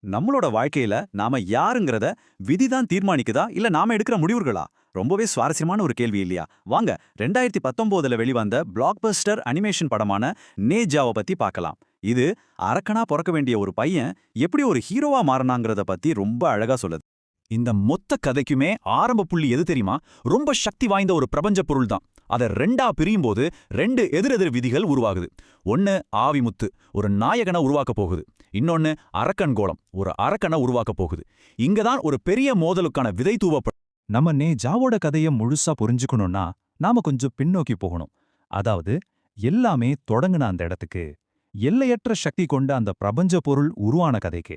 நம்மளோட வாழ்க்கையில நாம யாருங்கிறத விதிதான் தீர்மானிக்குதா இல்ல நாம எடுக்கிற முடிவுகளா? ரொம்பவே சுவாரஸ்யமான ஒரு கேள்வி இல்லையா? வாங்க 2019ல வெளிவந்த பிளாக்பஸ்டர் அனிமேஷன் படமான நேஜாவை பத்தி பார்க்கலாம். இது அரக்கனா பொறக்க வேண்டிய ஒரு பையன் எப்படி ஒரு ஹீரோவா மாறினாங்கிறத பத்தி ரொம்ப அழகா சொல்லுது. இந்த மொத்த கதைக்குமே ஆரம்ப புள்ளி எது தெரியுமா? ரொம்ப சக்தி வாய்ந்த ஒரு பிரபஞ்ச பொருள் தான். அதை ரெண்டா பிரியும் போது ரெண்டு எதிரெதிர் விதிகள் உருவாகுது. ஒன்னு ஆவிமுத்து ஒரு நாயகனை உருவாக்க போகுது, இன்னொன்னு அரக்கன் கோலம் ஒரு அரக்கனை உருவாக்க போகுது. இங்கதான் ஒரு பெரிய மோதலுக்கான விதை தூவப்படும். நம்ம ஜாவோட கதைய முழுசா புரிஞ்சுக்கணும்னா நாம கொஞ்சம் பின்னோக்கி போகணும். அதாவது எல்லாமே தொடங்குன அந்த இடத்துக்கு, எல்லையற்ற சக்தி கொண்ட அந்த பிரபஞ்ச பொருள் உருவான கதைக்கு.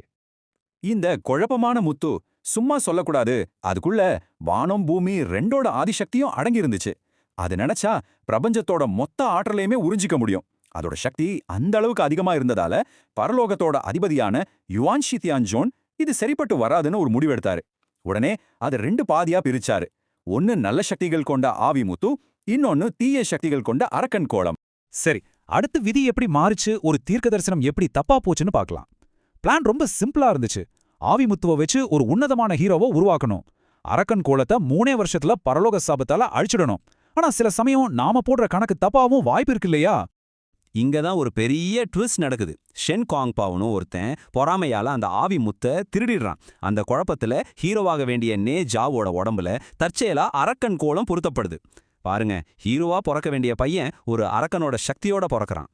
இந்த குழப்பமான முத்து சும்மா சொல்லக்கூடாது. அதுக்குள்ள வானம் பூமி ரெண்டோட ஆதிசக்தியும் அடங்கி இருந்துச்சு. அது நினைச்சா பிரபஞ்சத்தோட மொத்த ஆற்றலையுமே உறிஞ்சிக்க முடியும். அதோட சக்தி அந்த அளவுக்கு அதிகமா இருந்ததால பரலோகத்தோட அதிபதியான யுவான் ஷி தியான்ஜோன் இது சரிப்பட்டு வராதுன்னு ஒரு முடிவெடுத்தாரு. உடனே அதை ரெண்டு பாதியா பிரிச்சாரு. ஒன்னு நல்ல சக்திகள் கொண்ட ஆவி முத்து, இன்னொன்னு தீய சக்திகள் கொண்ட அரக்கன் கோலம். சரி, அடுத்து விதி எப்படி மாறிச்சு, ஒரு தீர்க்க தரிசனம் எப்படி தப்பா போச்சுன்னு பார்க்கலாம். பிளான் ரொம்ப சிம்பிளா இருந்துச்சு. ஆவிமுத்துவ வச்சு ஒரு உன்னதமான ஹீரோவை உருவாக்கணும். அரக்கன் கோலத்தை 3 வருஷத்துல பரலோக சாபத்தால அழிச்சிடணும். ஆனா சில சமயம் நாம போடுற கணக்கு தப்பாவும் வாய்ப்பு இருக்கு இல்லையா? இங்கதான் ஒரு பெரிய ட்விஸ்ட் நடக்குது. ஷென் காங்பாவுன்னு ஒருத்தன் பொறாமையால அந்த ஆவி முத்தை திருடிடுறான். அந்த குழப்பத்துல ஹீரோவாக வேண்டிய நே ஜாவோட உடம்புல தற்செயலா அரக்கன் கோலம் பொருத்தப்படுது. பாருங்க, ஹீரோவா பிறக்க வேண்டிய பையன் ஒரு அரக்கனோட சக்தியோட பிறக்கறான்.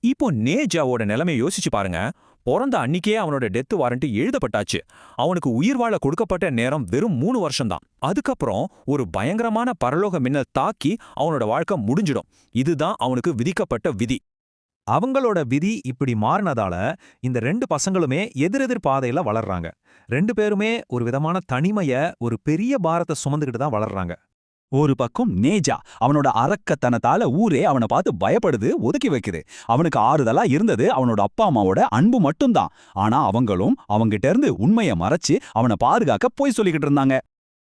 இப்போ நேஜாவோட நிலைமையை யோசிச்சு பாருங்க. பிறந்த அன்னிக்கே அவனோட டெத் வாரண்ட் எழுதப்பட்டாச்சு. அவனுக்கு உயிர் வாழ கொடுக்கப்பட்ட நேரம் வெறும் 3 வருஷம்தான். அதுக்கப்புறம் ஒரு பயங்கரமான பரலோக மின்னல் தாக்கி அவனோட வாழ்க்கை முடிஞ்சிடும். இதுதான் அவனுக்கு விதிக்கப்பட்ட விதி. அவங்களோட விதி இப்படி மாறினதால இந்த 2 பசங்களுமே எதிரெதிர் பாதையில வளர்றாங்க. 2 பேருமே ஒரு விதமான தனிமைய, ஒரு பெரிய பாரத்தை சுமந்துக்கிட்டு தான் வளர்றாங்க. ஒரு பக்கம் நேஜா அவனோட அரக்கத்தனத்தால ஊரே அவனை பார்த்து பயப்படுது, ஒதுக்கி வைக்குது. அவனுக்கு ஆறுதலா இருந்தது அவனோட அப்பா அம்மாவோட அன்பு மட்டும்தான். ஆனா அவங்களும் அவங்கிட்ட இருந்து உண்மையை மறைச்சு அவனை பாதுகாக்க போய் சொல்லிக்கிட்டு இருந்தாங்க.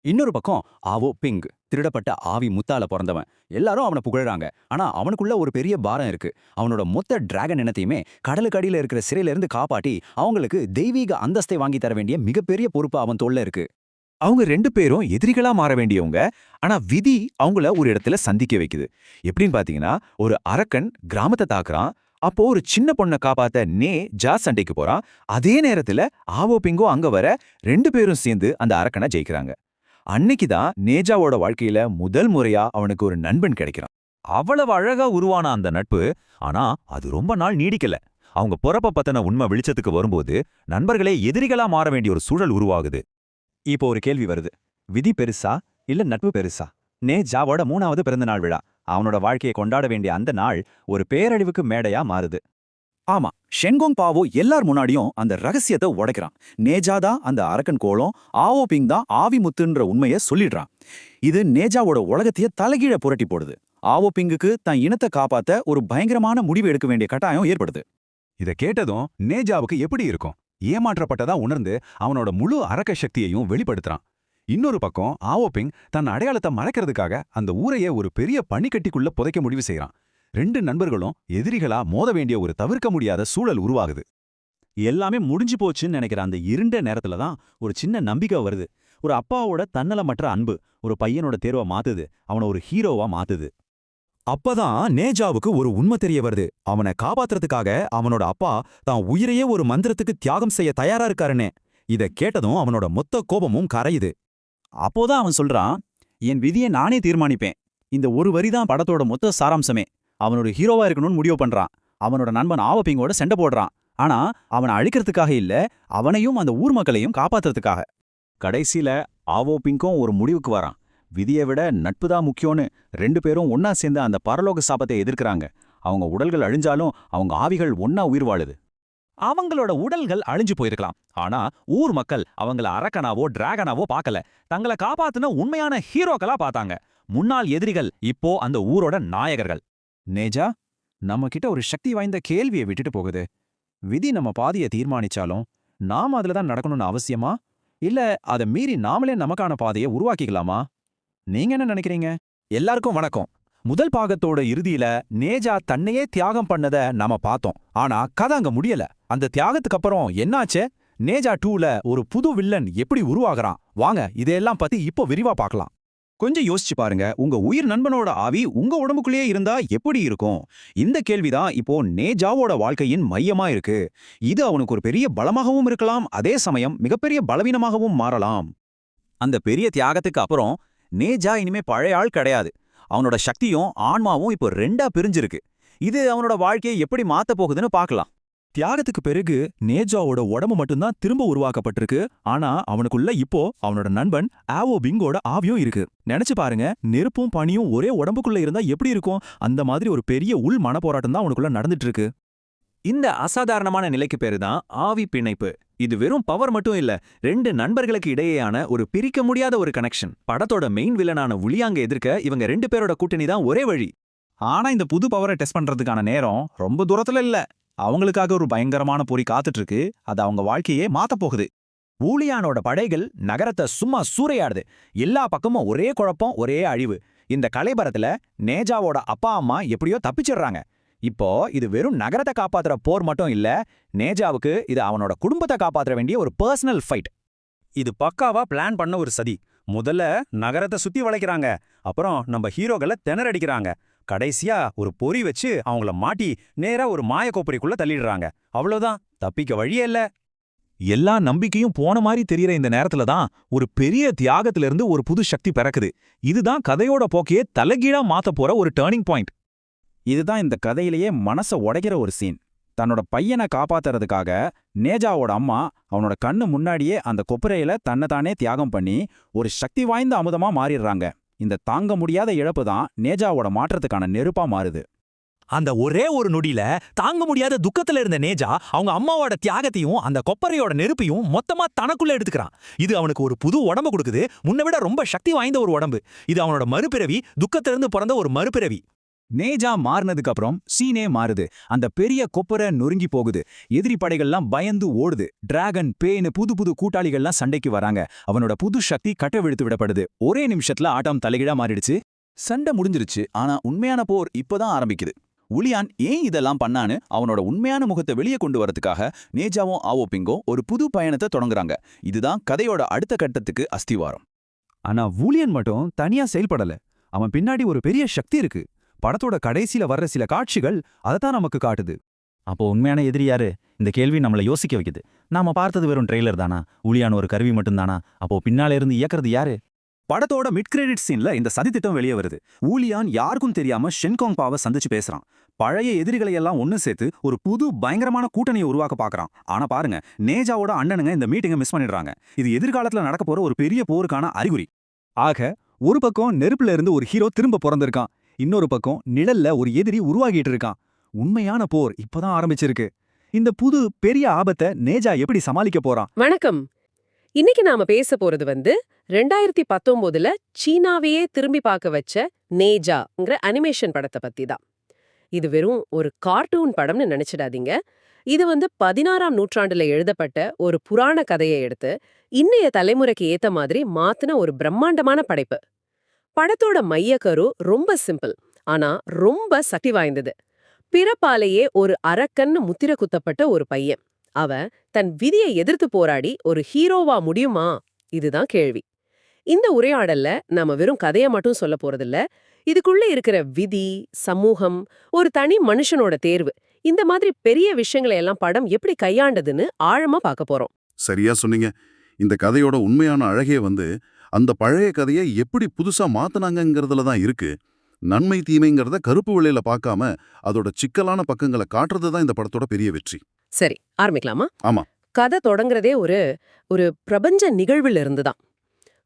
இன்னொரு பக்கம் ஆவோ பிங் திருடப்பட்ட ஆவி முத்தால பிறந்தவன். எல்லாரும் அவனை புகழறாங்க. ஆனா அவனுக்குள்ள ஒரு பெரிய பாரம் இருக்கு. அவனோட மொத்த டிராகன் இனத்தையுமே கடலுக்கு அடியில இருக்கிற சிறையில இருந்து காப்பாட்டி அவங்களுக்கு தெய்வீக அந்தஸ்தை வாங்கி தர வேண்டிய மிகப்பெரிய பொறுப்பு அவன் தோள்ல இருக்கு. அவங்க 2 பேரும் எதிரிகளா மாற வேண்டியவங்க. ஆனா விதி அவங்கள ஒரு இடத்துல சந்திக்க வைக்குது. எப்படின்னு பாத்தீங்கன்னா, ஒரு அரக்கன் கிராமத்தை தாக்குறான். அப்போ ஒரு சின்ன பொண்ணை காப்பாத்த நே ஜா சண்டைக்கு போறான். அதே நேரத்துல ஆவோ பிங்கோ அங்க வர 2 பேரும் சேர்ந்து அந்த அரக்கனை ஜெயிக்கிறாங்க. அன்னைக்குதான் நேஜாவோட வாழ்க்கையில முதல் முறையா அவனுக்கு ஒரு நண்பன் கிடைக்கிறான். அவ்வளவு அழகா உருவான அந்த நட்பு, ஆனா அது ரொம்ப நாள் நீடிக்கல. அவங்க பொறப்ப பத்தின உண்மை வெளிச்சத்துக்கு வரும்போது நண்பர்களே எதிரிகளா மாற வேண்டிய ஒரு சூழல் உருவாகுது. இப்போ ஒரு கேள்வி வருது. விதி பெருசா இல்ல நட்பு பெருசா? நேஜாவோட 3வது பிறந்தநாள் விழா, அவனோட வாழ்க்கையை கொண்டாட வேண்டிய அந்த நாள் ஒரு பேரழிவுக்கு மேடையா மாறுது. ஆமா, ஷென்கோங் பாவோ எல்லார் முன்னாடியும் அந்த ரகசியத்தை உடைக்கிறான். நேஜா தான் அந்த அரக்கன் கோலம், ஆவோ பிங் தான் ஆவிமுத்துன்ற உண்மையை சொல்லிடுறான். இது நேஜாவோட உலகத்தையே தலைகீழ புரட்டி போடுது. ஆவோ பிங்குக்கு தன் இனத்தை காப்பாத்த ஒரு பயங்கரமான முடிவு எடுக்க வேண்டிய கட்டாயம் ஏற்படுது. இத கேட்டதும் நேஜாவுக்கு எப்படி இருக்கும்? ஏமாற்றப்பட்டதா உணர்ந்து அவனோட முழு அரக்க சக்தியையும் வெளிப்படுத்துறான். இன்னொரு பக்கம் ஆவோபிங் தன் அடையாளத்தை மறைக்கிறதுக்காக அந்த ஊரையே ஒரு பெரிய பனிக்கட்டிக்குள்ள புதைக்க முடிவு செய்றான். 2 நண்பர்களும் எதிரிகளா மோத வேண்டிய ஒரு தவிர்க்க முடியாத சூழல் உருவாகுது. எல்லாமே முடிஞ்சு போச்சுன்னு நினைக்கிற அந்த இருண்ட நேரத்துல தான் ஒரு சின்ன நம்பிக்கை வருது. ஒரு அப்பாவோட தன்னலமற்ற அன்பு ஒரு பையனோட தேர்வை மாத்துது, அவனை ஒரு ஹீரோவா மாத்துது. அப்பதான் நேஜாவுக்கு ஒரு உண்மை தெரிய வருது. அவனை காப்பாத்துறதுக்காக அவனோட அப்பா தான் உயிரையே ஒரு மந்திரத்துக்கு தியாகம் செய்ய தயாரா இருக்காருன்னு. இத கேட்டதும் அவனோட மொத்த கோபமும் கரையுது. அப்போதான் அவன் சொல்றான், என் விதியை நானே தீர்மானிப்பேன். இந்த ஒரு வரிதான் படத்தோட மொத்த சாராம்சமே. அவனோட ஹீரோவா இருக்கணும்னு முடிவு பண்றான். அவனோட நண்பன் ஆவபிங்கோட சண்டை போடுறான். ஆனா அவனை அழிக்கிறதுக்காக இல்ல, அவனையும் அந்த ஊர் மக்களையும் காப்பாத்துறதுக்காக. கடைசியில ஆவோபிங்கும் ஒரு முடிவுக்கு வரான். விதியை விட நட்பு தான் முக்கியம்னு 2 பேரும் ஒன்னா சேர்ந்து அந்த பரலோக சாபத்தை எதிர்க்கிறாங்க. அவங்க உடல்கள் அழிஞ்சாலும் அவங்க ஆவிகள் ஒன்னா உயிர் வாழுது. அவங்களோட உடல்கள் அழிஞ்சு போயிருக்கலாம். ஆனா ஊர் மக்கள் அவங்கள அரக்கனாவோ டிராகனாவோ பார்க்கல. தங்களை காப்பாத்துன உண்மையான ஹீரோக்களா பார்த்தாங்க. முன்னாள் எதிரிகள் இப்போ அந்த ஊரோட நாயகர்கள். நேஜா, நம்ம கிட்ட ஒரு சக்தி வாய்ந்த கேள்வியை விட்டுட்டு போகுது. விதி நம்ம பாதியை தீர்மானிச்சாலும் நாம அதுல தான் நடக்கணும்னு அவசியமா? இல்ல அதை மீறி நாமளே நமக்கான பாதையை உருவாக்கிக்கலாமா? நீங்க என்ன நினைக்கிறீங்க? எல்லாருக்கும் வணக்கம். முதல் பாகத்தோட இறுதியில நேஜா தன்னையே தியாகம் பண்ணத நாம பார்த்தோம். ஆனா கதை அங்க முடியல. அந்த தியாகத்துக்கு அப்புறம் என்னாச்சு? நேஜா 2ல ஒரு புது வில்லன் எப்படி உருவாகுறான் வாங்க இதையெல்லாம் பத்தி இப்போ விரிவா பார்க்கலாம். கொஞ்சம் யோசிச்சு பாருங்க, உங்க உயிர் நண்பனோட ஆவி உங்க உடம்புக்குள்ளேயே இருந்தா எப்படி இருக்கும்? இந்த கேள்விதான் இப்போ நேஜாவோட வாழ்க்கையின் மையமா இருக்கு. இது அவனுக்கு ஒரு பெரிய பலமாகவும் இருக்கலாம், அதே சமயம் மிகப்பெரிய பலவீனமாகவும் மாறலாம். அந்த பெரிய தியாகத்துக்கு அப்புறம் நேஜா இனிமே பழைய ஆள் கிடையாது. அவனோட சக்தியும் ஆன்மாவும் இப்போ ரெண்டா பிரிஞ்சிருக்கு. இது அவனோட வாழ்க்கையை எப்படி மாத்த போகுதுன்னு பார்க்கலாம். தியாகத்துக்கு பிறகு நேஜாவோட உடம்பு மட்டும்தான் திரும்ப உருவாக்கப்பட்டிருக்கு. ஆனா அவனுக்குள்ள இப்போ அவனோட நண்பன் ஆவோ பிங்கோட ஆவியும் இருக்கு. நினைச்சு பாருங்க, நெருப்பும் பனியும் ஒரே உடம்புக்குள்ள இருந்தா எப்படி இருக்கும்? அந்த மாதிரி ஒரு பெரிய உள் மனப்போராட்டம் தான் அவனுக்குள்ள நடந்துட்டு இருக்கு. இந்த அசாதாரணமான நிலைக்கு பேரு தான் ஆவி பிணைப்பு. இது வெறும் பவர் மட்டும் இல்ல, ரெண்டு நண்பர்களுக்கு இடையேயான ஒரு பிரிக்க முடியாத ஒரு கனெக்ஷன். படத்தோட மெயின் வில்லனான உலியாங்க எதிர்க்க இவங்க ரெண்டு பேரோட கூட்டணி தான் ஒரே வழி. ஆனா இந்த புது பவரை டெஸ்ட் பண்றதுக்கான நேரம் ரொம்ப தூரத்துல இல்ல. அவங்களுக்காக ஒரு பயங்கரமான பொறி காத்துட்டு இருக்கு. அது அவங்க வாழ்க்கையே மாத்தப் போகுது. ஊலியானோட படைகள் நகரத்தை சும்மா சூறையாடுது. எல்லா பக்கமும் ஒரே குழப்பம், ஒரே அழிவு. இந்த கலைபரத்துல நேஜாவோட அப்பா அம்மா எப்படியோ தப்பிச்சிடுறாங்க. இப்போ இது வெறும் நகரத்தை காப்பாத்துற போர் மட்டும் இல்ல, நேஜாவுக்கு இது அவனோட குடும்பத்தை காப்பாற்ற வேண்டிய ஒரு பர்சனல் ஃபைட். இது பக்காவா பிளான் பண்ண ஒரு சதி. முதல்ல நகரத்தை சுத்தி வளைக்கிறாங்க, அப்புறம் நம்ம ஹீரோகளை திணறடிக்கிறாங்க, கடைசியா ஒரு பொறி வச்சு அவங்கள மாட்டி நேரா ஒரு மாயக்கோப்பரிக்குள்ள தள்ளிடுறாங்க. அவ்வளவுதான், தப்பிக்க வழியே இல்ல. எல்லா நம்பிக்கையும் போன மாதிரி தெரியற இந்த நேரத்துல தான் ஒரு பெரிய தியாகத்திலிருந்து ஒரு புது சக்தி பிறக்குது. இதுதான் கதையோட போக்கையே தலைகீழா மாத்த போற ஒரு டர்னிங் பாயிண்ட். இதுதான் இந்த கதையிலேயே மனச உடைக்கிற ஒரு சீன். தன்னோட பையனை காப்பாத்துறதுக்காக நேஜாவோட அம்மா அவனோட கண்ணு முன்னாடியே அந்த கொப்பரையில தன்னைத்தானே தியாகம் பண்ணி ஒரு சக்தி வாய்ந்த அமுதமா மாறிடுறாங்க. இந்த தாங்க முடியாத இழப்பு தான் நேஜாவோட மாற்றத்துக்கான நெருப்பா மாறுது. அந்த ஒரே ஒரு நொடியில தாங்க முடியாத துக்கத்துல இருந்த நேஜா அவங்க அம்மாவோட தியாகத்தையும் அந்த கொப்பரையோட நெருப்பையும் மொத்தமா தனக்குள்ள எடுத்துக்கிறான். இது அவனுக்கு ஒரு புது உடம்பு கொடுக்குது, முன்ன விட ரொம்ப சக்தி வாய்ந்த ஒரு உடம்பு. இது அவனோட மறுபிறவி, துக்கத்திலிருந்து பிறந்த ஒரு மறுபிறவி. நேஜா மாறினதுக்கு அப்புறம் சீனே மாறுது. அந்த பெரிய கொப்பரை நொறுங்கி போகுது. எதிரி படைகள்லாம் பயந்து ஓடுது. டிராகன், பேனு, புது புது கூட்டாளிகள்லாம் சண்டைக்கு வராங்க. அவனோட புது சக்தி கட்டவிழ்த்து விடப்படுது. ஒரே நிமிஷத்துல ஆட்டம் தலைகீழா மாறிடுச்சு. சண்டை முடிஞ்சிருச்சு. ஆனா உண்மையான போர் இப்பதான் ஆரம்பிக்குது. உலியான் ஏன் இதெல்லாம் பண்ணான்னு அவனோட உண்மையான முகத்தை வெளியே கொண்டு வரதுக்காக நேஜாவும் ஆவோ பிங்கும் ஒரு புது பயணத்தை தொடங்குறாங்க. இதுதான் கதையோட அடுத்த கட்டத்துக்கு அஸ்திவாரம். ஆனா ஊலியன் மட்டும் தனியா செயல்படல. அவன் பின்னாடி ஒரு பெரிய சக்தி இருக்கு. படத்தோட கடைசியில வர்ற சில காட்சிகள் அதைத்தான் நமக்கு காட்டுது. அப்போ உண்மையான எதிரி யாரு? இந்த கேள்வி நம்மளை யோசிக்க வைக்குது. நாம பார்த்தது வெறும் ட்ரெய்லர் தானா? ஊலியான் ஒரு கருவி மட்டும்தானா? அப்போ பின்னால இருந்து இயக்குறது யாரு? படத்தோட மிட் கிரெடிட் சீன்ல இந்த சதித்திட்டம் வெளியே வருது. ஊலியான் யாருக்கும் தெரியாம ஷென்காங் பாவை சந்திச்சு பேசுறான். பழைய எதிரிகளை எல்லாம் ஒன்னு சேர்த்து ஒரு புது பயங்கரமான கூட்டணியை உருவாக்க பாக்குறான். ஆனா பாருங்க, நேஜாவோட அண்ணனுங்க இந்த மீட்டிங்கை மிஸ் பண்ணிடுறாங்க. இது எதிர்காலத்துல நடக்க போற ஒரு பெரிய போருக்கான அறிகுறி. ஆக ஒரு பக்கம் நெருப்புல இருந்து ஒரு ஹீரோ திரும்ப பிறந்திருக்கான். இன்னொரு பக்கம் நிழல்ல ஒரு எதிரி உருவாகிட்டு இருக்கான். உண்மையான போர் இப்பதான் ஆரம்பிச்சிருக்கு. இந்த புது பெரிய ஆபத்தை நேஜா எப்படி சமாளிக்க போறான்? வணக்கம். இன்னைக்கு நாம பேச போறது 2019ல சீனாவையே திரும்பி பார்க்க வச்ச நேஜாங்கிற அனிமேஷன் படத்தை பத்தி தான். இது வெறும் ஒரு கார்ட்டூன் படம்னு நினைச்சிடாதீங்க. இது 16ஆம் நூற்றாண்டுல எழுதப்பட்ட ஒரு புராண கதையை எடுத்து இன்னைய தலைமுறைக்கு ஏத்த மாதிரி மாத்துன ஒரு பிரம்மாண்டமான படைப்பு. படத்தோட மையக்கரு ரொம்ப சிம்பிள், ஆனா ரொம்ப சக்தி வாய்ந்தது. பிறப்பாலேயே ஒரு அரக்கன்னு முத்திர குத்தப்பட்ட ஒரு பையன். அவன் தன் விதியை எதிர்த்து போராடி ஒரு ஹீரோவா முடியுமா? இதுதான் கேள்வி. இந்த உரையாடல்ல நாம வெறும் கதையை மட்டும் சொல்ல போறதில்ல. இதுக்குள்ள இருக்கிற விதி, சமூகம், ஒரு தனி மனுஷனோட தேர்வு, இந்த மாதிரி பெரிய விஷயங்களை எல்லாம் படம் எப்படி கையாண்டதுன்னு ஆழமா பார்க்க போறோம். சரியா சொன்னீங்க. இந்த கதையோட உண்மையான அழகே அந்த பழைய கதையை எப்படி புதுசா மாத்துனாங்கங்கிறதுல தான் இருக்கு. நன்மை தீமைங்கிறத கருப்பு வெள்ளையில பார்க்காம அதோட சிக்கலான பக்கங்களை காட்டுறது தான் இந்த படத்தோட பெரிய வெற்றி. சரி, ஆரம்பிக்கலாமா? ஆமா. கதை தொடங்குறதே ஒரு பிரபஞ்ச நிகழ்வில் இருந்துதான்.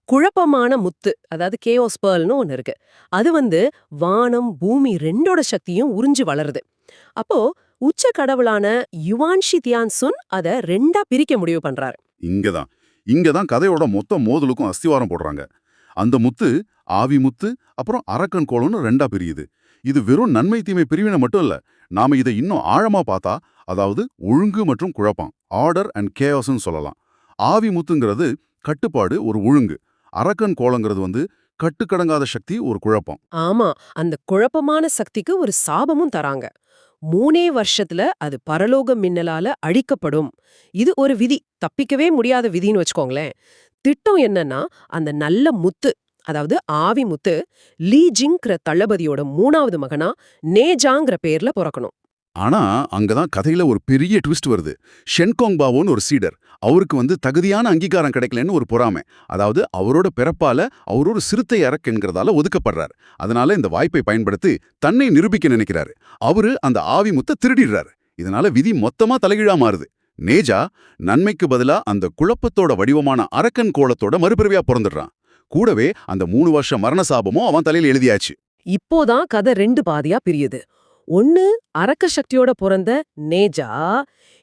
குழப்பமான முத்து, அதாவது கேஓஸ் பேர்ல்னு ஒன்னு இருக்கு. அது வானம் பூமி ரெண்டோட சக்தியும் உறிஞ்சு வளருது. அப்போ உச்ச கடவுளான யுவான்ஷி தியான்சுன் அதை ரெண்டா பிரிக்க முடிவு பண்றாரு. இங்கதான் கதையோட மொத்த மோதலுக்கும் அஸ்திவாரம் போடுறாங்க. அந்த முத்து ஆவி முத்து, அப்புறம் அரக்கன் கோலம்னு ரெண்டா பிரியுது. இது வெறும் நன்மை தீமை பிரிவினை மட்டும் இல்ல. நாம இதை இன்னும் ஆழமா பார்த்தா, அதாவது ஒழுங்கு மற்றும் குழப்பம், ஆர்டர் அண்ட் கேஆஸ்னு சொல்லலாம். ஆவி முத்துங்கிறது கட்டுப்பாடு, ஒரு ஒழுங்கு. அரக்கன் கோலங்கிறது கட்டுக்கடங்காத சக்தி, ஒரு குழப்பம். ஆமா, அந்த குழப்பமான சக்திக்கு ஒரு சாபமும் தராங்க. 3 வருஷத்துல அது பரலோக மின்னலால அழிக்கப்படும். இது ஒரு விதி, தப்பிக்கவே முடியாத விதின்னு வச்சுக்கோங்களேன். திட்டம் என்னன்னா, அந்த நல்ல முத்து, அதாவது ஆவி முத்து, லீ ஜிங்கிற தளபதியோட 3வது மகனா நேஜாங்கிற பேர்ல பொறக்கணும். ஆனா அங்கதான் கதையில ஒரு பெரிய ட்விஸ்ட் வருது. ஷென்காங் பாவோன்னு ஒரு சீடர், அவருக்கு தகுதியான அங்கீகாரம் கிடைக்கலன்னு ஒரு பொறாமை. அதாவது அவரோட பிறப்பால அவர் ஒரு சிறுத்தை அரக்கென்கிறதால ஒதுக்கப்படுறார். அதனால இந்த வாய்ப்பை பயன்படுத்தி தன்னை நிரூபிக்க நினைக்கிறாரு. அவரு அந்த ஆவி முத்தை திருடிடுறாரு. இதனால விதி மொத்தமா தலைகீழா மாறுது. நேஜா நன்மைக்கு பதிலா அந்த குழப்பத்தோட வடிவமான அரக்கன் கோலத்தோட மறுபிறவியா பிறந்துடுறான். கூடவே அந்த 3 வருஷ மரண சாபமும் அவன் தலையில எழுதியாச்சு. இப்போதான் கதை 2 பாதியா பிரியுது. ஒன்னு அரக்க சக்தியோட பிறந்த நேஜா,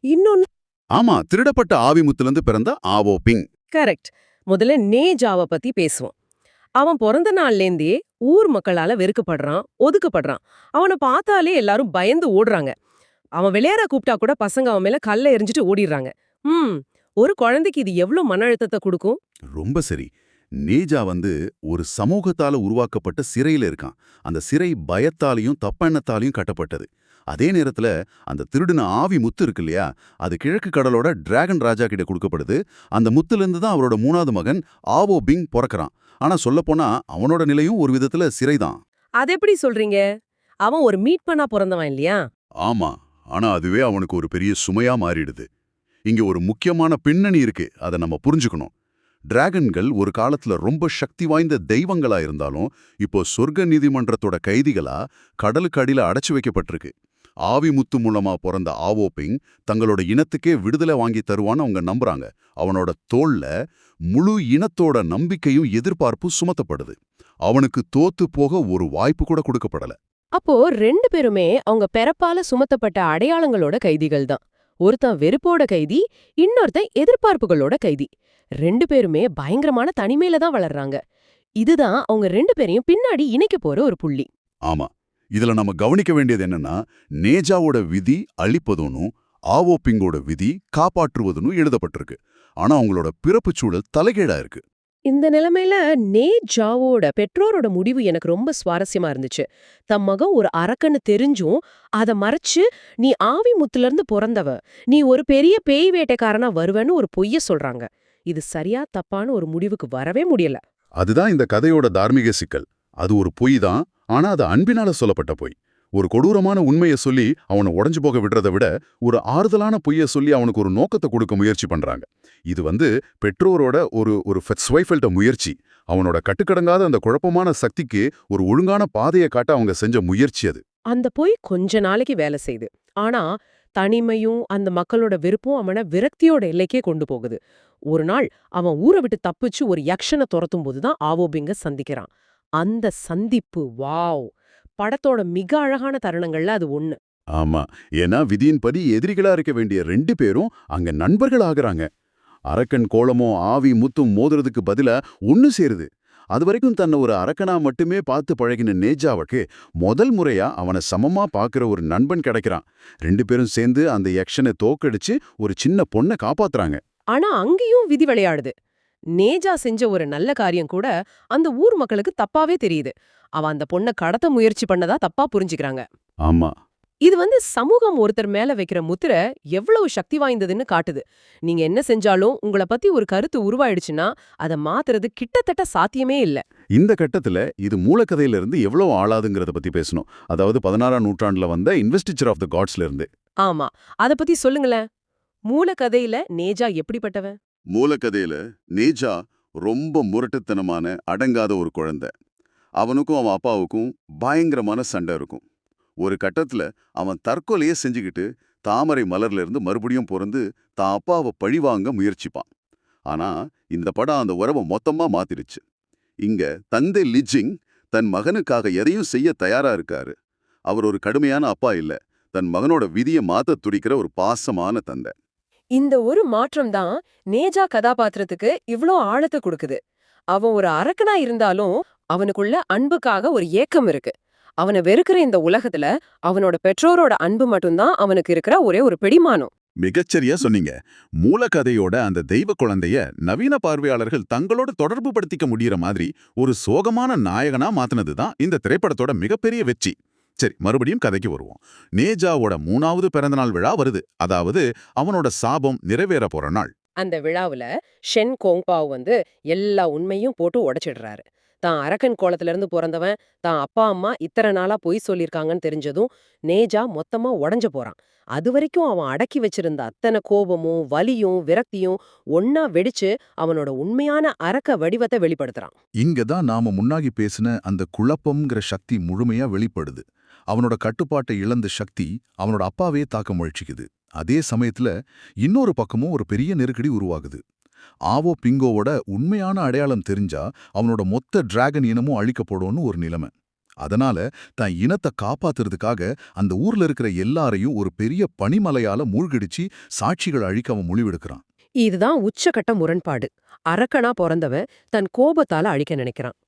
இன்னொன்னு ஆமா, திருடப்பட்ட ஆவிமுத்திலிருந்து பிறந்த ஆவோ பிங். கரெக்ட். முதல்ல நேஜாவை பத்தி பேசுவோம். அவன் பிறந்த நாள்லேருந்தே ஊர் மக்களால வெறுக்கப்படுறான், ஒதுக்கப்படுறான். அவனை பார்த்தாலே எல்லாரும் பயந்து ஓடுறாங்க. அவன் விளையாட கூப்பிட்டா கூட பசங்க அவன் மேல கல்லை எறிஞ்சிட்டு ஓடிடுறாங்க. ஒரு குழந்தைக்கு இது எவ்வளவு மன அழுத்தத்தை கொடுக்கும்? ரொம்ப சரி. நேஜா ஒரு சமூகத்தால உருவாக்கப்பட்ட சிறையில இருக்கான். அந்த சிறை பயத்தாலையும் தப்பெண்ணத்தாலையும் கட்டப்பட்டது. அதே நேரத்துல அந்த திருடின ஆவி முத்து இருக்கு இல்லையா, அது கிழக்கு கடலோட டிராகன் ராஜா கிட்ட கொடுக்கப்படுது. அந்த முத்துலேருந்து தான் அவரோட 3வது மகன் ஆவோ பிங் பிறக்கறான். ஆனா சொல்லப்போனா அவனோட நிலையும் ஒரு விதத்துல சிறைதான். அது எப்படி சொல்றீங்க? அவன் ஒரு மீட் பண்ணா பிறந்தவன் இல்லையா? ஆமா, ஆனா அதுவே அவனுக்கு ஒரு பெரிய சுமையா மாறிடுது. இங்க ஒரு முக்கியமான பின்னணி இருக்கு, அதை நம்ம புரிஞ்சுக்கணும். டிராகன்கள் ஒரு காலத்துல ரொம்ப சக்தி வாய்ந்த தெய்வங்களா இருந்தாலும் இப்போ சொர்க்க நீதிமன்றத்தோட கைதிகளா கடலுக்கு அடியில அடைச்சு வைக்கப்பட்டிருக்கு. ஆவி முத்து மூலமா பிறந்த ஆவோ பிங் தங்களோட இனத்துக்கே விடுதலை வாங்கி தருவான்னு அவங்க நம்புறாங்க. அவனோட தோள்ல முழு இனத்தோட நம்பிக்கையும் எதிர்பார்ப்பும் சுமத்தப்படுது. அவனுக்கு தோத்து போக ஒரு வாய்ப்பு கூட கொடுக்கப்படல. அப்போ 2 பேருமே அவங்க பிறப்பால சுமத்தப்பட்ட அடையாளங்களோட கைதிகள் தான். ஒருத்தன் வெறுப்போட கைதி, இன்னொருத்தன் எதிர்பார்ப்புகளோட கைதி. 2 பேருமே பயங்கரமான தனிமையில தான் வளர்றாங்க. இதுதான் அவங்க 2 பேரையும் பின்னாடி இணைக்க போற ஒரு புள்ளி. ஆமா, இதுல நம்ம கவனிக்க வேண்டியது என்னன்னா, நேஜாவோட விதி அழிப்பதுனும் ஆவோ பிங்கோட விதி காப்பாற்றுவதுன்னு எழுதப்பட்டிருக்கு. ஆனா அவங்களோட பிறப்புச் சூழல் தலைகீழா இருக்கு. இந்த நிலைமையில நேஜாவோட பெற்றோரோட முடிவு எனக்கு ரொம்ப சுவாரஸ்யமா இருந்துச்சு. தம் மகன் ஒரு அரக்கன்னு தெரிஞ்சும் அத மறைச்சு, நீ ஆவி முத்துல இருந்து பிறந்தவ, நீ ஒரு பெரிய பேய் வேட்டைக்காரனா வருவேன்னு ஒரு பொய்ய சொல்றாங்க. இது சரியா தப்பான்னு ஒரு முடிவுக்கு வரவே முடியல. அதுதான் இந்த கதையோட தார்மீக சிக்கல். அது ஒரு பொய் தான், ஆனா அது அன்பினால சொல்லப்பட்ட பொய். ஒரு கொடூரமான உண்மையை சொல்லி அவனை உடைஞ்சு போக விடுறதை விட ஒரு ஆறுதலான பொய்யை சொல்லி அவனுக்கு ஒரு நோக்கத்தை கொடுக்க முயற்சி பண்றாங்க. இது பெற்றோரோட ஒரு ஸ்வைஃபெல்ட முயற்சி. அவனோட கட்டுக்கடங்காத அந்த குழப்பமான சக்திக்கு ஒரு ஒழுங்கான பாதையை காட்ட அவங்க செஞ்ச முயற்சி அது. அந்த பொய் கொஞ்ச நாளைக்கு வேலை செய்யுது. ஆனா தனிமையும் அந்த மக்களோட வெறுப்பும் அவனை விரக்தியோட எல்லைக்கே கொண்டு போகுது. ஒரு நாள் அவன் ஊரை விட்டு தப்பிச்சு ஒரு யக்ஷனை துரத்தும் போதுதான் ஆவோபிங்க சந்திக்கிறான். அந்த சந்திப்பு வாவ், படத்தோட மிக அழகான தருணங்கள்ல அது ஒண்ணு. ஆமா, ஏன்னா விதியின்படி எதிரிகளா இருக்க வேண்டிய 2 பேரும் அங்க நண்பர்கள் ஆகுறாங்க. அரக்கன் கோலமும் ஆவி முத்தும் மோதுறதுக்கு பதிலா ஒன்னு சேருது. அது வரைக்கும் தன்னை ஒரு அரக்கனா மட்டுமே பார்த்து பழகின நேஜாவுக்கு முதல் முறையா அவனை சமமா பார்க்கிற ஒரு நண்பன் கிடைக்கிறான். 2 பேரும் சேர்ந்து அந்த யக்ஷனை தோக்கடிச்சு ஒரு சின்ன பொண்ணை காப்பாத்துறாங்க. ஆனா அங்கேயும் விதி விளையாடுது. நேஜா செஞ்ச ஒரு நல்ல காரியம் கூட அந்த ஊர் மக்களுக்கு தப்பாவே தெரியுது. அவன் அந்த பொண்ணை கடத்த முயற்சி பண்ணதா தப்பா புரிஞ்சுக்கிறாங்க. ஆமா, இது சமூகம் ஒருத்தர் மேல வைக்கிற முத்திரை எவ்வளவு சக்தி வாய்ந்ததுன்னு காட்டுது. நீங்க என்ன செஞ்சாலும் உங்களை பத்தி ஒரு கருத்து உருவாயிடுச்சுன்னா அதை மாத்துறது கிட்டத்தட்ட சாத்தியமே இல்ல. இந்த கட்டத்துல இது மூலக்கதையிலிருந்து எவ்வளவு ஆளாதுங்கிறத பத்தி பேசணும். அதாவது 16ஆம் நூற்றாண்டுல வந்த இன்வெஸ்டிச்சர் ஆஃப் த காட்ஸ்ல இருந்து. ஆமா, அத பத்தி சொல்லுங்களேன். மூலக்கதையில நேஜா எப்படிப்பட்டவன்? மூலக்கதையில நேஜா ரொம்ப முரட்டுத்தனமான அடங்காத ஒரு குழந்தை. அவனுக்கும் அவன் அப்பாவுக்கும் பயங்கரமான சண்டை இருக்கும். ஒரு கட்டத்துல அவன் தற்கொலையே செஞ்சுக்கிட்டு தாமரை மலர்ல இருந்து மறுபடியும் பிறந்து தான் அப்பாவை பழிவாங்க முயற்சிப்பான். ஆனா இந்த படம் அந்த உறவை மொத்தமா மாத்திருச்சு. இங்க தந்தை லிஜிங் தன் மகனுக்காக எதையும் செய்ய தயாரா இருக்காரு. அவர் ஒரு கடுமையான அப்பா இல்ல, தன் மகனோட விதியை மாத்த துடிக்கிற ஒரு பாசமான தந்தை. இந்த ஒரு மாற்றம் தான் நேஜா கதாபாத்திரத்துக்கு இவ்ளோ ஆழத்தை கொடுக்குது. அவன் ஒரு அரக்கனா இருந்தாலும் அவனுக்குள்ள அன்புக்காக ஒரு ஏக்கம் இருக்கு. அவனை வெறுக்கிற இந்த உலகத்துல அவனோட பெற்றோரோட அன்பு மட்டும்தான் அவனுக்கு இருக்கிற ஒரே ஒரு பிடிமானம். மிகச்சரியா சொன்னீங்க. மூலக்கதையோட அந்த தெய்வ குழந்தைய நவீன பார்வையாளர்கள் தங்களோட தொடர்பு படுத்திக்க முடியற மாதிரி ஒரு சோகமான நாயகனா மாத்தினதுதான் இந்த திரைப்படத்தோட மிகப்பெரிய வெற்றி. சரி, மறுபடியும் கதைக்கு வருவோம். நேஜாவோட 3வது பிறந்தநாள் விழா வருது. அதாவது அவனோட சாபம் நிறைவேற போற நாள். அந்த விழாவுல ஷென் கோங்பாவ் வந்து எல்லா உண்மையும் போட்டு உடைச்சிடுறாரு. தான் அரக்கன் கோலத்துல இருந்து பிறந்தவன், தான் அப்பா அம்மா இத்தனை நாளா பொய் சொல்லியிருக்காங்கன்னு தெரிஞ்சதும் நேஜா மொத்தமா உடைஞ்சு போறான். அது வரைக்கும் அவன் அடக்கி வச்சிருந்த அத்தனை கோபமும் வலியும் விரக்தியும் ஒன்னா வெடிச்சு அவனோட உண்மையான அரக்க வடிவத்தை வெளிப்படுத்துறான். இங்க தான் நாம முன்னாடி பேசின அந்த குழப்பம்ங்கிற சக்தி முழுமையா வெளிப்படுது. அவனோட கட்டுப்பாட்டை இழந்த சக்தி அவனோட அப்பாவே தாக்க முயற்சிக்குது. அதே சமயத்துல இன்னொரு பக்கமும் ஒரு பெரிய நெருக்கடி உருவாகுது. ஆவோ பிங்கோவோட உண்மையான அடையாளம் தெரிஞ்சா அவனோட மொத்த டிராகன் இனமும் அழிக்கப்படும்னு ஒரு நிலைமை. அதனால தான் இனத்தை காப்பாத்துறதுக்காக அந்த ஊர்ல இருக்கிற எல்லாரையும் ஒரு பெரிய பனிமலையால மூழ்கடிச்சு சாட்சிகள் அழிக்க அவன் முடிவெடுக்கிறான். இதுதான் உச்சகட்ட முரண்பாடு. அரக்கனா பிறந்தவன் தன் கோபத்தால அழிக்க நினைக்கிறான்.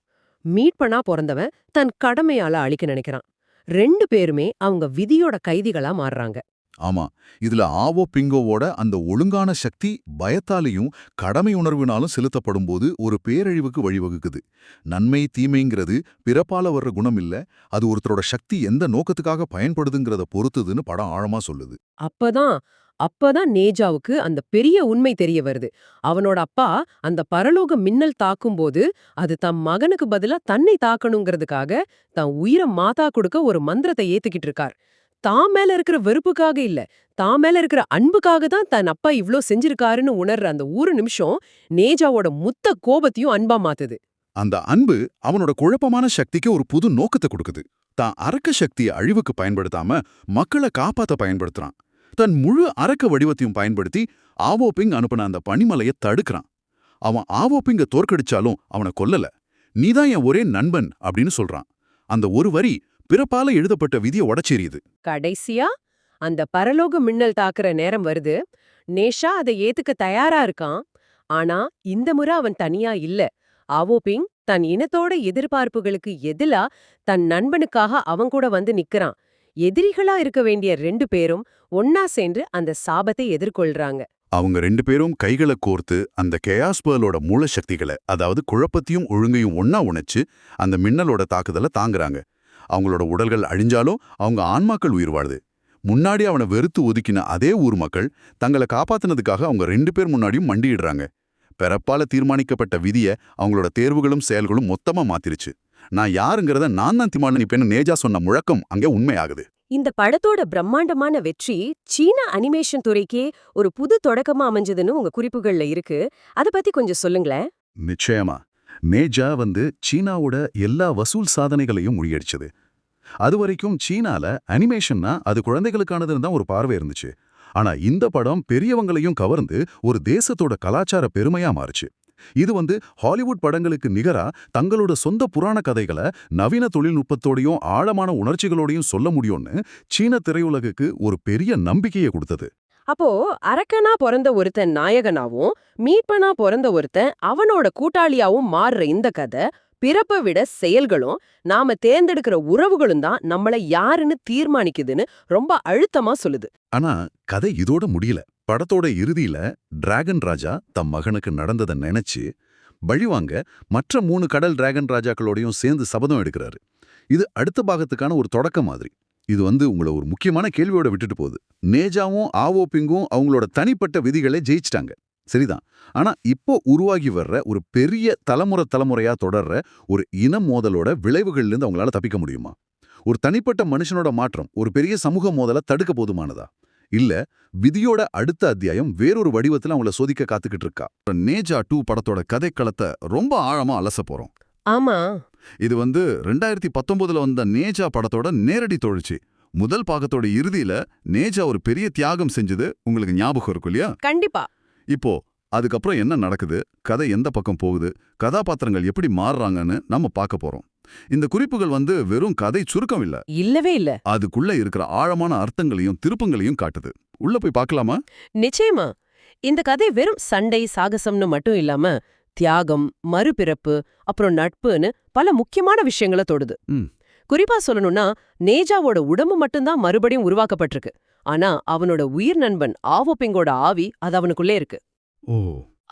மீட்பனா பிறந்தவன் தன் கடமையால அழிக்க நினைக்கிறான். 2 பேருமே அவங்க விதியோட கைதிகளா மாறுறாங்க. ஆமா, இதுல ஆவோ பிங்கோவோட அந்த ஒழுங்கான சக்தி பயத்தாலையும் கடமை உணர்வினாலும் செலுத்தப்படும்போது ஒரு பேரழிவுக்கு வழிவகுக்குது. நன்மை தீமைங்கிறது பிறப்பால வர்ற குணம் இல்ல, அது ஒருத்தரோட சக்தி எந்த நோக்கத்துக்காக பயன்படுதுங்கிறத பொறுத்துதுன்னு படம் ஆழமா சொல்லுது. அப்பதான் நேஜாவுக்கு அந்த பெரிய உண்மை தெரிய வருது. அவனோட அப்பா அந்த பரலோக மின்னல் தாக்கும்போது அது தம் மகனுக்கு பதிலா தன்னை தாக்கணுங்கிறதுக்காக தான் உயிரை மாதா கொடுக்க ஒரு மந்திரத்தை ஏத்துக்கிட்டு இருக்கார். தான் மேல இருக்கிற வெறுப்புக்காக இல்ல, தான் மேல இருக்கிற அன்புக்காக தான் தன் அப்பா இவ்ளோ செஞ்சிருக்காருன்னு உணர்ற அந்த ஒரு நிமிஷம் நேஜாவோட மொத்த கோபத்தையும் அன்பா மாத்துது. அந்த அன்பு அவனோட குழப்பமான சக்திக்கு ஒரு புது நோக்கத்தை கொடுக்குது. தான் அரக்க சக்தியை அழிவுக்கு பயன்படுத்தாம மக்களை காப்பாத்த பயன்படுத்துறான். தன் முழு அரக்க வடிவத்தையும் பயன்படுத்தி ஆவோபிங் அனுப்பின அந்த பனிமலையை தடுக்கிறான். அவன் ஆவோபிங்க தோற்கடிச்சாலும் அவனை கொல்லல. நீதான் என் ஒரே நண்பன் அப்படின்னு சொல்றான். அந்த ஒரு வரி பிறப்பால எழுதப்பட்ட விதியை உடைச்செறியுது. கடைசியா அந்த பரலோக மின்னல் தாக்குற நேரம் வருது. நேஷா அதை ஏத்துக்க தயாரா இருக்கான். ஆனா இந்த முறை அவன் தனியா இல்ல. ஆவோபிங் தன் இனத்தோட எதிர்பார்ப்புகளுக்கு எதிலா தன் நண்பனுக்காக அவன் கூட வந்து நிக்கிறான். எதிரிகளா இருக்க வேண்டிய 2 பேரும் ஒன்னா சேர்ந்து அந்த சாபத்தை எதிர்கொள்றாங்க. அவங்க 2 பேரும் கைகளை கோர்த்து அந்த கெயாஸ்பர்லோட மூல சக்திகளை, அதாவது குழப்பத்தையும் ஒழுங்கையும் ஒன்னா உணைச்சு அந்த மின்னலோட தாக்குதலை தாங்குறாங்க. அவங்களோட உடல்கள் அழிஞ்சாலும் அவங்க ஆன்மாக்கள் உயிர் வாழுது. முன்னாடி அவனை வெறுத்து ஒதுக்கின அதே ஊர் மக்கள் தங்களை காப்பாத்தினதுக்காக அவங்க 2 பேர் முன்னாடியும் மண்டியிடுறாங்க. பிறப்பால தீர்மானிக்கப்பட்ட விதியை அவங்களோட தேர்வுகளும் செயல்களும் மொத்தமா மாத்திருச்சு. நான் யாருங்கிறத நான் தான் தீர்மானிப்பேன்னு நேஜா சொன்ன முழக்கம் அங்கே உண்மையாகுது. இந்த படத்தோட பிரம்மாண்டமான வெற்றி சீன அனிமேஷன் துறைக்கே ஒரு புது தொடக்கமா அமைஞ்சதுன்னு உங்க குறிப்புகள்ல இருக்கு. அத பத்தி கொஞ்சம் சொல்லுங்களேன். நிச்சயமா. நேஜா சீனாவோட எல்லா வசூல் சாதனைகளையும் முறியடிச்சது. அதுவரைக்கும் சீனால அனிமேஷன்னா அது குழந்தைகளுக்கானதுன்னு தான் ஒரு பார்வை இருந்துச்சு. ஆனா இந்த படம் பெரியவங்களையும் கவர்ந்து ஒரு தேசத்தோட கலாச்சார பெருமையா மாறுச்சு. இது ஹாலிவுட் படங்களுக்கு நிகரா தங்களோட சொந்த புராண கதைகளை நவீன தொழில்நுட்பத்தோடையும் ஆழமான உணர்ச்சிகளோடையும் சொல்ல முடியும்னு சீன திரையுலகுக்கு ஒரு பெரிய நம்பிக்கையை கொடுத்தது. அப்போ அரக்கனா பிறந்த ஒருத்தன் நாயகனாவும் மீட்பனா பிறந்த ஒருத்தன் அவனோட கூட்டாளியாவும் மாறுற இந்த கதை பிறப்பை விட செயல்களும் நாம தேர்ந்தெடுக்கிற உறவுகளும் தான் நம்மள யாருன்னு தீர்மானிக்குதுன்னு ரொம்ப அழுத்தமா சொல்லுது. ஆனா கதை இதோட முடியல. படத்தோட இறுதியில டிராகன் ராஜா தம் மகனுக்கு நடந்ததை நினைச்சு பழிவாங்க மற்ற 3 கடல் டிராகன் ராஜாக்களோடையும் சேர்ந்து சபதம் எடுக்கிறாரு. இது அடுத்த பாகத்துக்கான ஒரு தொடக்கம் மாதிரி. இது உங்களை ஒரு முக்கியமான கேள்வியோட விட்டுட்டு போகுது. நேஜாவும் ஆவோபிங்கும் அவங்களோட தனிப்பட்ட விதிகளை ஜெயிச்சிட்டாங்க, சரிதான். ஆனா இப்போ உருவாகி வர்ற ஒரு பெரிய தலைமுறையா தொடர்ற ஒரு இன மோதலோட விளைவுகள்லேருந்து அவங்களால தப்பிக்க முடியுமா? ஒரு தனிப்பட்ட மனுஷனோட மாற்றம் ஒரு பெரிய சமூக மோதலை தடுக்க போதுமானதா? இல்ல விதியோட அடுத்த அத்தியாயம் வேறொரு வடிவத்துல அவங்கள சோதிக்க காத்துக்கிட்டு இருக்கா? நேஜா 2 படத்தோட கதைக்களத்தை ரொம்ப ஆழமா அலச போறோம். ஆமா, இது 2019 வந்த நேஜா படத்தோட நேரடி தொழிற்சி. முதல் பாகத்தோட இறுதியில நேஜா ஒரு பெரிய தியாகம் செஞ்சது உங்களுக்கு ஞாபகம் இருக்கும் இல்லையா? கண்டிப்பா. இப்போ அதுக்கப்புறம் என்ன நடக்குது, கதை எந்த பக்கம் போகுது, கதாபாத்திரங்கள் எப்படி மாறுறாங்கன்னு நம்ம பார்க்க போறோம். இந்த குறிப்புகள் வெறும் கதை சுருக்கம் இல்ல, இல்லவே இல்ல. அதுக்குள்ள இருக்கிற ஆழமான அர்த்தங்களையும் திருப்பங்களையும் காட்டுது. உள்ள போய் பார்க்கலாமா? நிச்சயமா. இந்த கதை வெறும் சண்டை சாகசம்னு மட்டும் இல்லாம தியாகம், மறுபிறப்பு, அப்புறம் நட்புன்னு பல முக்கியமான விஷயங்களை தொடுது. குறிப்பா சொல்லணும்னா நேஜாவோட உடம்பு மட்டும்தான் மறுபடியும் உருவாக்கப்பட்டிருக்கு. ஆனா அவனோட உயிர் நண்பன் ஆவோபிங்கோட ஆவி அது அவனுக்குள்ளே இருக்கு. ஓ,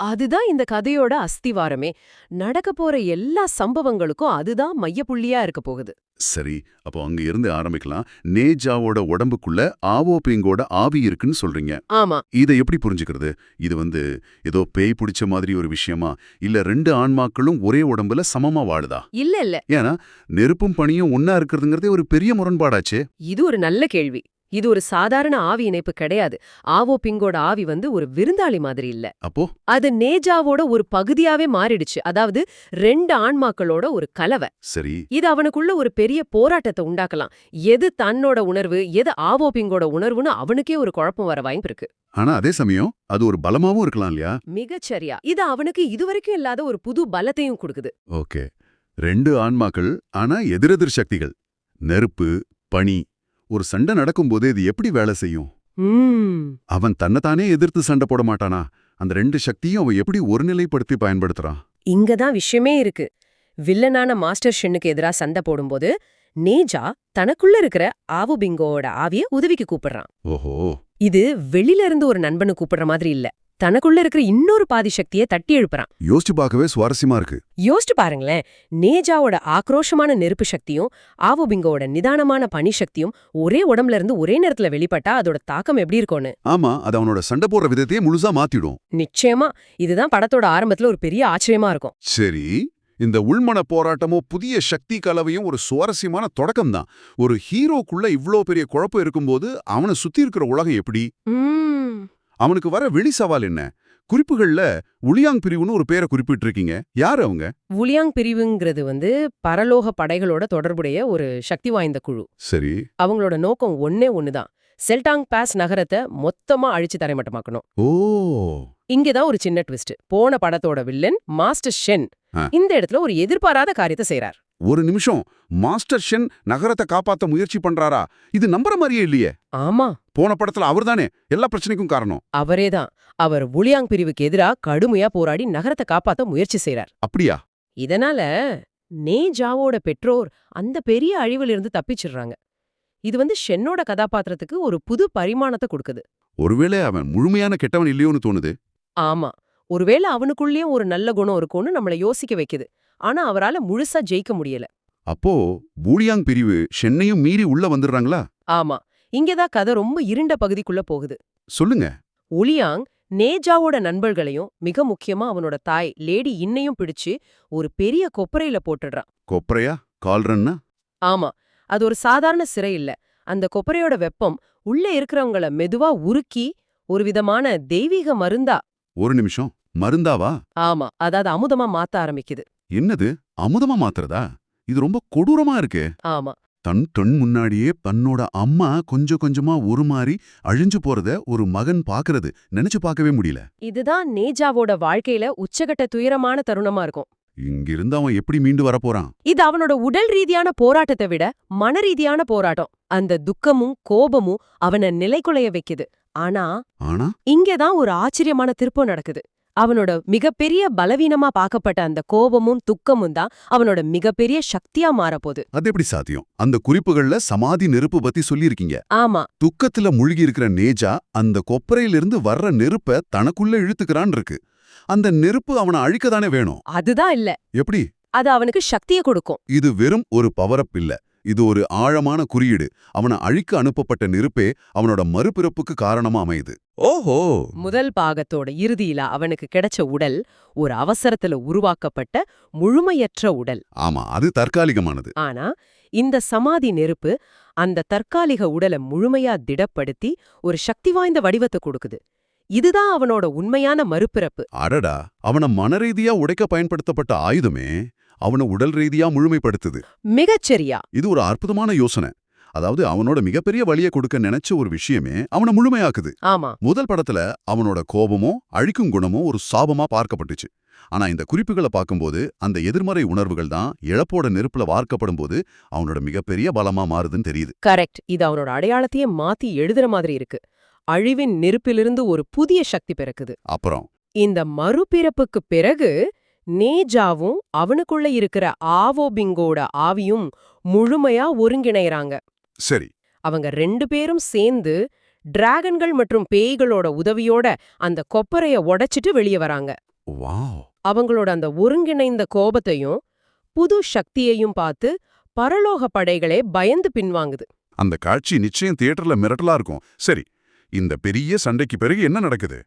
அதுதான் இந்த கதையோட அஸ்திவாரமே. நடக்க போற எல்லா சம்பவங்களுக்கும் அதுதான் மையப்புள்ளியா இருக்க போகுது. சரி, அப்போ அங்க இருந்து ஆரம்பிக்கலாம். நேஜாவோட உடம்புக்குள்ள ஆவோபிங்கோட ஆவி இருக்குன்னு சொல்றீங்க. ஆமா. இதை எப்படி புரிஞ்சுக்கிறது? இது ஏதோ பேய் பிடிச்ச மாதிரி ஒரு விஷயமா, இல்ல ரெண்டு ஆன்மாக்களும் ஒரே உடம்புல சமமா வாழுதா? இல்ல ஏன்னா நெருப்பும் பனியும் ஒன்னா இருக்கிறதுங்கிறதே ஒரு பெரிய முரண்பாடாச்சே. இது ஒரு நல்ல கேள்வி. இது ஒரு சாதாரண ஆவி இணைப்பு கிடையாது. ஆவோ பிங்கோட ஆவி ஒரு விருந்தாளி மாதிரி இல்ல. அப்போ அது நேஜாவோட ஒரு பகுதியாவே மாறிடுச்சு. அதாவது 2 ஆன்மாக்களோட ஒரு கலவை. சரி, இது அவனுக்குள்ள ஒரு பெரிய போராட்டத்தை உண்டாக்கலாம். எது தன்னோட உணர்வு, எது ஆவோ பிங்கோட உணர்வுன்னு அவனுக்கே ஒரு குழப்பம் வர வாய்ப்பு இருக்கு. ஆனா அதே சமயம் அது ஒரு பலமாவும் இருக்கலாம் இல்லையா? மிகச்சரியா. இது அவனுக்கு இதுவரைக்கும் இல்லாத ஒரு புது பலத்தையும் கொடுக்குது. ஓகே, ரெண்டு ஆன்மாக்கள், ஆனா எதிரெதிர் சக்திகள். நெருப்பு, பனி. ஒரு சண்டை நடக்கும்போது இது எப்படி வேலை செய்யும்? அவன் தன்னைத்தானே எதிர்த்து சண்டை போட மாட்டானா? அந்த ரெண்டு சக்தியும் அவன் எப்படி ஒருநிலைப்படுத்தி பயன்படுத்துறான்? இங்கதான் விஷயமே இருக்கு. வில்லனான மாஸ்டர் ஷென்னுக்கு எதிரா சண்டை போடும்போது நேஜா தனக்குள்ள இருக்கிற ஆவுபிங்கோட ஆவிய உதவிக்கு கூப்பிடுறான். ஓஹோ, இது வெளியில இருந்து ஒரு நண்பனை கூப்பிடுற மாதிரி இல்ல. தனக்குள்ள இருக்கிற இன்னொரு பாதி சக்தியை தட்டி எழுப்புறான். யோசிச்சு பார்க்கவே சுவாரஸ்யமா இருக்கு. யோசிச்சு பாருங்களேன். நேஜாவோட ஆக்ரோஷமான நெருப்பு சக்தியும் ஆவோபிங்கோட நிதானமான பனி சக்தியும் ஒரே உடம்புல இருந்து ஒரே நேரத்துல வெளிப்பட்டா அதோட தாக்கம் எப்படி இருக்கும்னு. ஆமா, அது அவனோட சண்டை போடுற விதத்தையே முழுசா மாத்திடும். நிச்சயமா. இதுதான் படத்தோட ஆரம்பத்துல ஒரு பெரிய ஆச்சரியமா இருக்கும். சரி, இந்த உள்மன போராட்டமும் புதிய சக்தி கலவையும் ஒரு சுவாரஸ்யமான தொடக்கம் தான். ஒரு ஹீரோக்குள்ள இவ்ளோ பெரிய குழப்பம் இருக்கும்போது அவனை சுத்தி இருக்கிற உலகம் எப்படி? அவனுக்கு வர வெளி சவால் என்ன? குறிப்புகள்ல உளியாங் பிரிவுன்னு ஒரு பேரை குறிப்பிட்டிருக்கீங்க. யாரு அவங்க? உலியாங் பிரிவுங்கிறது பரலோக படைகளோட தொடர்புடைய ஒரு சக்தி வாய்ந்த குழு. சரி, அவங்களோட நோக்கம் ஒண்ணுதான். செல்டாங் பாஸ் நகரத்தை மொத்தமா அழிச்சு தரைமட்டமாக்கணும். ஓ, இங்கதான் ஒரு சின்ன ட்விஸ்ட். போன படத்தோட வில்லன் மாஸ்டர் ஷென் இந்த இடத்துல ஒரு எதிர்பாராத காரியத்தை செய்றார். ஒரு நிமிஷம், மாஸ்டர் ஷென் நகரத்தை காப்பாத்த முயற்சி பண்றாரா? இது நம்புற மாதிரியே இல்லையே. ஆமா, போன படத்துல அவர்தானே எல்லா பிரச்சனைக்கும் காரணம். அவரேதான். அவர் உலியாங் பிரிவுக்கு எதிரா கடுமையா போராடி நகரத்தை காப்பாத்த முயற்சி செய்றார். அப்படியா? இதனால நேஜாவோட பெற்றோர் அந்த பெரிய அழிவிலிருந்து தப்பிச்சிடுறாங்க. இது ஷென்னோட கதாபாத்திரத்துக்கு ஒரு புது பரிமாணத்தை கொடுக்குது. ஒருவேளை அவன் முழுமையான கெட்டவன் இல்லையோன்னு தோணுது. ஆமா, ஒருவேளை அவனுக்குள்ளேயும் ஒரு நல்ல குணம் இருக்கும்னு நம்மள யோசிக்க வைக்குது. ஆனா அவரால முழுசா ஜெயிக்க முடியல. அப்போ பூலியாங் பிரிவு ஷென்னையும் மீறி உள்ள வந்துடுறாங்களா? ஆமா, இங்கதான் கதை ரொம்ப இருண்ட பகுதிக்குள்ள போகுது. சொல்லுங்க. உலியாங் நேஜாவோட நண்பர்களையும் மிக முக்கியமா அவனோட தாய் லேடி இன்னையும் பிடிச்சு ஒரு பெரிய கொப்பரையில போட்டுடுறான். கொப்பரையா? கால்ரன்னா? ஆமா, அது ஒரு சாதாரண சிறை இல்ல. அந்த கொப்பரையோட வெப்பம் உள்ள இருக்கிறவங்கள மெதுவா உருக்கி ஒரு விதமான தெய்வீக மருந்தா. ஒரு நிமிஷம், மருந்தாவா? ஆமா, அதாவது அமுதமா மாத்த ஆரம்பிக்குது. என்னது, அமுதமா மாத்துறதா? இது ரொம்ப கொடூரமா இருக்கு. ஆமா, தன் முன்னாடியே தன்னோட அம்மா கொஞ்சம் கொஞ்சமா உருமாறி அழிஞ்சு போறத ஒரு மகன் பாக்குறது நினைச்சு பார்க்கவே முடியல. இதுதான் நேஜாவோட வாழ்க்கையில உச்சகட்ட துயரமான தருணமா இருக்கும். இங்கிருந்து அவன் எப்படி மீண்டு வரப்போறான்? இது அவனோட உடல் ரீதியான போராட்டத்தை விட மன ரீதியான போராட்டம். அந்த துக்கமும் கோபமும் அவனை நிலைக்குலைய வைக்குது. ஆனா இங்கதான் ஒரு ஆச்சரியமான திருப்பம் நடக்குது. அவனோட மிகப்பெரிய பலவீனமா பார்க்கப்பட்ட அந்த கோபமும் துக்கமும் தான் அவனோட மிகப்பெரிய சக்தியா மாறப்போகுது. அது எப்படி சாத்தியம்? அந்த குறிப்புகள்ல சமாதி நெருப்பு பத்தி சொல்லியிருக்கீங்க. ஆமா, துக்கத்துல மூழ்கி இருக்கிற நேஜா அந்த கொப்பரையிலிருந்து வர்ற நெருப்ப தனக்குள்ள இழுத்துக்கிறான் இருக்கு. அந்த நெருப்பு அவனை அழிக்கதானே வேணும். அதுதான் இல்ல. எப்படி? அது அவனுக்கு சக்தியை கொடுக்கும். இது வெறும் ஒரு பவரப் இல்ல, இது ஒரு ஆழமான குறியீடு. அவனை அழிக்க அனுப்பப்பட்ட நெருப்பே அவனோட மறுபிறப்புக்கு காரணமா அமையுது. ஓஹோ, முதல் பாகத்தோட இறுதியில அவனுக்கு கிடைச்ச உடல் ஒரு அவசரத்துல உருவாக்கப்பட்ட முழுமையற்ற உடல். ஆமா, அது தற்காலிகமானது. ஆனா இந்த சமாதி நெருப்பு அந்த தற்காலிக உடலை முழுமையா திடப்படுத்தி ஒரு சக்தி வாய்ந்த வடிவத்தை கொடுக்குது. இதுதான் அவனோட உண்மையான மறுபிறப்பு. அடடா, அவனை மனரீதியா உடைக்க பயன்படுத்தப்பட்ட ஆயுதமே அவனை உடல் ரீதியா முழுமைப்படுத்துது. மிகச்சரியா. இது ஒரு அற்புதமான யோசனை. அதாவது அவனோட மிகப்பெரிய வழியை கொடுக்க நினைச்ச ஒரு விஷயமே அவனை முழுமையாக்குது. ஆமா, முதல் படத்துல அவனோட கோபமோ அழிக்கும் குணமோ ஒரு சாபமா பார்க்கப்பட்டுச்சு. ஆனா இந்த குறிப்புகளை பார்க்கும்போது அந்த எதிர்மறை உணர்வுகள் தான் இழப்போட நெருப்புல வார்க்கப்படும் போது அவனோட மிகப்பெரிய பலமா மாறுதுன்னு தெரியுது. கரெக்ட். இது அவனோட அடையாளத்தையே மாத்தி எழுதுற மாதிரி இருக்கு. அழிவின் நெருப்பிலிருந்து ஒரு புதிய சக்தி பிறக்குது. அப்புறம் இந்த மறுபிறப்புக்கு பிறகு நேஜாவும் அவனுக்குள்ள இருக்கிற ஆவோபிங்கோட ஆவியும் முழுமையா ஒருங்கிணைறாங்க. சரி, அவங்க 2 பேரும் சேர்ந்து டிராகன்கள் மற்றும் பேய்களோட உதவியோட அந்த கொப்பரைய உடைச்சிட்டு வெளியே வராங்க. வாவ். அவங்களோட அந்த ஒருங்கிணைந்த கோபத்தையும் புது சக்தியையும் பார்த்து பரலோக படைகளே பயந்து பின்வாங்குது. அந்த காட்சி நிச்சயம் தியேட்டர்ல மிரட்டலா இருக்கும். சரி, இந்த பெரிய சண்டைக்கு பிறகு என்ன நடக்குது?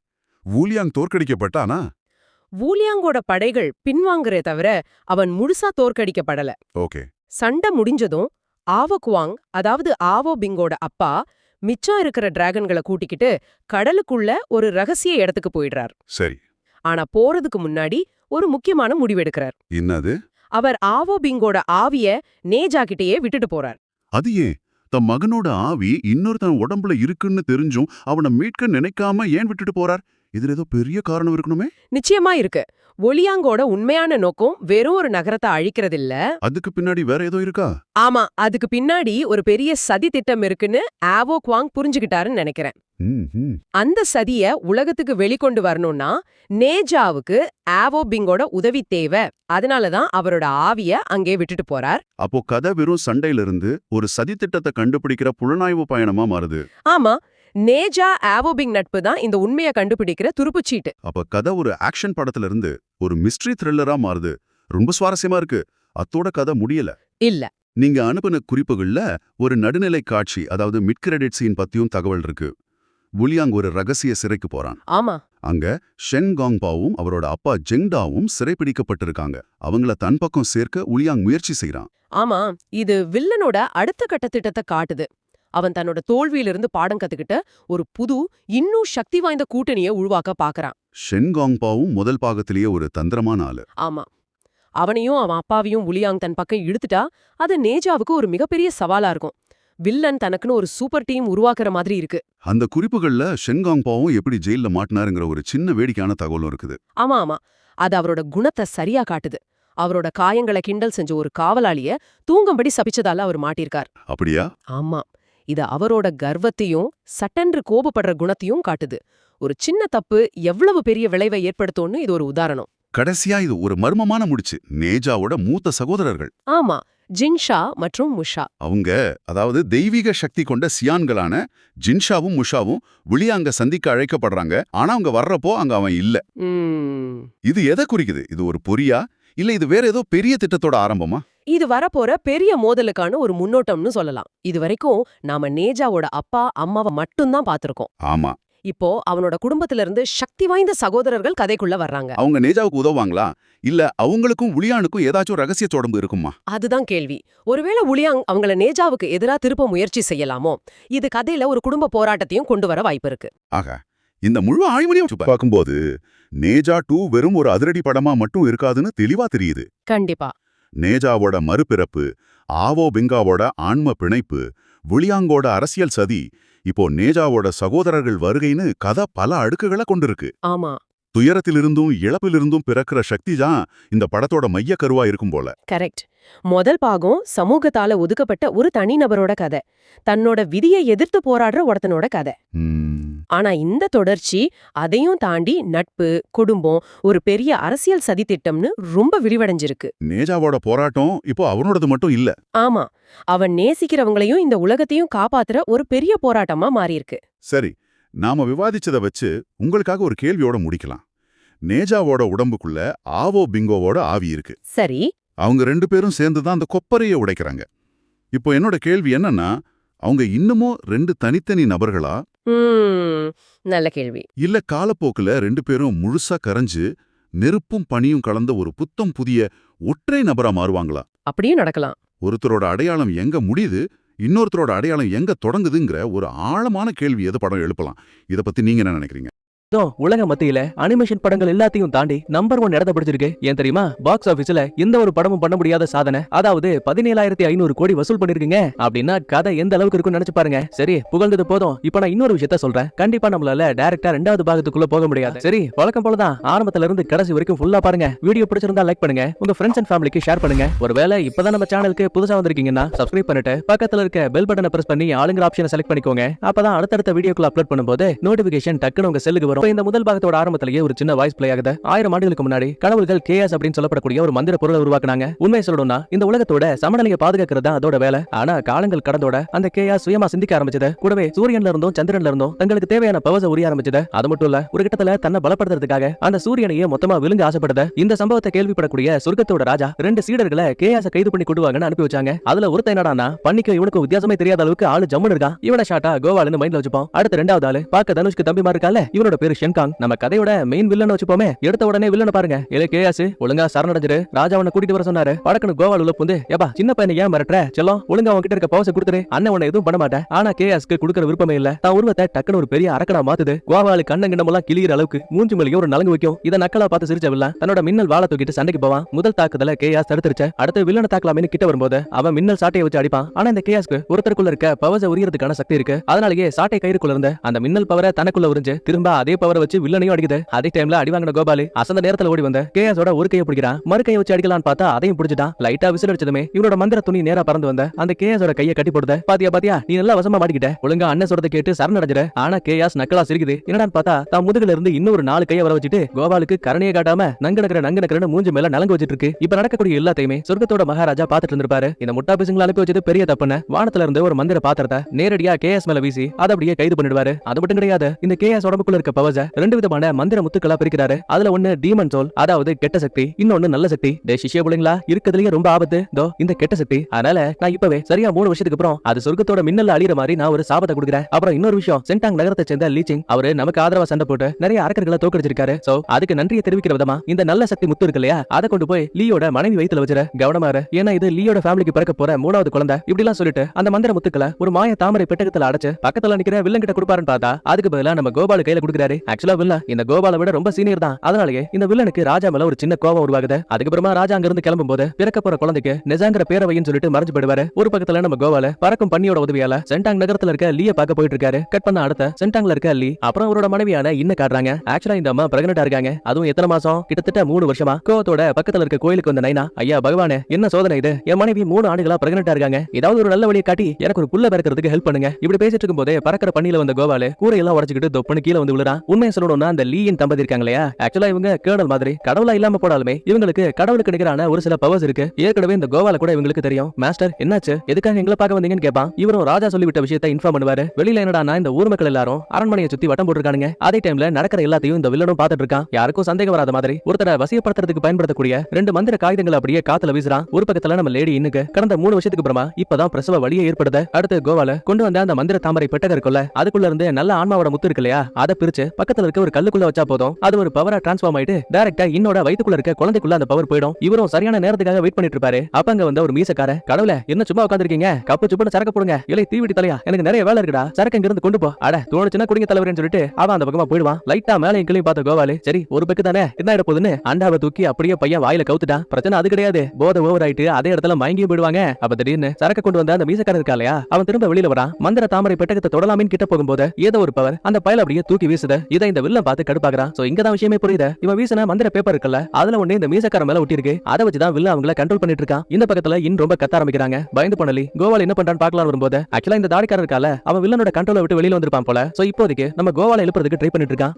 வூலியாங் தோற்கடிக்கப்பட்டானா? வூலியாங்கோட படைகள் பின்வாங்குறே தவிர அவன் முழுசா தோற்கடிக்கப்படல. ஓகே. சண்டை முடிஞ்சதும் ஆவோ குவாங், அதாவது ஆவோ பிங்கோட அப்பா, மிச்சம் இருக்கிற டிராகன்களை கூட்டிக்கிட்டு கடலுக்குள்ள ஒரு ரகசிய இடத்துக்கு போயிடுறார். சரி. ஆனா போறதுக்கு முன்னாடி ஒரு முக்கியமான முடிவெடுக்கிறார். என்னது? அவர் ஆவோ பிங்கோட ஆவிய நேஜா கிட்டேயே விட்டுட்டு போறார். அது ஏன்? தன் மகனோட ஆவி இன்னொருத்தன் உடம்புல இருக்குன்னு தெரிஞ்சும் அவனை மீட்க நினைக்காம ஏன் விட்டுட்டு போறார்? இதுல ஏதோ பெரிய காரணம் இருக்கணுமே. நிச்சயமா இருக்கு. ஒலியாங்கோட உண்மையான நோக்கம் வெறும் ஒரு நகரத்தை அழிக்கிறதில்ல. அதுக்கு பின்னாடி வேற ஏதோ இருக்கா? ஆமா, அதுக்கு பின்னாடி ஒரு பெரிய சதி திட்டம் இருக்குன்னு ஆவோ குவாங் புரிஞ்சுக்கிட்டாருன்னு நினைக்கிறேன். அந்த சதிய உலகத்துக்கு வெளிக்கொண்டு வரணும்னா நேஜாவுக்கு ஆவோ பிங்கோட உதவி தேவை. அதனாலதான் அவரோட ஆவிய அங்கே விட்டுட்டு போறார். அப்போ கதை வெறும் சண்டையில இருந்து ஒரு சதி திட்டத்தை கண்டுபிடிக்கிற புலனாய்வு பயணமா மாறுது. ஆமா, நேஜா ஆவோபிங் நட்பு தான் இந்த உண்மையை கண்டுபிடிக்கிற துருப்புச்சீட்டு. அப்ப கதை ஒரு ஆக்ஷன் படத்துல இருந்து ஒரு மிஸ்ட்ரி த்ரில்லரா மாறுது. ரொம்ப சுவாரஸ்யமா இருக்கு. அத்தோட கதை முடியல. இல்ல, நீங்க அனுப்பின குறிப்புகள்ல ஒரு நடுநிலை காட்சி, அதாவது மிட் கிரெடிட் சீன் பத்தியும் தகவல் இருக்கு. வூலியாங் ஒரு ரகசிய சிறைக்கு போறான். ஆமா, அங்க ஷென் காங்பாவும் அவரோட அப்பா ஜெங்டாவும் சிறைப்பிடிக்கப்பட்டிருக்காங்க. அவங்கள தன் பக்கம் சேர்க்க வூலியாங் முயற்சி செய்றான். ஆமா, இது வில்லனோட அடுத்த கட்ட திட்டத்தை காட்டுது. அவன் தன்னோட தோல்வியிலிருந்து பாடம் கத்துக்கிட்ட ஒரு புது, இன்னும் சக்தி வாய்ந்த கூட்டணியை உருவாக்க பாக்குறான். ஷென் காங்பாவும் முதல் பாகத்திலேயே ஒரு தந்திரமான ஆளு. ஆமா, அவனையும் அவன் அப்பாவையும் வூலியாங் தன் பக்கம் இழுத்துட்டா அது நேஜாவுக்கு ஒரு மிகப்பெரிய சவாலா இருக்கும். வில்லன் தனக்குன்னு ஒரு சூப்பர் டீம் உருவாக்குற மாதிரி இருக்கு. அந்த குறிப்புகள்ல ஷென் காங்பாவும் எப்படி ஜெயில்ல மாட்டினாருங்கிற ஒரு சின்ன வேடிக்கையான தகவலும் இருக்குது. ஆமா ஆமா, அது அவரோட குணத்தை சரியா காட்டுது. அவரோட காயங்களை கிண்டல் செஞ்ச ஒரு காவலாளிய தூங்கும்படி சபிச்சதால அவர் மாட்டிருக்கார். அப்படியா? ஆமா, இது அவரோட கர்வத்தையும் சட்டென்று கோபப்படுற குணத்தையும் காட்டுது. ஒரு சின்ன தப்பு எவ்வளவு பெரிய விளைவை ஏற்படுத்தும்னு இது ஒரு உதாரணம். கடைசியா இது ஒரு மர்மமான முடிச்சு. நேஜாவோட மூத்த சகோதரர்கள். ஆமா, ஜின்ஷா மற்றும் முஷா. அவங்க, அதாவது தெய்வீக சக்தி கொண்ட சியான்களான ஜின்ஷாவும் முஷாவும் வூலியாங்க சந்திக்க அழைக்கப்படுறாங்க. ஆனா அவங்க வர்றப்போ அங்க அவன் இல்ல. இது எதை குறிக்குது? இது ஒரு பொறியா, இல்ல இது வேற ஏதோ பெரிய திட்டத்தோட ஆரம்பமா? இது வரப்போற பெரிய மோதலுக்கான ஒரு முன்னோட்டம்னு சொல்லலாம். இது வரைக்கும் நாம நேஜாவோட அப்பா அம்மாவை மட்டும்தான் பாத்திருக்கோம். ஆமா. இப்போ அவனோட குடும்பத்துல இருந்து சக்தி வாய்ந்த சகோதரர்கள் கதைக்குள்ள வர்றாங்க. அவங்க நேஜாவுக்கு உதவுவாங்களா, இல்ல அவங்களுக்கும் வூலியானுக்கும் ஏதாச்சும் ரகசிய தொடர்பு இருக்குமா? அதுதான் கேள்வி. ஒருவேளை வூலியாங் அவங்கள நேஜாவுக்கு எதிரா திருப்ப முயற்சி செய்யலாமோ? இது கதையில ஒரு குடும்ப போராட்டத்தையும் கொண்டு வர வாய்ப்பு இருக்கு. ஆக இந்த முழு ஆய்மணியும் பார்க்கும்போது நேஜா 2 வெறும் ஒரு அதிரடி படமா மட்டும் இருக்காதுன்னு தெளிவா தெரியுது. கண்டிப்பா. நேஜாவோட மறுபிறப்பு, ஆவோ பிங்காவோட ஆன்ம பிணைப்பு, வூலியாங்கோட அரசியல் சதி, இப்போ நேஜாவோட சகோதரர்கள் வருகைன்னு கதை பல அடுக்குகளை கொண்டிருக்கு. ஆமா, துயரத்திலிருந்தும் இழப்பிலிருந்தும் பிறக்கிற சக்தி தான் இந்த படத்தோட மைய கருவா இருக்கும் போல. கரெக்ட். முதல் பாகம் சமூகத்தால ஒதுக்கப்பட்ட ஒரு தனிநபரோட கதை, தன்னோட விதியை எதிர்த்து போராடுற ஒருத்தனோட கதை. ஆனா இந்த தொடர்ச்சி அதையும் தாண்டி நட்பு, குடும்பம், ஒரு பெரிய அரசியல் சதி திட்டம்னு ரொம்ப விரிவடைஞ்சிருக்கு. நேஜாவோட போராட்டம் இப்போ அவனோடது மட்டும் இல்ல. ஆமா, அவன் நேசிக்கிறவங்களையும் இந்த உலகத்தையும் காப்பாத்துற ஒரு பெரிய போராட்டமா மாறியிருக்கு. சரி, நாம விவாதிச்சதை வச்சு உங்களுக்காக ஒரு கேள்வியோட முடிக்கலாம். நேஜாவோட உடம்புக்குள்ள ஆவோ பிங்கோவோட ஆவி இருக்கு. சரி. அவங்க 2 பேரும் சேர்ந்துதான் அந்த கொப்பரையை உடைக்கிறாங்க. இப்போ என்னோட கேள்வி என்னன்னா, அவங்க இன்னமும் 2 தனித்தனி நபர்களா, நல்ல கேள்வி. இல்ல காலப்போக்குல 2 பேரும் முழுசா கரைஞ்சு நெருப்பும் பனியும் கலந்த ஒரு புத்தம் புதிய ஒற்றை நபரா மாறுவாங்களா? அப்படியும் நடக்கலாம். ஒருத்தரோட அடையாளம் எங்க முடியுது, இன்னொருத்தரோட அடையாளம் எங்க தொடங்குதுங்கிற ஒரு ஆழமான கேள்வி எது படம் எழுப்பலாம். இத பத்தி நீங்க என்ன நினைக்கிறீங்க? உலக மத்தியில அனிமேஷன் படங்கள் எல்லாத்தையும் தாண்டி நம்பர் 1 இடத்தை பிடிச்சிருக்கு. ஏன் தெரியுமா? பாக்ஸ் ஆபீஸ்ல எந்த ஒரு படமும் பண்ண முடியாத சாதனை, அதாவது 17,500 கோடி வசூல் பண்ணிருக்கீங்க. அப்படின்னா கதை எந்த அளவுக்கு இருக்குன்னு நினைச்சு பாருங்க. சரி, புகழ்ந்தது போதும். இப்ப நான் இன்னொரு விஷயத்த சொல்றேன். கண்டிப்பா நம்மளால டைரக்டா 2வது பாகத்துக்குள்ள போக முடியாது. சரி, வழக்கம் போலதான் ஆரம்பத்துல இருந்து கடைசி வரைக்கும் ஃபுல்லா பாருங்க. வீடியோ பிடிச்சிருந்தா லைக் பண்ணுங்க, உங்க ஃப்ரெண்ட்ஸ் அண்ட் ஃபேமிலிக்கு ஷேர் பண்ணுங்க. ஒருவேளை இப்பதான் நம்ம சேனலுக்கு புதுசா வந்திருக்கீங்கன்னா சப்ஸ்கிரைப் பண்ணிட்டு பக்கத்துல இருக்க பெல் பட்டனை பிரஸ் பண்ணி ஆளுங்கிற ஆப்ஷனை செலக்ட் பண்ணிக்கோங்க. அப்பதான் அடுத்தடுத்த வீடியோக்குள்ள அப்லோட் பண்ணும்போது நோட்டிபிகேஷன் டக்குன்னு உங்க செல்லுக்கு வரும். இப்ப இந்த முதல் பாகத்தோட ஆரம்பத்திலேயே ஒரு சின்ன வாய்ஸ் பிளே ஆகுது. 1000 ஆண்டுகளுக்கு முன்னாடி கடவுள்கள் கேஎஸ் அப்படின்னு சொல்லப்படக்கூடிய ஒரு மந்திர பொருளை உருவாக்குனாங்க. உண்மையை சொல்லணும்னா இந்த உலகத்தோட சமநிலையை பாதுகாக்கிறது தான் அதோட வேலை. ஆனா காலங்கள் கடந்தோட அந்த கேஎஸ் சுயமா சிந்திக்க ஆரம்பிச்சது. கூடவே சூரியன்ல இருந்தும் சந்திரன்ல இருந்தும் தங்களுக்கு தேவையான பவர்ஸை உரிய ஆரம்பிச்சது. அது மட்டும் இல்ல, ஒரு கட்டத்துல தன்னை பலப்படுத்துறதுக்காக அந்த சூரியனையே மொத்தமா விழுங்க ஆசைப்படுது. இந்த சம்பவத்தை கேள்விப்படக்கூடிய சொர்க்கத்தோட ராஜா 2 சீடர்களை கேஎஸ் கைது பண்ணி கொண்டுவாங்கன்னு அனுப்பி வச்சாங்க. அதுல ஒருத்தன் என்னடான்னா பண்ணிக்க இவனுக்கு வித்தியாசமே தெரியாத அளவுக்கு ஆளு ஜம்முன்னு இருக்கான். இவனை ஷாட்டா கோவால்னு மைண்ட்ல வச்சுப்போம். அடுத்த 2வது ஆளு பார்க்க தனுஷ்க்கு தம்பி மாதிரி இருக்கால, இவனோட பேரு ஷென்காங். நம்ம கதையோட மெயின் வில்லன் வச்சுப்போமே. எடுத்த உடனே வில்லனை பாருங்க. இல்ல கேஎஸ் ஒழுங்கா சரணடைஞ்சிரு, ராஜா உன்னை கூட்டிட்டு வர சொன்னாரு. படக்குன்னு கோவால் உள்ள புந்து, ஏப்பா சின்ன பையனை ஏன் மிரட்டுற, செல்லம் ஒழுங்கா அவன்கிட்ட இருக்க பவர்ஸை கொடுத்துரு, அண்ணன் உன்னை எதுவும் பண்ண மாட்டேன். ஆனா கேஎஸ்க்கு கொடுக்கற விருப்பமே இல்ல. தான் உருவத்தை டக்குன்னு ஒரு பெரிய அரக்கனா மாத்துது. கோவாலு கண்ணங்கிண்டமெல்லாம் கிளியிற அளவுக்கு மூஞ்சி மேலேயும் ஒரு நலங்கு வைக்கும். இதை நக்கலா பார்த்து சிரிச்ச வில்லன் தன்னோட மின்னல் வாளை தூக்கிட்டு சண்டைக்கு போவான். முதல் தாக்குதல கேஎஸ் தடுத்துருச்சு. அடுத்து வில்லனை தாக்கலாமே கிட்ட வரும்போது அவன் மின்னல் சாட்டையை வச்சு அடிப்பான். ஆனா இந்த கேஎஸ்க்கு ஒருத்தருக்குள்ள இருக்க பவர்ஸை உரியறதுக்கான சக்தி இருக்கு. அதனாலேயே சாட்டை கயிறுக்குள்ள இருந்த அந்த மின்னல் பவரை தனக்குள்ள உறிஞ்சு திரும்ப அதே பவரை வச்சு வில்லனையும் அடிக்குது. அதே டைம்ல அடி வாங்கின கோபாலு அசந்த நேரத்துல ஓடி வந்த கேஎஸோட ஒரு கையை பிடிக்கிறான். மறு கையை வச்சு அடிக்கலான்னு பார்த்தா அதையும் பிடிச்சிட்டான். லைட்டா விசில் அடிச்சதுமே இவனோட மந்திர துணி நேரா பறந்து வந்த அந்த கேஎஸோட கையை கட்டி போடுத. பாத்தியா நீ நல்லா வசமா மாட்டிக்கிட்ட, ஒழுங்கா அண்ணன் சொல்றதை கேட்டு சரணடைஞ்சிட. ஆனா கேஎஸ் நக்கலா சிரிக்குது. என்னடான்னு பார்த்தா தான் முதுகுல இருந்து இன்னொரு 4 கையை வர வச்சுட்டு கோபாலுக்கு கரணையை காட்டாம நங்கனக்கரன்னு மூஞ்சி மேல நலங்கு வச்சிட்டு இருக்கு. இப்ப நடக்கக்கூடிய எல்லாத்தையுமே சொர்க்கத்தோட மகாராஜா பாத்துட்டு இருந்திருப்பாரு. இந்த முட்டா பிசுங்களை அனுப்பி வச்சது பெரிய தப்புன்னு வானத்துல இருந்து ஒரு மந்திர பாத்திரத்தை நேரடியா கேஎஸ் மேல வீசி அதை அப்படியே கைது பண்ணிடுவாரு. அது மட்டும் கிடையாது, இந்த கேஎஸ் உடம்புக்குள்ள இருக்க பவர்ஸ 2 விதமான மந்திர முத்துக்களா பிரிக்கிறாரு. அதுல ஒண்ணு டீமன் சோல், அதாவது கெட்ட சக்தி, இன்னொன்னு நல்ல சக்தி. சிஷ்ய புள்ளைங்களா இருக்கிறதுலயே ரொம்ப ஆபத்து தோ இந்த கெட்ட சக்தி. அதனால நான் இப்பவே சரியா 3 வருஷத்துக்கு அப்புறம் அது சொர்க்கத்தோட மின்னல்ல அழியிற மாதிரி நான் ஒரு சாபத்தை கொடுக்குறேன். அப்புறம் இன்னொரு விஷயம், சென்டாங் நகரத்தை சேர்ந்த லீச்சிங் அவரு நமக்கு ஆதரவா சண்டை போட்டு நிறைய அரக்கர்களை தோக்கடிச்சிருக்காரு. சோ அதுக்கு நன்றியை தெரிவிக்கிற விதமா இந்த நல்ல சக்தி முத்து இருக்கு இல்லையா, அதை கொண்டு போய் லீயோட மனைவி வயித்துல வச்சிர. கவனமா இரு, ஏன்னா இது லீயோட ஃபேமிலிக்கு பிறக்க போற 3வது குழந்தை. இப்படி எல்லாம் சொல்லிட்டு அந்த மந்திர முத்துக்களை ஒரு மாய தாமரை பெட்டகத்துல அடைச்சு பக்கத்துல நிக்கிற வில்லன் கிட்ட கொடுப்பாருன்னு பார்த்தா அதுக்கு பதிலா நம்ம கோபாலு கையில கொடுக்குறாரு. ஆக்சுவலா வில்லன் இந்த கோபாலை விட ரொம்ப சீனியர் தான். அதனாலேயே இந்த வில்லனுக்கு ராஜா மேல ஒரு சின்ன கோபம் உருவாகுது. அதுக்கப்புறமா ராஜா அங்க இருந்து கிளம்பும் போது பிறக்க போற குழந்தைக்கு நெஜாங்கிற பேரை வைன்னு சொல்லிட்டு மறைஞ்சு போயிடுவாரு. ஒரு பக்கத்துல நம்ம கோபால பறக்கும் பன்னியோட உதவியால சென்டாங் நகரத்துல இருக்க லீய பார்க்க போயிட்டு இருக்காரு. கட் பண்ண அடுத்த சென்டாங்ல இருக்க லீ அப்புறம் அவரோட மனைவியான இன்ன காட்டுறாங்க. ஆக்சுவலா இந்த அம்மா பிரெக்னெண்டா இருக்காங்க. அதுவும் எத்தனை மாசம், கிட்டத்தட்ட 3 வருஷமா. கோவத்தோட பக்கத்துல இருக்க கோயிலுக்கு வந்த நைனா, ஐயா பகவானே என்ன சோதனை இது, என் மனைவி 3 ஆண்டுகளா பிரெக்னெண்டா இருக்காங்க, ஏதாவது ஒரு நல்ல வழியை காட்டி எனக்கு ஒரு புள்ள பிறக்கிறதுக்கு ஹெல்ப் பண்ணுங்க. இப்படி பேசிட்டு இருக்கும் போதே பறக்கிற பன்னியில வந்த கோபாலு கூரையெல்லாம் உடைச்சுக்கிட்டு தொப்புன்னு கீழே வந்து விழுறான். உண்மையை சொல்லணும்னா அந்த லீயின் தம்பதி இருக்காங்க இல்லையா, ஆக்சுவலா இவங்க கேர்னல் மாதிரி கடவுளா இல்லாம போடாலுமே இவங்களுக்கு கடவுளுக்கு நிகரான ஒரு சில பவர்ஸ் இருக்கு. ஏற்கனவே இந்த கோவால கூட இவங்களுக்கு தெரியும். மாஸ்டர் என்னாச்சு, எதுக்காக எங்களை பார்க்க வந்தீங்கன்னு கேட்பான். இவரும் ராஜா சொல்லிவிட்ட விஷயத்தை இன்ஃபார்ம் பண்ணுவாரு. வெளியில என்னடானா இந்த ஊர் மக்கள் எல்லாரும் அரண்மனையை சுத்தி வட்டம் போட்டுருக்கானுங்க. அதே டைம்ல நடக்கிற எல்லாத்தையும் இந்த வில்லனும் பாத்துட்டு இருக்கான். யாருக்கும் சந்தேகம் வராத மாதிரி ஒருத்தரை வசியப்படுத்துறதுக்கு பயன்படுத்தக்கூடிய 2 மந்திர காகிதங்களை அப்படியே காத்துல வீசுறான். ஒரு பக்கத்துல நம்ம லேடி இன்னுக்கு கடந்த 3 வருஷத்துக்கு அப்புறமா இப்பதான் பிரசவ வழியே ஏற்படுது. அடுத்து கோவால கொண்டு வந்த அந்த மந்திர தாமரை பெட்டகம் இருக்குல்ல, அதுக்குள்ள இருந்து நல்ல ஆன்மாவோட முத்து இருக்கு இல்லையா, அதை பிரிச்சு பக்கத்துல இருக்க ஒரு கல்லுக்குள்ள வச்சா போதும், அது ஒரு பவரா டிரான்ஸ்ஃபார்ம் ஆயிட்டு டைரக்டா இன்னோட வயித்துக்குள்ள இருக்க குழந்தைக்குள்ள அந்த பவர் போயிடும். இவரும் சரியான நேரத்துக்காக வெயிட் பண்ணிட்டு இருப்பாரு. அப்ப அங்க வந்து ஒரு மீசக்கார, கடவுளே என்ன சும்மா உட்கார்ந்திருக்கீங்க, கப்பு சுப்புன்னு சரக்கு போடுங்க, இல்லை தீவிடி தலையா, எனக்கு நிறைய வேலை இருக்குடா, சரக்கு இங்க இருந்து கொண்டு போ, அட தோணுச்சுன்னா குடிங்க தலைவரேன்னு சொல்லிட்டு அவன் அந்த பக்கமா போயிடுவான். லைட்டா மேலே எங்களையும் பார்த்த கோவாலு சரி ஒரு பக்கு தானே என்ன ஆயிட போகுதுன்னு அண்டாவை தூக்கி அப்படியே பையன் வாயில கவுத்துட்டான். பிரச்சனை அது கிடையாது, போதை ஓவர் ஆயிட்டு அதே இடத்துல மயங்கியும் போயிடுவாங்க. அப்ப திடீர்னு சரக்கு கொண்டு வந்த அந்த மீசக்காரர் இருக்கா இல்லையா, அவன் திரும்ப வெளியில வரான். மந்திர தாமரை பெட்டகத்தை தொடலாமின் கிட்ட போகும்போது ஏதோ ஒரு பவர் அந்த பயல அப்படியே தூக்கி வீசுது. இதை இந்த வில்லன் பார்த்து கடுப்பாக்குறான். சோ இங்கதான் விஷயமே புரியுது. இவன் வீசின மந்திர பேப்பர் இருக்குல்ல, அதுல ஒண்ணு இந்த மீசக்கார மேல ஒட்டி இருக்கு. அதை வச்சுதான் வில்லன் அவங்கள கண்ட்ரோல் பண்ணிட்டு இருக்கான். இந்த பக்கத்துல இன்னும் ரொம்ப கத்த ஆரம்பிக்கிறாங்க. பயந்து போனலி கோவால என்ன பண்றான்னு பார்க்கலாம் வரும்போது ஆக்சுவலா இந்த தாடிக்காரர் இருக்கால, அவன் வில்லனோட கண்ட்ரோலை விட்டு வெளியில வந்திருப்பான் போல. சோ இப்போதைக்கு நம்ம கோவால எழுப்புறதுக்கு ட்ரை பண்ணிட்டு இருக்கான்.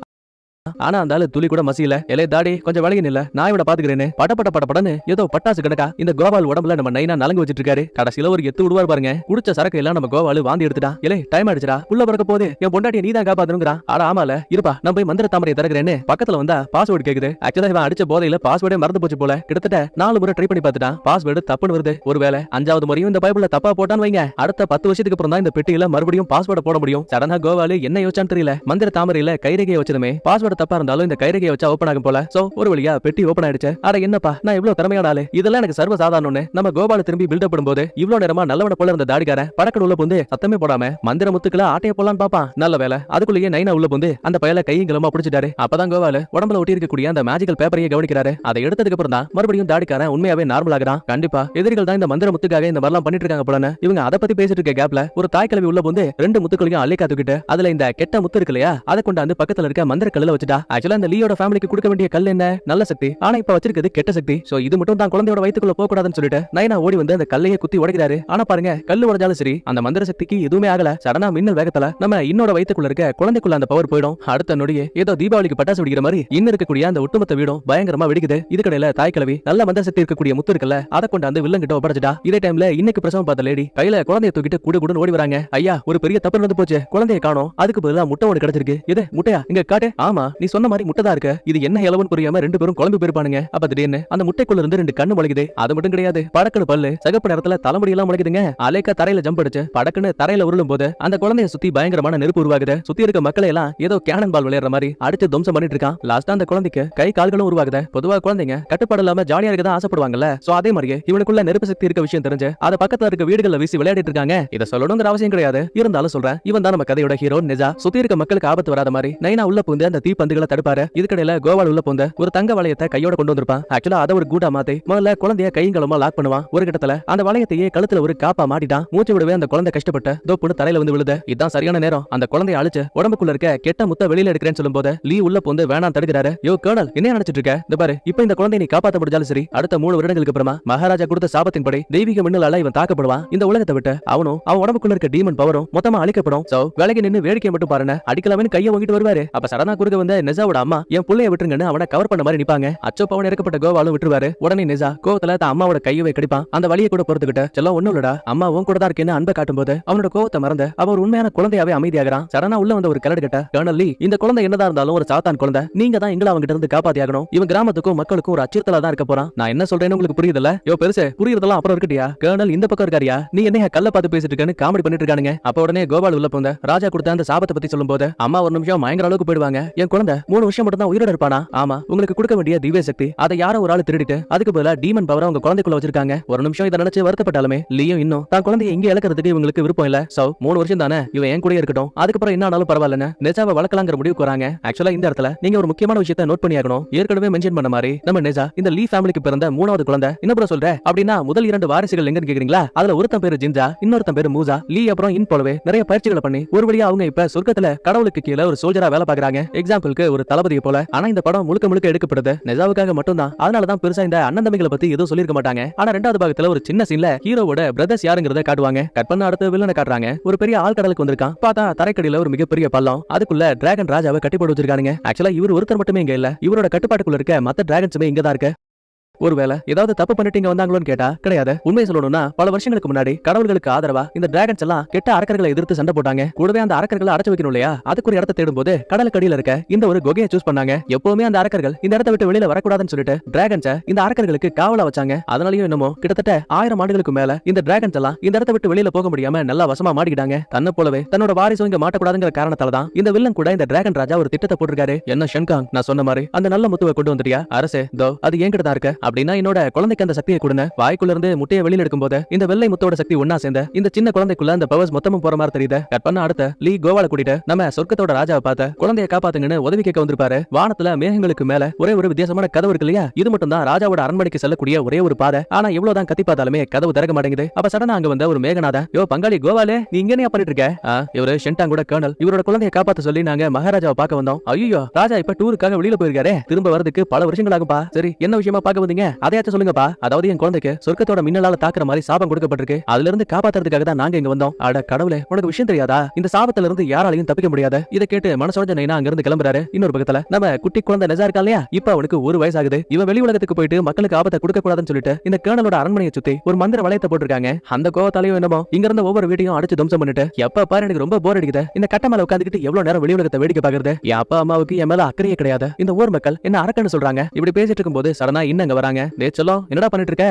ஆனா அந்த ஆளு துளி கூட மசியல. எலே தாடி கொஞ்சம் விலகி நில்ல, நான் இவனை பாத்துக்கிறேன்னு படப்படன்னு ஏதோ பட்டாசு கிடக்கா இந்த கோபால் உடம்புல நம்ம நைனா நலங்கு வச்சிட்டு இருக்காரு. கடைசியில ஒரு எத்து விடுவார் பாருங்க. குடிச்ச சரக்கு எல்லாம் நம்ம கோபாலு வாந்தி எடுத்துட்டா. எலே டைம் ஆயிடுச்சுடா, உள்ள பிறக்க போது என் பொண்டாட்டியை நீ தான் காப்பாத்தணுங்கிறான். ஆனா ஆமால இருப்பா நான் போய் மந்திர தாமரையை திறக்கிறேன்னு பக்கத்துல வந்தா பாஸ்வேர்டு கேக்குது. ஆக்சுவலா இவன் அடிச்ச போதையில பாஸ்வேர்டே மறந்து போச்சு போல. கிட்டத்தட்ட 4 முறை ட்ரை பண்ணி பார்த்துட்டான், பாஸ்வேர்டு தப்புன்னு வருது. ஒருவேளை 5வது முறையும் இந்த பைபிள்ல தப்பா போட்டான்னு வைங்க, அடுத்த 10 வருஷத்துக்கு அப்புறம் தான் இந்த பெட்டியில மறுபடியும் பாஸ்வேர்டை போட முடியும். சடனா கோபாலு என்ன யோசிச்சான்னு தெரியல, மந்திர தாமரையில கைரேகையை வச்சதுமே பாஸ்வேர்டு தப்பா இருந்தாலும் இந்த கைரேகையை வச்சா ஓபன் ஆகும் போல. சோ ஒரு வழியா பெட்டி ஓபன் ஆயிடுச்சு. அட என்னப்பா நான் இவ்வளவு திறமையான ஆளு, இதெல்லாம் எனக்கு சர்வ சாதாரணம்னு நம்ம கோபால திரும்பி பில்டப் பண்ணும்போது இவ்வளவு நேரமா நல்லவன போல இருந்த தாடிக்காரன் படக்கட உள்ள புந்து சத்தமே போடாம மந்திர முத்துக்களை ஆட்டைய போலான்னு பாப்பான். நல்ல வேலை அதுக்குள்ளேயே நைனா உள்ள புந்து அந்த பயல கையங்களமா பிடிச்சிட்டாரு. அப்பதான் கோபாலு உடம்புல ஒட்டி இருக்கக்கூடிய அந்த மேஜிக்கல் பேப்பரையே கவனிக்கிறாரு. அதை எடுத்ததுக்கு அப்புறம் தான் மறுபடியும் தாடிக்காரன் உண்மையாவே நார்மல் ஆகிறான். கண்டிப்பா எதிரிகள் தான் இந்த மந்திர முத்துக்காக இந்த மாதிரிலாம் பண்ணிட்டு இருக்காங்க போலன்னு இவங்க அதை பத்தி பேசிட்டு இருக்க கேப்ல ஒரு தாய் கிழவி உள்ள புந்து 2 முத்துக்களையும் அள்ளிக்கா தூக்கிட்டு அதுல இந்த கெட்ட முத்து இருக்கு இல்லையா, அதை கொண்டாந்து பக்கத்துல இருக்க மந்திர கல்லுல வச்சுட்டு கிடைச்சிட்டா. ஆக்சுவலா இந்த லீயோட ஃபேமிலிக்கு கொடுக்க வேண்டிய கல் என்ன? நல்ல சக்தி. ஆனா இப்ப வச்சிருக்கிறது கெட்ட சக்தி. சோ இது மட்டும் தான் குழந்தையோட வயித்துக்குள்ள போக கூடாதுன்னு சொல்லிட்டு நைனா ஓடி வந்து அந்த கல்லையே குத்தி உடைக்கிறாரு. ஆனா பாருங்க, கல்லு உடைஞ்சாலும் சரி அந்த மந்திர சக்திக்கு எதுவுமே ஆகல. சடனா மின்னல் வேகத்துல நம்ம இன்னோட வயித்துக்குள்ள இருக்க குழந்தைக்குள்ள அந்த பவர் போயிடும். அடுத்த நொடியே ஏதோ தீபாவளிக்கு பட்டாசு வெடிக்கிற மாதிரி இன்னும் இருக்கக்கூடிய அந்த ஒட்டுமொத்த வீடும் பயங்கரமா வெடிக்குது. இதுக்கடையில தாய் கிழவி நல்ல மந்திர சக்தி இருக்கக்கூடிய முத்து இருக்குல்ல, அதை கொண்டு அந்த வில்லன் கிட்ட ஒப்படைச்சிட்டா. இதே டைம்ல இன்னைக்கு பிரசவம் பார்த்த லேடி கையில குழந்தைய தூக்கிட்டு குடு குடுன்னு ஓடி வராங்க. ஐயா, ஒரு பெரிய தப்பு நடந்து போச்சு, குழந்தைய காணோம். அதுக்கு பதிலா முட்டை ஒன்று கிடைச்சிருக்கு. இது முட்டையா? இங்க காட்டு. ஆமா, நீ சொன்ன மாதிரி முட்டை தான் இருக்கு. இது என்ன இலவன் புரியாம ரெண்டு பேரும் குழம்பு போயிருப்பானுங்க. அப்ப திடீர்னு அந்த முட்டைக்குள்ள இருந்து ரெண்டு கண்ணு முளைக்குது. அது மட்டும் கிடையாது, படக்குன்னு பல்லு, சகப்பு நேரத்துல தலைமுடி எல்லாம் முளைக்குதுங்க. அலேக்கா தரையில ஜம்ப் அடிச்சு படக்குன்னு தரையில உருளும் போது அந்த குழந்தைய சுத்தி பயங்கரமான நெருப்பு உருவாகுது. சுத்தி இருக்க மக்களை எல்லாம் ஏதோ கேனன் பால் விளையாடுற மாதிரி அடிச்சு துவம்சம் பண்ணிட்டு இருக்கான். லாஸ்டா அந்த குழந்தைக்கு கை கால்களும் உருவாகுது. பொதுவா குழந்தைங்க கட்டுப்பாடு இல்லாம ஜாலியா இருக்கதான் ஆசைப்படுவாங்கல்ல. சோ அதே மாதிரியே இவனுக்குள்ள நெருப்பு சக்தி இருக்க விஷயம் தெரிஞ்சு அத பக்கத்துல இருக்க வீடுகள்ல வீசி விளையாடிட்டு இருக்காங்க. இத சொல்லணுங்கிற அவசியம் கிடையாது, இருந்தாலும் சொல்றேன். இவன் தான் நம்ம கதையோட ஹீரோ நெஜா. சுத்தி இருக்க மக்களுக்கு ஆபத்து வராத மாதிரி நைனா உள்ள பூந்து அந்த தீப்பந்துகளை தடுப்பாரு. இதுக்கடையில கோவால் உள்ள பூந்து ஒரு தங்க வளையத்தை கையோட கொண்டு வந்திருப்பான். ஆக்சுவலா அதை ஒரு கூட்டா மாத்தி முதல்ல குழந்தைய கைங்களமா லாக் பண்ணுவான். ஒரு கட்டத்துல அந்த வளையத்தையே கழுத்துல ஒரு காப்பா மாட்டிட்டான். மூச்சு விடவே அந்த குழந்தை கஷ்டப்பட்டு தோப்புன்னு தரையில வந்து விழுது. இதான் சரியான நேரம். அந்த குழந்தைய அழிச்சு உடம்புக்குள்ள இருக்க கெட்ட முத்த வெளியில எடுக்கிறேன்னு சொல்லும் போது லீ உள்ள பூந்து வேணாம் தடுக்கிறாரு. யோ கர்னல், என்ன நினைச்சிட்டு இருக்க? இந்த பாரு, இப்ப இந்த குழந்தைய நீ காப்பாத்த முடிஞ்சாலும் சரி, அடுத்த 3 வருடங்களுக்கு அப்புறமா மகாராஜா கொடுத்த சாபத்தின்படி தெய்வீக மின்னலால இவன் தாக்கப்படுவான். இந்த உலகத்தை விட்டு அவனும் அவன் உடம்புக்குள்ள இருக்க டீமன் பவரும் மொத்தமா அழிக்கப்படும். சோ வேலைக்கு நின்னு வேடிக்கை மட்டும் பாருங்க, அடிக்கலாமனு கையை வாங்கிட்டு வருவாரு. அப்ப சடனா குறுக்க வந்த நெஜாவோட அம்மா என் புள்ளைய விட்டுருங்கன்னு அவனை கவர் பண்ண மாதிரி நிப்பாங்க. அச்சோ பவன் இறக்கப்பட்ட கோவாலும் விட்டுருவாரு. உடனே நெஜா கோவத்துல தான் அம்மாவோட கையவே கடிப்பான். அந்த வழியை கூட பொறுத்துக்கிட்டு செல்லம் ஒண்ணும் இல்லடா, அம்மா உன் கூட தான் இருக்கேன்னு அன்பை காட்டும் போது அவனோட கோவத்தை மறந்து அவன் ஒரு உண்மையான குழந்தையாவே அமைதியாகிறான். சடனா உள்ள வந்த ஒரு கிளடு கிட்ட, கர்னல் லீ, இந்த குழந்தை என்னதான் இருந்தாலும் ஒரு சாத்தான் குழந்தை, நீங்க தான் எங்களை அவங்கிட்ட இருந்து காப்பாத்தியாகணும். இவன் கிராமத்துக்கும் மக்களுக்கும் ஒரு அச்சுறுத்தலா தான் இருக்க போறான். நான் என்ன சொல்றேன்னு உங்களுக்கு புரியுதுல்ல? யோ பெருசு, புரியுறதெல்லாம் அப்புறம் இருக்கட்டியா? கர்னல் இந்த பக்கம் இருக்காரியா? நீ என்ன கல்ல பார்த்து பேசிட்டு இருக்கேன்னு காமெடி பண்ணிட்டு இருக்கானுங்க. அப்ப உடனே கோபால் உள்ள போந்த ராஜா கொடுத்த அந்த சாபத்தை பத்தி சொல்லும் போது அம்மா ஒரு நிமிஷம் பயங்கர அளவுக்கு போயிடுவாங்க. என் குழந்தை 3 வருஷம் மட்டும் தான் உயிரோட இருப்பானா? ஆமா, உங்களுக்கு கொடுக்க வேண்டிய திவ்ய சக்தி அதை யாரோ ஒரு ஆள் திருடிட்டு அதுக்கு பதிலா டீமன் பவரை உங்க குழந்தைக்குள்ள வச்சிருக்காங்க. ஒரு நிமிஷம் இதை நினைச்சு வருத்தப்பட்டாலுமே லீயும் இன்னும் தான் குழந்தைய இங்க இழக்கிறதுக்கு இவங்களுக்கு விருப்பம் இல்ல. சோ 3 வருஷம் தானே, இவன் என் கூட இருக்கட்டும், அதுக்கப்புறம் என்ன ஆனாலும் பரவாயில்லன்னு நெஜாவை வளர்க்கலாங்கிற முடிவுக்கு வராங்க. ஆக்சுவலா இந்த இடத்துல நீங்க ஒரு முக்கியமான விஷயத்தை நோட் பண்ணியாகணும். ஏற்கனவே மென்ஷன் பண்ண மாதிரி நம்ம நெஜா இந்த லீ ஃபேமிலிக்கு பிறந்த 3வது குழந்தை. என்ன சொல்ற அப்படின்னா முதல் 2 வாரிசுகள் எங்கன்னு கேக்குறீங்களா? அதுல ஒருத்தன் பேரு ஜின்ஜா, இன்னொருத்தன் பேரு மூசா. லீ அப்புறம் இன் போலவே நிறைய பயிற்சிகளை பண்ணி ஒரு வழியா அவங்க இப்ப சொர்க்கத்துல கடவுளுக்கு கீழே ஒரு சோல்ஜரா வேலை பாக்குறாங்க. எக்ஸாம்பிளுக்கு ஒரு தளபதியை போல. ஆனா இந்த படம் முழுக்க எடுக்கப்படுது நெஜாவுக்காக மட்டும் தான். அதனாலதான் பெருசா இந்த அண்ணன் தம்பிகளை பத்தி எதுவும் சொல்லிருக்க மாட்டாங்க. ஆனா 2வது பாகத்துல ஒரு சின்ன சீன்ல ஹீரோவோட பிரதர்ஸ் யாருங்கறத காட்டுவாங்க. கட் பண்ண அடுத்து வில்லனை காட்டுறாங்க. ஒரு பெரிய ஆள் கடலுக்கு வந்திருக்கான். பார்த்தா தரைக்கடியில ஒரு மிகப்பெரிய பள்ளம், அதுக்குள்ள டிராகன் ராஜாவை கட்டி போட்டு வச்சிருக்காங்க. ஆக்சுவலா இவர் ஒருத்தர் மட்டுமே இங்க இல்ல, இவரோட கட்டுப்பாட்டுக்குள்ள இருக்க மத்த டிராகன்ஸுமே இங்க தான் இருக்கு. ஒருவேளை ஏதாவது தப்பு பண்ணிட்டு இங்க வந்தாங்களோன்னு கேட்டா கிடையாது. உண்மையை சொல்லணும்னா பல வருஷங்களுக்கு முன்னாடி கடவுள்களுக்கு ஆதரவா இந்த டிராகன்ஸ் எல்லாம் கெட்ட அரக்கர்களை எதிர்த்து சண்டை போட்டாங்க. கூடவே அந்த அரக்கர்களை அடைச்சு வைக்கணும் இல்லையா, அதுக்கு ஒரு இடத்தை தேடும் போது கடலுக்கு அடியில இருக்க இந்த ஒரு குகையை சூஸ் பண்ணாங்க. எப்பவுமே அந்த அரக்கர்கள் இந்த இடத்தை விட்டு வெளியில வரக்கூடாதுன்னு சொல்லிட்டு டிராகன்ஸை இந்த அரக்கர்களுக்கு காவலா வச்சாங்க. அதனாலயும் என்னமோ கிட்டத்தட்ட 1000 ஆண்டுகளுக்கு மேல இந்த டிராகன்ஸ் எல்லாம் இந்த இடத்தை விட்டு வெளியில போக முடியாம நல்லா வசமா மாட்டிக்கிட்டாங்க. தன்னை போலவே தன்னோட வாரிசும் இங்க மாட்டக்கூடாதுங்கிற காரணத்தால தான் இந்த வில்லன் கூட இந்த டிராகன் ராஜா ஒரு திட்டத்தை போட்டிருக்காரு. என்ன ஷென்காங், நான் சொன்ன மாதிரி அந்த நல்ல முத்துவை கொண்டு வந்துட்டியா? அரசே தோ அது என்கிட்ட தான் இருக்கு அப்படின்னா என்னோட குழந்தைக்கு அந்த சக்தியை கொடுங்க. வாய்க்குள்ள இருந்து முட்டையை வெளியில எடுக்கும் போது இந்த வெள்ளை முத்தோட சக்தி ஒன்னா சேர்ந்த இந்த சின்ன குழந்தைக்குள்ள அந்த பவர்ஸ் மொத்தமும் போற மாதிரி தெரியுது. கட் பண்ண அடுத்த லீ கோவால கூட்டிட்டு நம்ம சொர்க்கத்தோட ராஜாவை பார்த்த குழந்தைய காப்பாத்துங்கன்னு உதவி கேட்க வந்திருப்பாரு. வானத்துல மேகங்களுக்கு மேல ஒரே ஒரு வித்தியாசமான கதவு இருக்கு இல்லையா, இது மட்டும் தான் ராஜாவோட அரண்மனைக்கு செல்லக்கூடிய ஒரே ஒரு பாதை. ஆனா எவ்வளவுதான் கத்தி பார்த்தாலுமே கதவு திறக்க மாட்டேங்குது. அப்ப சடனா அங்க வந்த ஒரு மேகநாதா, யோ பங்காளி கோவாலே, நீ இங்க என்ன பண்ணிட்டு இருக்க? இவரு ஷென்டாங்கோட கர்னல், இவரோட குழந்தைய காப்பாத்த சொல்லி நாங்க மகாராஜாவை பார்க்க வந்தோம். ஐயோ, ராஜா இப்ப டூருக்காக வெளியில போயிருக்காரு, திரும்ப வரதுக்கு பல வருஷங்கள் ஆகும்பா. சரி, என்ன விஷயமா பார்க்க வந்தீங்க? அதையாச்சும் சொல்லுங்கப்பா. அதாவது என் குழந்தைக்கு சொர்க்கத்தோட மின்னலால தாக்குற மாதிரி சாபம் கொடுக்கப்பட்டிருக்கு, அதுல இருந்து காப்பாத்துறதுக்காக தான் நாங்க இங்க வந்தோம். அட கடவுளே, உனக்கு விஷயம் தெரியாதா? இந்த சாபத்துல இருந்து யாராலையும் தப்பிக்க முடியாது. இதை கேட்டு மனசோட நைனா அங்க இருந்து கிளம்புறாரு. இன்னொரு பக்கத்துல நம்ம குட்டி குழந்தை நெஜா இருக்கா இல்லையா, இப்ப அவனுக்கு 1 வயசு ஆகுது. இவன் வெளி உலகத்துக்கு போயிட்டு மக்களுக்கு ஆபத்தை கொடுக்க கூடாதுன்னு சொல்லிட்டு இந்த கர்னலோட அரண்மனையை சுத்தி ஒரு மந்திர வளையத்தை போட்டிருக்காங்க. அந்த கோவத்தாலையும் என்னமோ இங்க இருந்த ஒவ்வொரு வீட்டையும் அடிச்சு துவம்சம் பண்ணிட்டு எப்ப பாரு எனக்கு ரொம்ப போர் அடிக்குது, இந்த கட்ட மேல உட்காந்துக்கிட்டு எவ்வளவு நேரம் வெளி உலகத்தை வேடிக்கை பாக்குறது, என் அப்பா அம்மாவுக்கு என் மேல அக்கறையே கிடையாது, இந்த ஊர் மக்கள் என்ன அரக்கன்னு சொல்றாங்க. இப்படி பேசிட்டு இருக்கும்போது சடனா இன்னங்க வராங்க. டேய் செல்லம், என்னடா பண்ணிட்டு இருக்க?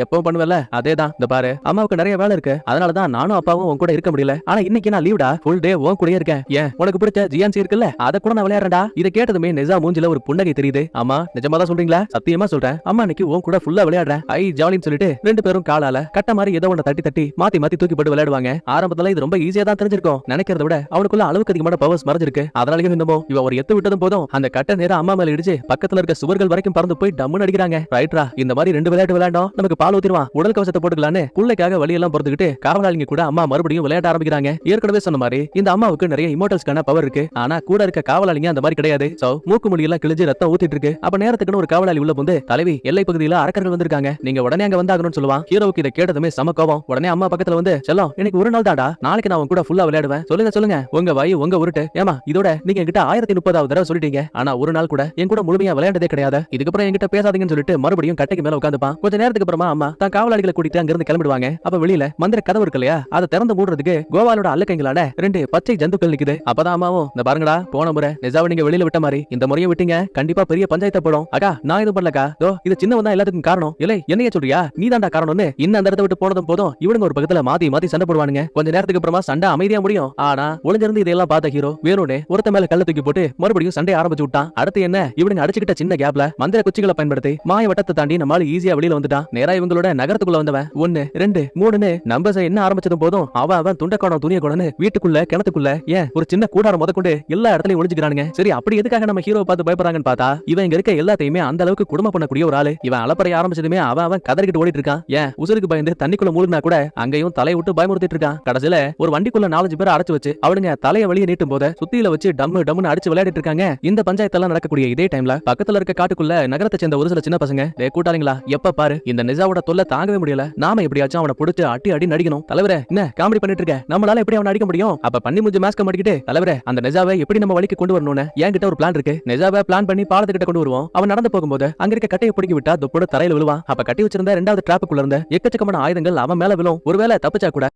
எப்பவும் பண்ணுவல அதேதான். இந்த பாரு, அம்மாவுக்கு நிறைய வேலை இருக்கு, அதனாலதான் நானும் அப்பாவும் உன் கூட இருக்க முடியல. ஆனா இன்னைக்கு நான் லீவ்டா, ஃபுல் டே உன் கூடயே இருக்கேன். ஏன் உனக்கு பிடிச்ச ஜியான்சி இருக்குல்ல, அத கூட நான் விளையாடுறேன்டா. இதை கேட்டதுமே நெஜா மூஞ்சில ஒரு புன்னகை தெரியுது. அம்மா நிஜமா தான் சொல்றீங்களா? சத்தியமா சொல்றேன் அம்மா, இன்னைக்கு உன் கூட ஃபுல்லா விளையாடுறேன். ஐ ஜாலின்னு சொல்லிட்டு 2 பேரும் காலால கட்ட மாதிரி ஏதோ ஒண்ணு தட்டி தட்டி மாத்தி தூக்கி போட்டு விளையாடுவாங்க. ஆரம்பத்துல இது ரொம்ப ஈஸியா தான் தெரிஞ்சிருக்கும். நினைக்கிறத விட அவனுக்குள்ள அளவுக்கு அதிகமான பவர்ஸ் மறைஞ்சிருக்கு. அதனாலயும் என்னமோ இவ ஒரு எத்து விட்டதும் போதும் அந்த கட்ட நேரம் அம்மா மேல இடிச்சு பக்கத்துல இருக்க சுவர்கள் வரைக்கும் பறந்து போய் டம்முன்னு அடிக்கிறாங்க. ரைட்ரா, இந்த மாதிரி 2 விளையாட்டு விளையாண்டோம், நமக்கு பால் ஊத்திடுவான், உடல் கவசத்தை போட்டுக்கலான்னு புள்ளைக்காக வழியெல்லாம் பொறுத்துக்கிட்டு காவலாளிங்க கூட அம்மா மறுபடியும் விளையாட ஆரம்பிக்கிறாங்க. ஏற்கனவே சொன்ன மாதிரி இந்த அம்மாவுக்கு நிறைய இமோட்டல்ஸ்க்கான பவர் இருக்கு. ஆனா கூட இருக்க காவலாளிங்க அந்த மாதிரி கிடையாது. சோ மூக்கு முடியெல்லாம் கிழிஞ்சு ரத்தம் ஊத்திட்டு இருக்கு. அப்ப நேரத்துக்குன்னு ஒரு காவலாளி உள்ள வந்து, தலைவி எல்லை பகுதியில அரக்கர்கள் வந்திருக்காங்க, நீங்க உடனே அங்க வந்தாகணும்னு சொல்லுவான். ஹீரோவுக்கு இதை கேட்டதுமே சம கோபம். உடனே அம்மா பக்கத்துல வந்து, செல்லம் இன்னைக்கு ஒரு நாள் தான்டா, நாளைக்கு நான் உங்க கூட ஃபுல்லா விளையாடுவேன். சொல்லுங்க சொல்லுங்க, உங்க வாய் உங்க உருட்டு. ஏமா இதோட நீங்க என்கிட்ட 1030வது தடவை சொல்லிட்டீங்க, ஆனா ஒரு நாள் கூட என் கூட முழுமையா விளையாண்டதே கிடையாது. இதுக்கப்புறம் என்கிட்ட பேசாதீங்கன்னு சொல்லிட்டு மறுபடியும் கட்டைக்கு மேல உட்காந்துப்பான். கொஞ்ச நேரத்துக்கு அப்புறமா அம்மா தான் காவலாளிகளை கூட்டிட்டு அங்க இருந்து கிளம்பிடுவாங்க. அப்ப வெளியில மந்திர கதவு இருக்கு இல்லையா, அதை திறந்து மூடுறதுக்கு கோவாலோட அல்லக்கைங்களான 2 பச்சை ஜந்துக்கள் நிக்குது. அப்பதான் அம்மாவும், இந்த பாருங்கடா, போன முறை நிஜாவை நீங்க வெளியில விட்ட மாதிரி இந்த முறையை விட்டீங்க, கண்டிப்பா பெரிய பஞ்சாயத்து போடும். அக்கா நான் எதுவும் பண்ணலக்கா, தோ இது சின்னவன் தான் எல்லாத்துக்கும் காரணம். இல்லை என்னைய சொல்றியா, நீ தான்டா காரணம்னு இன்னும் அந்த இடத்த விட்டு போனதும் போதும் இவனுங்க ஒரு பக்கத்துல மாத்தி மாத்தி சண்டை போடுவானுங்க. கொஞ்ச நேரத்துக்கு அப்புறமா சண்டை அமைதியா முடியும். ஆனா ஒளிஞ்சிருந்து இதெல்லாம் பார்த்த ஹீரோ வேணும்னே ஒருத்த மேல கல்ல தூக்கி போட்டு மறுபடியும் சண்டை ஆரம்பிச்சு விட்டான். அடுத்து என்ன, இவனுங்க அடிச்சுக்கிட்ட சின்ன கேப்ல மந்திர குச்சிகளை பயன்படுத்தி மாய வட்டத்தை தாண்டி நம்மால ஈஸியா வெளியில வந்துட்டான். நேரா இவங்களோட நகரத்துக்குள்ள வந்தவன் 1 2 3ன்னு நம்பர்ஸ் என்ன ஆரம்பிச்சதும் போதும் அவன் துண்டக்கோணம் துணிய கொடன்னு வீட்டுக்குள்ள கிணத்துக்குள்ள ஏன் ஒரு சின்ன கூடாரம் முதற்கொண்டு எல்லா இடத்துலயும் ஒளிஞ்சுக்கிறானுங்க. சரி அப்படி எதுக்காக நம்ம ஹீரோ பார்த்து பயப்படுறாங்கன்னு பார்த்தா, இவன் இங்க இருக்க எல்லாத்தையுமே அந்த அளவுக்கு குடும்பம் பண்ணக்கூடிய ஒரு ஆளு. இவன் அலப்பறைய ஆரம்பிச்சதுமே அவன் கதறிக்கிட்டு ஓடிட்டு இருக்கான். ஏன் உசுருக்கு பயந்து தண்ணிக்குள்ள மூழ்கினா கூட அங்கேயும் தலையை விட்டு பயமுறுத்திட்டு இருக்கான். கடைசியில ஒரு வண்டிக்குள்ள 4-5 பேர் அடைச்சு வச்சு அவனுங்க தலையை வெளியே நீட்டும் போது சுத்தியில வச்சு டம்மு டம்முன்னு அடிச்சு விளையாடிட்டு இருக்காங்க. இந்த பஞ்சாயத்தெல்லாம் நடக்கக்கூடிய இதே டைம்ல பக்கத்துல இருக்க காட்டுக்குள்ள நகரத்தை சேர்ந்த ஒரு சில சின்ன பசங்க, கூட்டாளிங்களா எப்ப பாரு இந்த நிஜாவோட தொல்லை தாங்கவே முடியல, நாம எப்படியாச்சும் அவனை புடிச்சு அடி அடி நடிக்கணும். தலைவரே என்ன காமெடி பண்ணிட்டு இருக்க, நம்மளால எப்படி அவனை அடிக்க முடியும்? அப்ப பண்ணி முடிஞ்சு மாஸ்க மாட்டிக்கிட்டு, தலைவரே அந்த நிஜாவை எப்படி நம்ம வழிக்கு கொண்டு வரணும்னு என்கிட்ட ஒரு பிளான் இருக்கு. நிஜாவை பிளான் பண்ணி பாலத்துக்கிட்ட கொண்டு வருவோம். அவன் நடந்து போகும்போது அங்க இருக்க கட்டையை பிடிக்கி விட்டா தொப்போட தரையில விழுவான். அப்ப கட்டி வச்சிருந்த 2வது டிராப்புக்குள்ள இருந்த எக்கச்சக்கமான ஆயுதங்கள் அவன் மேல விழும். ஒருவேளை தப்பிச்சா கூட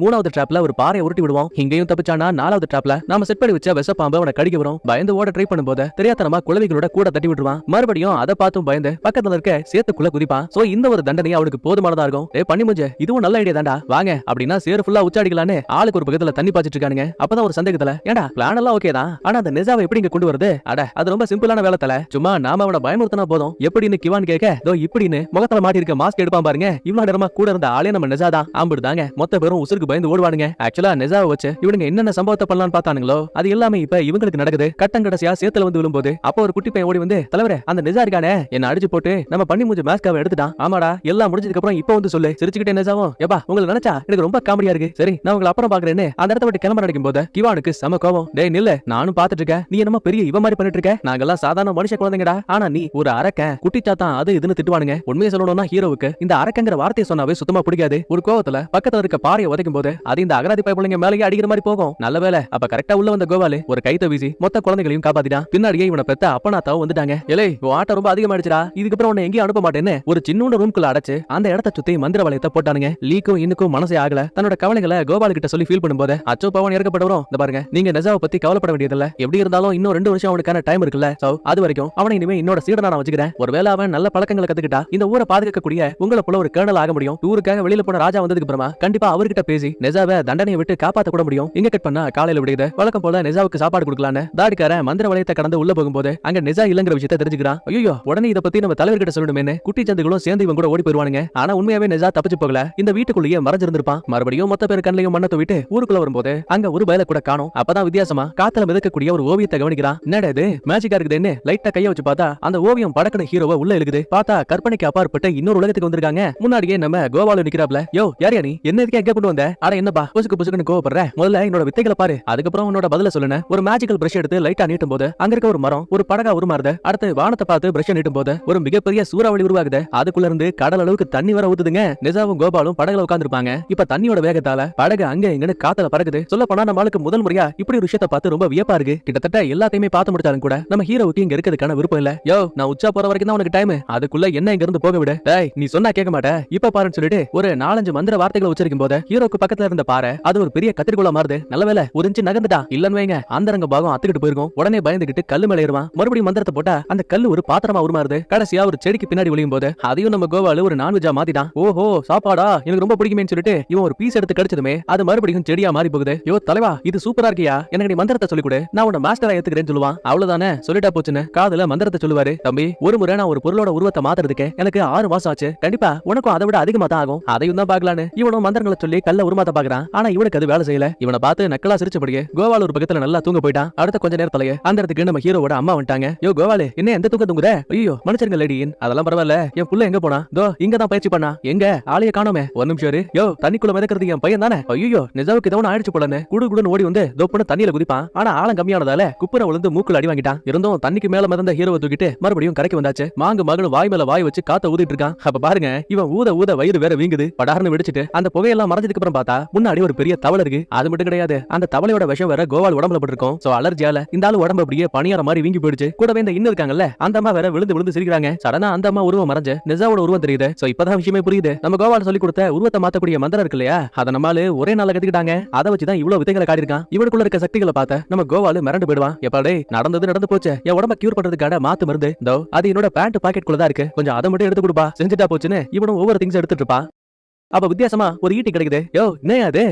3வது டிராப்ல ஒரு பாறையை உருட்டி விடுவோம். இங்கேயும் தப்பிச்சானா 4வது டிராப்ல நாம செட் பண்ணி வச்ச விஷப்பாம்பு அவனை கடிக்க வரும். பயந்து ஓட ட்ரை பண்ணும்போது தெரியாதனமா குழவிகளோட கூட தட்டி விட்டுருவான். மறுபடியும் அதை பார்த்தும் பயந்து பக்கத்துல இருக்க சேத்துக்குள்ள குதிப்பான். சோ இந்த ஒரு தண்டனை அவனுக்கு போதுமானதா இருக்கும். பண்ணி முடிஞ்சு இதுவும் நல்ல ஐடியா தான்டா, வாங்க அப்படின்னா சேரு ஃபுல்லா உச்சாடிக்கலான்னு ஆளுக்கு ஒரு பக்கத்துல தண்ணி பாய்ச்சிட்டு இருக்கானுங்க. அப்பதான் ஒரு சந்தேகத்துல, ஏண்டா பிளான் எல்லாம் ஓகே தான், ஆனா அந்த நிஜாவை எப்படி இங்க கொண்டு வருது? அட அது ரொம்ப சிம்பிளான வேலை தல, சும்மா நாம அவனை பயமுறுத்தினா போதும். எப்படின்னு கிவான் கேட்க, தோ இப்படின்னு முகத்துல மாட்டி இருக்க மாஸ்க் எடுப்பான் பாருங்க. இவ்வளவு நேரமா கூட இருந்த ஆளே நம்ம நிஜாதான். ஆம்பிடுதாங்க மொத்த பேரும் உசுருக்கு பயந்து ஓடுவானுங்க. ஆக்சுவலா நிஜாவை வச்சு இவனுங்க என்னென்ன சம்பவத்தை பண்ணலாம்னு பார்த்தானுங்களோ அது எல்லாமே இப்ப இவங்களுக்கு நடக்குது. கட்டங்கடைசியா சேத்துல வந்து விழும்போது அப்போ ஒரு குட்டி பையன் ஓடி வந்து, தலைவரே அந்த நிஜா இருக்கானே என்ன அடிச்சு போட்டு நம்ம பண்ணி முடிஞ்ச மாஸ்காவை எடுத்துட்டான். ஆமாடா எல்லாம் முடிஞ்சதுக்கு அப்புறம் இப்ப வந்து சொல்லு. சிரிச்சுக்கிட்டே நிஜாவும், ஏப்பா உங்களை நினைச்சா எனக்கு ரொம்ப காமெடியா இருக்கு, சரி நான் உங்களை அப்புறம் பாக்குறேன்னு அந்த இடத்த விட்டு கிளம்ப நினைக்கும் போது கிவானுக்கு சம கோவம். டேய் நில்ல, நானும் பாத்துட்டு இருக்கேன், நீ என்னமா பெரிய இவ மாதிரி பண்ணிட்டு இருக்க, நாங்கெல்லாம் சாதாரண மனுஷ குழந்தைங்கடா, ஆனா நீ ஒரு அரக்கன் குட்டிச்சாத்தான் அது இதுன்னு திட்டுவானுங்க. உண்மையை சொல்லணும்னா ஹீரோவுக்கு இந்த அரக்கங்கிற வார்த்தையை சொன்னாவே சுத்தமா பிடிக்காது. ஒரு கோவத்துல பக்கத்துல இருக்க பாறையை உதைக்கும் போது அது இந்த அகராதி பைப்பிள்ளைங்க மேலேயே அடிக்கிற மாதிரி போகும். நல்ல வேலை அப்ப கரெக்டா உள்ள வந்த கோவாலு ஒரு கைத்த வீசி மொத்த குழந்தைகளையும் காப்பாத்திட்டான். பின்னாடியே இவனை பெத்த அப்பனாத்தாவும் வந்துட்டாங்க. ஏலே ஆட்டம் ரொம்ப அதிகமாயிடுச்சுடா, இதுக்கப்புறம் உன்னை எங்கேயும் அனுப்ப மாட்டேன்னு ஒரு சின்ன ரூம்குள்ள அடைச்சு அந்த இடத்த சுத்தி மந்திர வளையத்தை போட்டானுங்க. லீக்கும் இன்னுக்கும் மனசே ஆகல. தன்னோட கவலைகளை கோபாலு கிட்ட சொல்லி ஃபீல் பண்ணும்போது, அச்சோ பவன் இறக்கப்பட்டவரும் இந்த பாருங்க, நீங்க நிஜாவை பத்தி கவலைப்பட வேண்டியதில்ல, எப்படி இருந்தாலும் இன்னும் 2 வருஷம் அவனுக்கான டைம் இருக்குல்ல, சோ அது வரைக்கும் அவனை இனிமே என்னோட சீடனா நான் வச்சுக்கிறேன். ஒருவேளை அவன் நல்ல பழக்கங்களை கத்துக்கிட்டா இந்த ஊரை பாதுகாக்கக்கூடிய உங்களை போல ஒரு கேர்னல் ஆக முடியும். டூருக்காக வெளியில போன ராஜா வந்ததுக்கு அப்புறமா கண்டிப்பா அவர்கிட்ட பேசி நிஜாவை தண்டனையை விட்டு காப்பாத்த கூட முடியும். இங்க கட் பண்ணா காலையில விடுது. வழக்கம் போல நிஜாவுக்கு சாப்பாடு கொடுக்கலான்னு தாடிக்காரன் மந்திர வளையத்தை கடந்து உள்ள போகும்போது அங்க நிஜா இல்லங்கிற விஷயத்தை தெரிஞ்சுக்கிறான். ஐயோ உடனே இதை பத்தி நம்ம தலைவர்கிட்ட சொல்லணுமே குட்டி சந்துகளும் சேர்ந்து இவன் கூட ஓடி போயிருவானுங்க. ஆனா உண்மையாவே நிஜா தப்பிச்சு போகல, இந்த வீட்டுக்குள்ளேயே மறைஞ்சிருந்திருப்பான். மறுபடியும் மொத்த பேர் கண்ணையும் மண்ணை தூவிட்டு ஊருக்குள்ள வரும்போது அங்க ஒரு பயல கூட காணோம். அப்பதான் வித்தியாசமா காத்துல மிதக்கக்கூடிய ஒரு ஓவியத்தை கவனிக்கிறான். என்னடா இது மேஜிக்கா இருக்குதுன்னு லைட்டா கைய வச்சு பார்த்தா அந்த ஓவியம் படக்கன ஹீரோவை உள்ள இழுக்குது. பார்த்தா கற்பனைக்கு அப்பாற்பட்ட இன்னொரு உலகத்துக்கு வந்திருக்காங்க. முன்னாடியே நம்ம கோவாலு நிக்கிறாப்ல. யோ யாரியா நீ, என்ன எதுக்கு எங்க கொண்டு வந்த? அட என்னப்பா புசுக்கு புசுக்குன்னு கோவப்படுற, முதல்ல என்னோட வித்தைகளை பாரு, அதுக்கப்புறம் உன்னோட பதில சொல்லுன. ஒரு மேஜிக்கல் பிரஷ் எடுத்து லைட்டா நீட்டும் போது அங்க இருக்க ஒரு மரம் ஒரு படகா உருமாறுது. அடுத்து வானத்தை பார்த்து பிரஷ் நீட்டும் போது ஒரு மிகப்பெரிய சூறாவளி உருவாகுது. அதுக்குள்ள இருந்து கடல் அளவுக்கு தண்ணி வர ஊத்துதுங்க. நிஜாவும் கோபாலும் படகுல உட்கார்ந்துருப்பாங்க. இப்ப தண்ணியோட வேகத்தால படகு அங்க இங்கன்னு காத்துல பறக்குது. சொல்ல போனா நம்மளுக்கு முதல் முறையா இப்படி ஒரு விஷயத்தை பார்த்து ரொம்ப வியப்பா இருக்கு. கிட்டத்தட்ட எல்லாத்தையுமே பார்த்து முடிச்சாலும் கூட நம்ம ஹீரோவுக்கு இங்க இருக்கிறதுக்கான விருப்பம் இல்ல. யோ நான் உச்சா போற வரைக்கும் தான் உனக்கு டைம், அதுக்குள்ள என்ன இங்க இருந்து போக விடு. டேய் நீ சொன்னா கேட்க மாட்ட, இப்ப பாருன்னு சொல்லிட்டு ஒரு 4-5 மந்திர வார்த்தைகளை உச்சரிக்கும் போது ஹீரோக்கு பக்கத்துல இருந்த பாறை அது ஒரு பெரிய கத்திரிக்கோளா மாறுது. நல்லவேளை ஒரு இன்ச்சு நகர்ந்துட்டா, இல்லன்னு வைங்க அந்தரங்க பாகம் அத்துக்கிட்டு போயிருக்கும். உடனே பயந்துகிட்டு கல்லு மேல ஏறுவான். மறுபடியும் மந்திரத்தை போட்டா அந்த கல்லு ஒரு பாத்திரமா உருமாறுது. கடைசியா ஒரு செடிக்கு பின்னாடி ஒளியும் போது அதையும் நம்ம கோவாலு ஒரு நான்வெஜ்ஜா மாத்திட்டான். ஓஹோ சாப்பாடா எனக்கு ரொம்ப பிடிக்குமேன்னு சொல்லிட்டு இவன் ஒரு பீஸ் எடுத்து கடிச்சதுமே அது மறுபடியும் செடியா மாறி போகுது. யோ தலைவா இது சூப்பரா இருக்கியா, எனக்கு நீ மந்திரத்தை சொல்லிக் கொடு, நான் உன்னை மாஸ்டரா ஏத்துக்கிறேன்னு சொல்லுவான். அவ்வளவுதானே சொல்லிட்டா போச்சுன்னு காதுல மந்திரத்தை சொல்லுவாரு. தம்பி ஒரு முறை நான் ஒரு பொருளோட உருவத்தை மாத்துறதுக்கு எனக்கு 6 மாசம் ஆச்சு, கண்டிப்பா உனக்கும் அதை விட அதிகமா தான் ஆகும், அதையும் தான் பாக்கலான்னு இவனும் மந்திரங்களை சொல்லி கல்ல உருமாத்த பாக்குறான். ஆனா இவனுக்கு அது வேலை செய்யல. இவனை பார்த்து நக்கலா சிரிச்சபடியே கோவால் ஒரு பக்கத்துல நல்லா தூங்க போயிட்டான். அடுத்த கொஞ்ச நேரத்திலேயே அந்த இடத்துக்கு நம்ம ஹீரோவோட அம்மா வந்துட்டாங்க. யோ கோவாலு, என்ன எந்த தூங்க தூங்குற? ஐயோ மனுஷங்க லேடியின், அதெல்லாம் பரவாயில்ல. என் புள்ள எங்க போனா? தோ இங்க தான் பயிற்சி பண்ணா. எங்க ஆளைய காணோமே. ஒரு நிமிஷம் இரு. யோ தண்ணிக்குள்ள மிதக்கிறது என் பையன் தானே? ஐயோ நிஜாவுக்கு இதவன ஆயிடுச்சு போலன்னு குடு குடுன்னு ஓடி வந்து தொப்புன்னு தண்ணியில குதிப்பான். ஆனா ஆழம் கம்மியானதால குப்புற விழுந்து மூக்குல அடி வாங்கிட்டான். இருந்தும் தண்ணிக்கு மேல மிதந்த ஹீரோவை தூக்கிட்டு மறுபடியும் கரைக்கு வந்தாச்சு. மாங்கு மகனும் வாய் மேல வாய் வச்சு காத்த ஊதிட்டு இருக்கான். அப்ப பாருங்க, இவன் ஊத ஊத வயிறு வேற வீங்குது. படார்னு வெடிச்சிட்டு அந்த புகையெல்லாம் மறைஞ்சதுக்கு அப்புறம் பார்த்தா முன்னாடி ஒரு பெரிய தவளை இருக்கு. அது மட்டும் கிடையாது, அந்த தவளையோட விஷம் வேற கோவால் உடம்புல பட்டிருக்கும். சோ அலர்ஜியால இந்த ஆளு உடம்பு அப்படியே பனியார மாதிரி வீங்கி போயிடுச்சு. கூடவே இந்த இன்னும் இருக்காங்கல்ல, அந்த அம்மா வேற விழுந்து விழுந்து சிரிக்கிறாங்க. சடனா அந்த அம்மா உருவம் மறைஞ்சு நிஜாவோட உருவம் தெரியுது. சோ இப்பதான் விஷயமே புரியுது. நம்ம கோவால் சொல்லி கொடுத்த உருவத்தை மாத்தக்கூடிய மந்திரம் இருக்கு இல்லையா, அதை நம்மால ஒரே நாள்ல கத்துக்கிட்டாங்க. அதை வச்சுதான் இவ்வளவு வித்தைகளை காட்டியிருக்கான். இவனுக்குள்ள இருக்க சக்திகளை பார்த்த நம்ம கோவாலு மிரண்டு போயிடுவான். எப்பாடே நடந்தது நடந்து போச்சு, என் உடம்ப கியூர் பண்றதுக்கான மாத்து மருந்து தோ அது என்னோட பேண்ட் பாக்கெட் குள்ள தான் இருக்கு, கொஞ்சம் அதை மட்டும் எடுத்து கொடுப்பா, செஞ்சுட்டா போச்சுன்னு இவனும் ஒவ்வொரு திங்ஸ் எடுத்துட்டு இருப்பான். அப்ப வித்தியாசமா ஒரு ஈட்டி கிடைக்குது. யோ என்ன அது?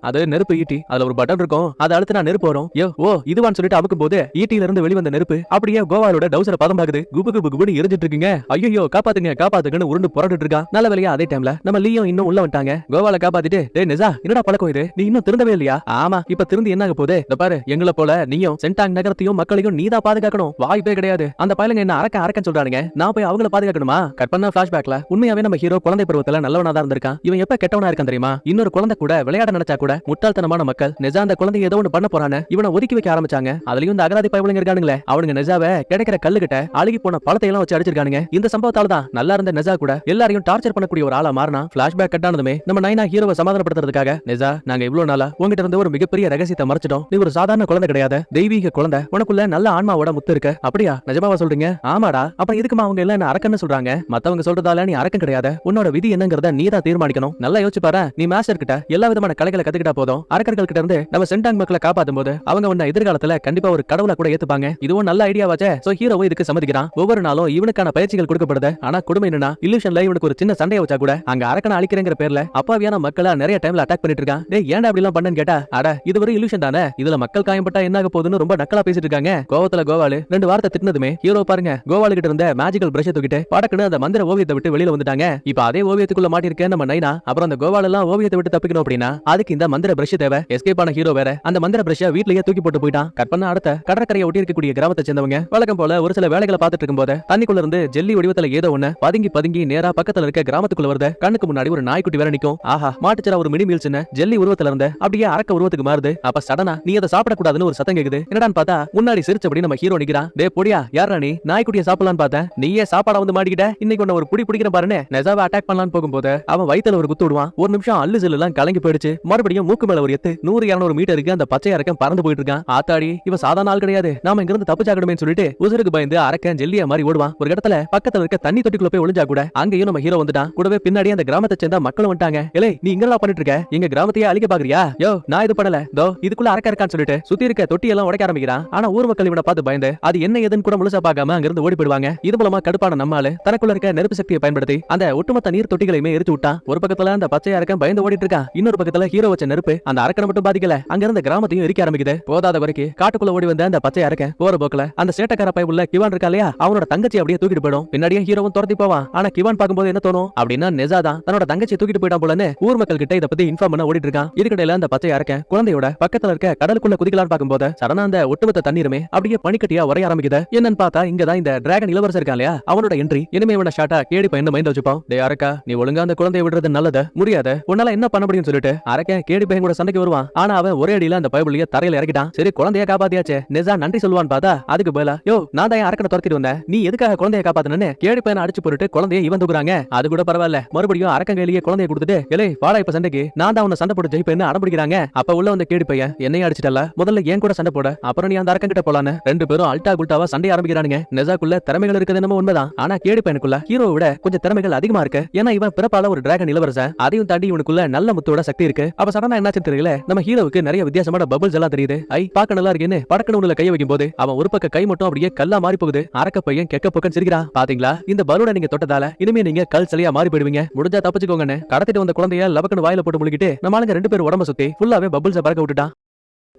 அது நெருப்பு ஈட்டி. அதுல ஒரு பட்டன் இருக்கும், அதை அழுத்தினா நெருப்பு வரும். யோ ஓ இதுவான்னு சொல்லிட்டு அமுக்கும் போது ஈட்டியில இருந்து வெளிவந்த நெருப்பு அப்படியே கோவாலோட டவுசரை பதம் பாக்குது. குபு குபு குபுன்னு எரிஞ்சிட்டு இருக்கீங்க. ஐயோ காப்பாத்துங்க காப்பாத்துங்கன்னு உருண்டு புரண்டுட்டு இருக்கான். நல்ல வேலையா அதே டைம்ல நம்ம லீயும் இன்னும் உள்ள வந்துட்டாங்க. கோவால காப்பாத்திட்டு, டேய் நிஜா என்னடா பழக்கம் இது, நீ இன்னும் திருந்தவே இல்லையா? ஆமா இப்ப திருந்து என்ன ஆக போகுது? இந்த பாரு, எங்களை போல நீயும் சென்டாங் நகரத்தையும் மக்களையும் நீதான் பாதுகாக்கணும். வாய்ப்பே கிடையாது. அந்த பயலுங்க என்ன அரக்கன்னு சொல்றானுங்க, நான் போய் அவங்கள பாதுகாக்கணுமா? கட் பண்ண பிளாஷ்பேக்ல உண்மையாவே நம்ம ஹீரோ குழந்தை பருவத்துல நல்லவனா தான் இருந்திருக்கான். இவன் எப்ப கெட்டவனா இருக்கான் தெரியுமா? இன்னொரு குழந்தை கூட விளையாட நினைச்சா கூட முட்டாள்தனமான மக்கள் நிஜா அந்த குழந்தை ஏதோ ஒன்று பண்ண போறானே இவனை ஒதுக்கி வைக்க ஆரம்பிச்சாங்க. அதுலயும் இந்த அகராதி பயவுலங்க இருக்கானுங்களே, அவனுங்க நிஜாவை கிடைக்கிற கல்லுகிட்ட அழுகி போன பழத்தை எல்லாம் வச்சு அடிச்சிருக்கானுங்க. இந்த சம்பவத்தால தான் நல்லா இருந்த நிஜா கூட எல்லாரையும் டார்ச்சர் பண்ணக்கூடிய ஒரு ஆளா மாறினா. பிளாஷ்பேக் கட் ஆனதுமே நம்ம நைனா ஹீரோவை சமாதானப்படுத்துறதுக்காக, நிஜா நாங்க இவ்வளவு நாளா உங்ககிட்ட இருந்து ஒரு மிகப்பெரிய ரகசியத்தை மறைச்சிட்டோம். நீ ஒரு சாதாரண குழந்தை கிடையாது, தெய்வீக குழந்தை. உனக்குள்ள நல்ல ஆன்மாவோட முத்து இருக்கு. அப்படியா? நிஜமாவா சொல்றீங்க? ஆமாடா. அப்புறம் எதுக்குமா அவங்க எல்லாம் என்ன அரக்கன்னு சொல்றாங்க? மத்தவங்க சொல்றதால நீ அரக்கன் கிடையாது. உன்னோட விதி என்னங்கறத நீ தான் தீர்மானிக்கணும். நல்லா யோசிச்சு பாரு. நீ மாஸ்டர் கிட்ட எல்லா விதமான கலைகளை கத்துக்கிட்டா போதும். அரக்கர்கள் கிட்ட இருந்து நம்ம சென்டாங் மக்களை காப்பாத்தும் போது அவங்க உன்னை எதிர்காலத்துல கண்டிப்பா ஒரு கடவுளை கூட ஏத்துப்பாங்க. இதுவும் நல்ல ஐடியாவாச்சே. சோ ஹீரோவும் இதுக்கு சம்மதிக்கிறான். ஒவ்வொரு நாளும் இவனுக்கான பயிற்சிகள் கொடுக்கப்படுது. ஆனா கொடுமை என்னன்னா, இல்லூஷன்ல இவனுக்கு ஒரு சின்ன சண்டையை வச்சா கூட அங்க அரக்கனை அழிக்கிறேங்கிற பேர்ல அப்பாவியான மக்களை நிறைய டைம்ல அட்டாக் பண்ணிட்டு இருக்கான். டேய் ஏன்டா அப்படி எல்லாம் பண்ணன்னு கேட்டா, அட இது ஒரு இல்லூஷன் தானே, இதுல மக்கள் காயம்பட்டா என்ன ஆக போகுதுன்னு ரொம்ப நக்கலா பேசிட்டு இருக்காங்க. கோவத்துல கோவாலு ரெண்டு வார்த்தை திட்டினதுமே ஹீரோ பாருங்க கோவாலு கிட்ட இருந்த மேஜிக்கல் பிரஷ் தூக்கிட்டு படக்குன்னு அந்த மந்திர ஓவியத்தை விட்டு வெளியில வந்துட்டாங்க. இப்ப அதே ஓவியத்துக்குள்ள மாட்டிருக்கேன் நம்ம நைனா. அப்புறம் அந்த கோவால எல்லாம் ஓவியத்தை விட்டு தப்பிக்கணும் அப்படின்னா அதுக்கு இந்த மந்திர பிரஷ் தேவை. எஸ்கேப் ஆன ஹீரோ வேற அந்த மந்திர பிரஷை வீட்லயே தூக்கி போட்டு போயிட்டான். கட் பண்ண அடுத்த கடற்கரையை ஒட்டி இருக்கக்கூடிய கிராமத்தை சேர்ந்தவங்க வழக்கம் போல ஒரு சில வேலைகளை பார்த்துட்டு இருக்கும்போது தண்ணிக்குள்ள இருந்து ஜெல்லி வடிவத்துல ஏதோ ஒண்ணு பதுங்கி பதுங்கி நேரா பக்கத்துல இருக்க கிராமத்துக்குள்ள வருது. கண்ணுக்கு முன்னாடி ஒரு நாய்க்குட்டி வேற நிக்கும். ஆஹா, மாட்டுச்சரா ஒரு மினி மீல்ஸ்னு ஜெல்லி உருவத்துல இருந்து அப்படியே அரக்க உருவத்துக்கு மாறுது. அப்ப சடனா நீ அதை சாப்பிடக்கூடாதுன்னு ஒரு சத்தம் கேக்குது. என்னடான்னு பார்த்தா முன்னாடி சிரிச்சபடி நம்ம ஹீரோ நிக்கிறான். டே பொடியா, யாரா நீ? நாய்க்குட்டியை சாப்பிடலான்னு பார்த்தேன், நீயே சாப்பாடா வந்து மாட்டிக்கிட்ட. இன்னைக்கு உன்ன ஒரு புடி பிடிக்கிற பாருன்னு நெசாவை அட்டாக் பண்ணலான்னு போகும்போது அவன் வயித்துல ஒரு குத்து விடுவான். ஒரு நிமிஷம் அல்லு சில்லு எல்லாம் கலங்கி போயிடுச்சு. மறுபடியும் மூக்கு மேல ஒரு எத்து 100-200 மீட்டருக்கு அந்த பச்சை அரக்கன் பறந்து போயிட்டு இருக்கான். ஆத்தாடி, இவன் சாதாரண ஆள் கிடையாது, நாம இங்க இருந்து தப்பிச்சாகணுமே சொல்லிட்டு உசுருக்கு பயந்து அரக்கன் ஜெல்லியா மாதிரி ஓடுவான். ஒரு இடத்துல பக்கத்துல இருக்க தண்ணி தொட்டிக்குள்ள போய் ஒளிஞ்சா கூட அங்கேயும் நம்ம ஹீரோ வந்துட்டான். கூடவே பின்னாடி அந்த கிராமத்தை சேர்ந்த மக்களும் வந்துட்டாங்க. ஏலே நீ இங்கெல்லாம் பண்ணிட்டு இருக்க? எங்க கிராமத்தையே அழிக்க பாக்குறியா? யோ நான் இது பண்ணல, தோ இதுக்குள்ள அரக்க இருக்கான்னு சொல்லிட்டு சுத்தி இருக்க தொட்டி எல்லாம் உடைக்க ஆரம்பிக்கிறான். ஆனா ஊர் மக்கள் இவனை பார்த்து பயந்து அது என்ன ஏதுன்னு கூட முழுசா பார்க்காம அங்க இருந்து ஓடி போயிடுவாங்க. இது மூலமா கடுப்பான நம்மால தனக்குள்ள இருக்க நெருப்பு சக்தியை பயன்படுத்தி அந்த ஒட்டுமொத்த நீர் தொட்டிகளையுமே எரிச்சு விட்டான். ஒரு பக்கத்துல அந்த பச்சை அரக்கன் பயந்து ஓடிட்டு இருக்கான். இன்னொரு பக்கத்துல ஹீரோ வச்ச நெருப்பு அந்த அரக்கனை மட்டும் பாதிக்கல, அங்க இருந்த கிராமத்தையும் எரிக்க ஆரம்பிக்குது. போதாத வரைக்கும் காட்டுக்குள்ள ஓடி வந்த அந்த பச்சை அரக்கன் போற போக்குல அந்த சேட்டக்கார பை உள்ள கிவான் இருக்கா இல்லையா, அவனோட தங்கச்சி அப்படியே தூக்கிட்டு போயிடும். பின்னாடியே ஹீரோவும் துரத்தி போவான். ஆனா கிவான் பாக்கும்போது என்ன தோணும் அப்படின்னா, நிஜா தான் தன்னோட தங்கச்சி தூக்கிட்டு போயிட்டான் போலன்னு ஊர் மக்கள் கிட்ட இத பத்தி இன்ஃபார்ம் பண்ண ஓடிட்டு இருக்கான். இதுக்கிடையில அந்த பச்சை அரக்கன் குழந்தையோட பக்கத்துல இருக்க கடலுக்குள்ள குதிக்கலான்னு பாக்கும்போது சடனா அந்த ஒட்டுமொத்த தண்ணீருமே அப்படியே பனிக்கட்டியா உரைய ஆரம்பிக்குது. என்னன்னு பார்த்தா இங்கதான் இந்த டிராகன் இளவரசர் இருக்கா இல்லையா, அவனோட என்ட்ரி. இனிமே இவன ஷாட்டா கேடி பையன் மைண்ட் வச்சுப்பான். டே அரக்கா, நீ ஒழுங்கா அந்த குழந்தையை விடுறது நல்லது, முடியாது, உன்னால என்ன பண்ண முடியும்னு சொல்லிட்டு அரக்கன் கேடி பையன் கூட சண்டைக்கு வருவான். ஆனா அவன் ஒரே அடியில அந்த பைபிளைய தரையில இறக்கிட்டான். சரி குழந்தைய காப்பாத்தியாச்சே, நிஜா நன்றி சொல்லுவான்னு பார்த்தா அதுக்கு பதிலா, யோ நான் தான் அரக்கனை துரத்திட்டு வந்தேன், நீ எதுக்காக குழந்தைய காப்பாத்தனன்னு கேடி பையனை அடிச்சு போட்டுட்டு குழந்தைய இவன் தூக்குறாங்க. அது கூட பரவாயில்ல, மறுபடியும் அரக்கன் கையிலேயே குழந்தைய கொடுத்துட்டு, எலே வாடா இப்ப சண்டைக்கு, நான் தான் உன்னை சண்டை போட்டு ஜெயிப்பேன்னு அடம்பிடிக்கிறாங்க. அப்ப உள்ள வந்த கேடி பையன் என்னைய அடிச்சிட்டல, முதல்ல ஏன் கூட சண்டை போட, அப்புறம் நீ அந்த அரக்கன் கிட்ட போலான்னு ரெண்டு பேரும் அல்டா குல்டாவா சண்டை ஆரம்பிக்கிறானுங்க. நிஜாக்குள்ள திறமைகள் இருக்குது என்னமோ உண்மைதான், ஆனா கேடி பையனுக்குள்ள ஹீரோவை விட கொஞ்சம் திறமைகள் அதிகமா இருக்கு. ஏன்னா இவன் பிறப்பால ஒரு டிராகன் இளவரசன், அதையும் தாண்டி இவனுக்குள்ள நல்ல முத்தோட சக்தி இருக்கு. அப்ப சடனா என்னாச்சு தெரியல, நம்ம ஹீரோவுக்கு நிறைய வித்தியாசமான பபிள்ஸ் எல்லாம் தெரியுது. ஐ பாக்க நல்லா இருக்கேன்னு படக்கன உள்ள கை வைக்கும் போது அவன் ஒரு பக்க கை மட்டும் அப்படியே கல்லா மாறி போகுது. அரக்க பையன் கெக்க பக்கம் சிரிக்கிறான். பாத்தீங்களா, இந்த பலூனை நீங்க தொட்டதால இனிமே நீங்க கல் சிலையா மாறி போயிடுவீங்க, முடிஞ்சா தப்பிச்சுக்கோங்கன்னு கடத்திட்டு வந்த குழந்தைய லபக்கன்னு வாயில போட்டு முழுகிட்டு நம்ம ஆளுங்க ரெண்டு பேரும் உடம்ப சுத்தி ஃபுல்லாவே பபிள்ஸை பறக்க விட்டுட்டான்.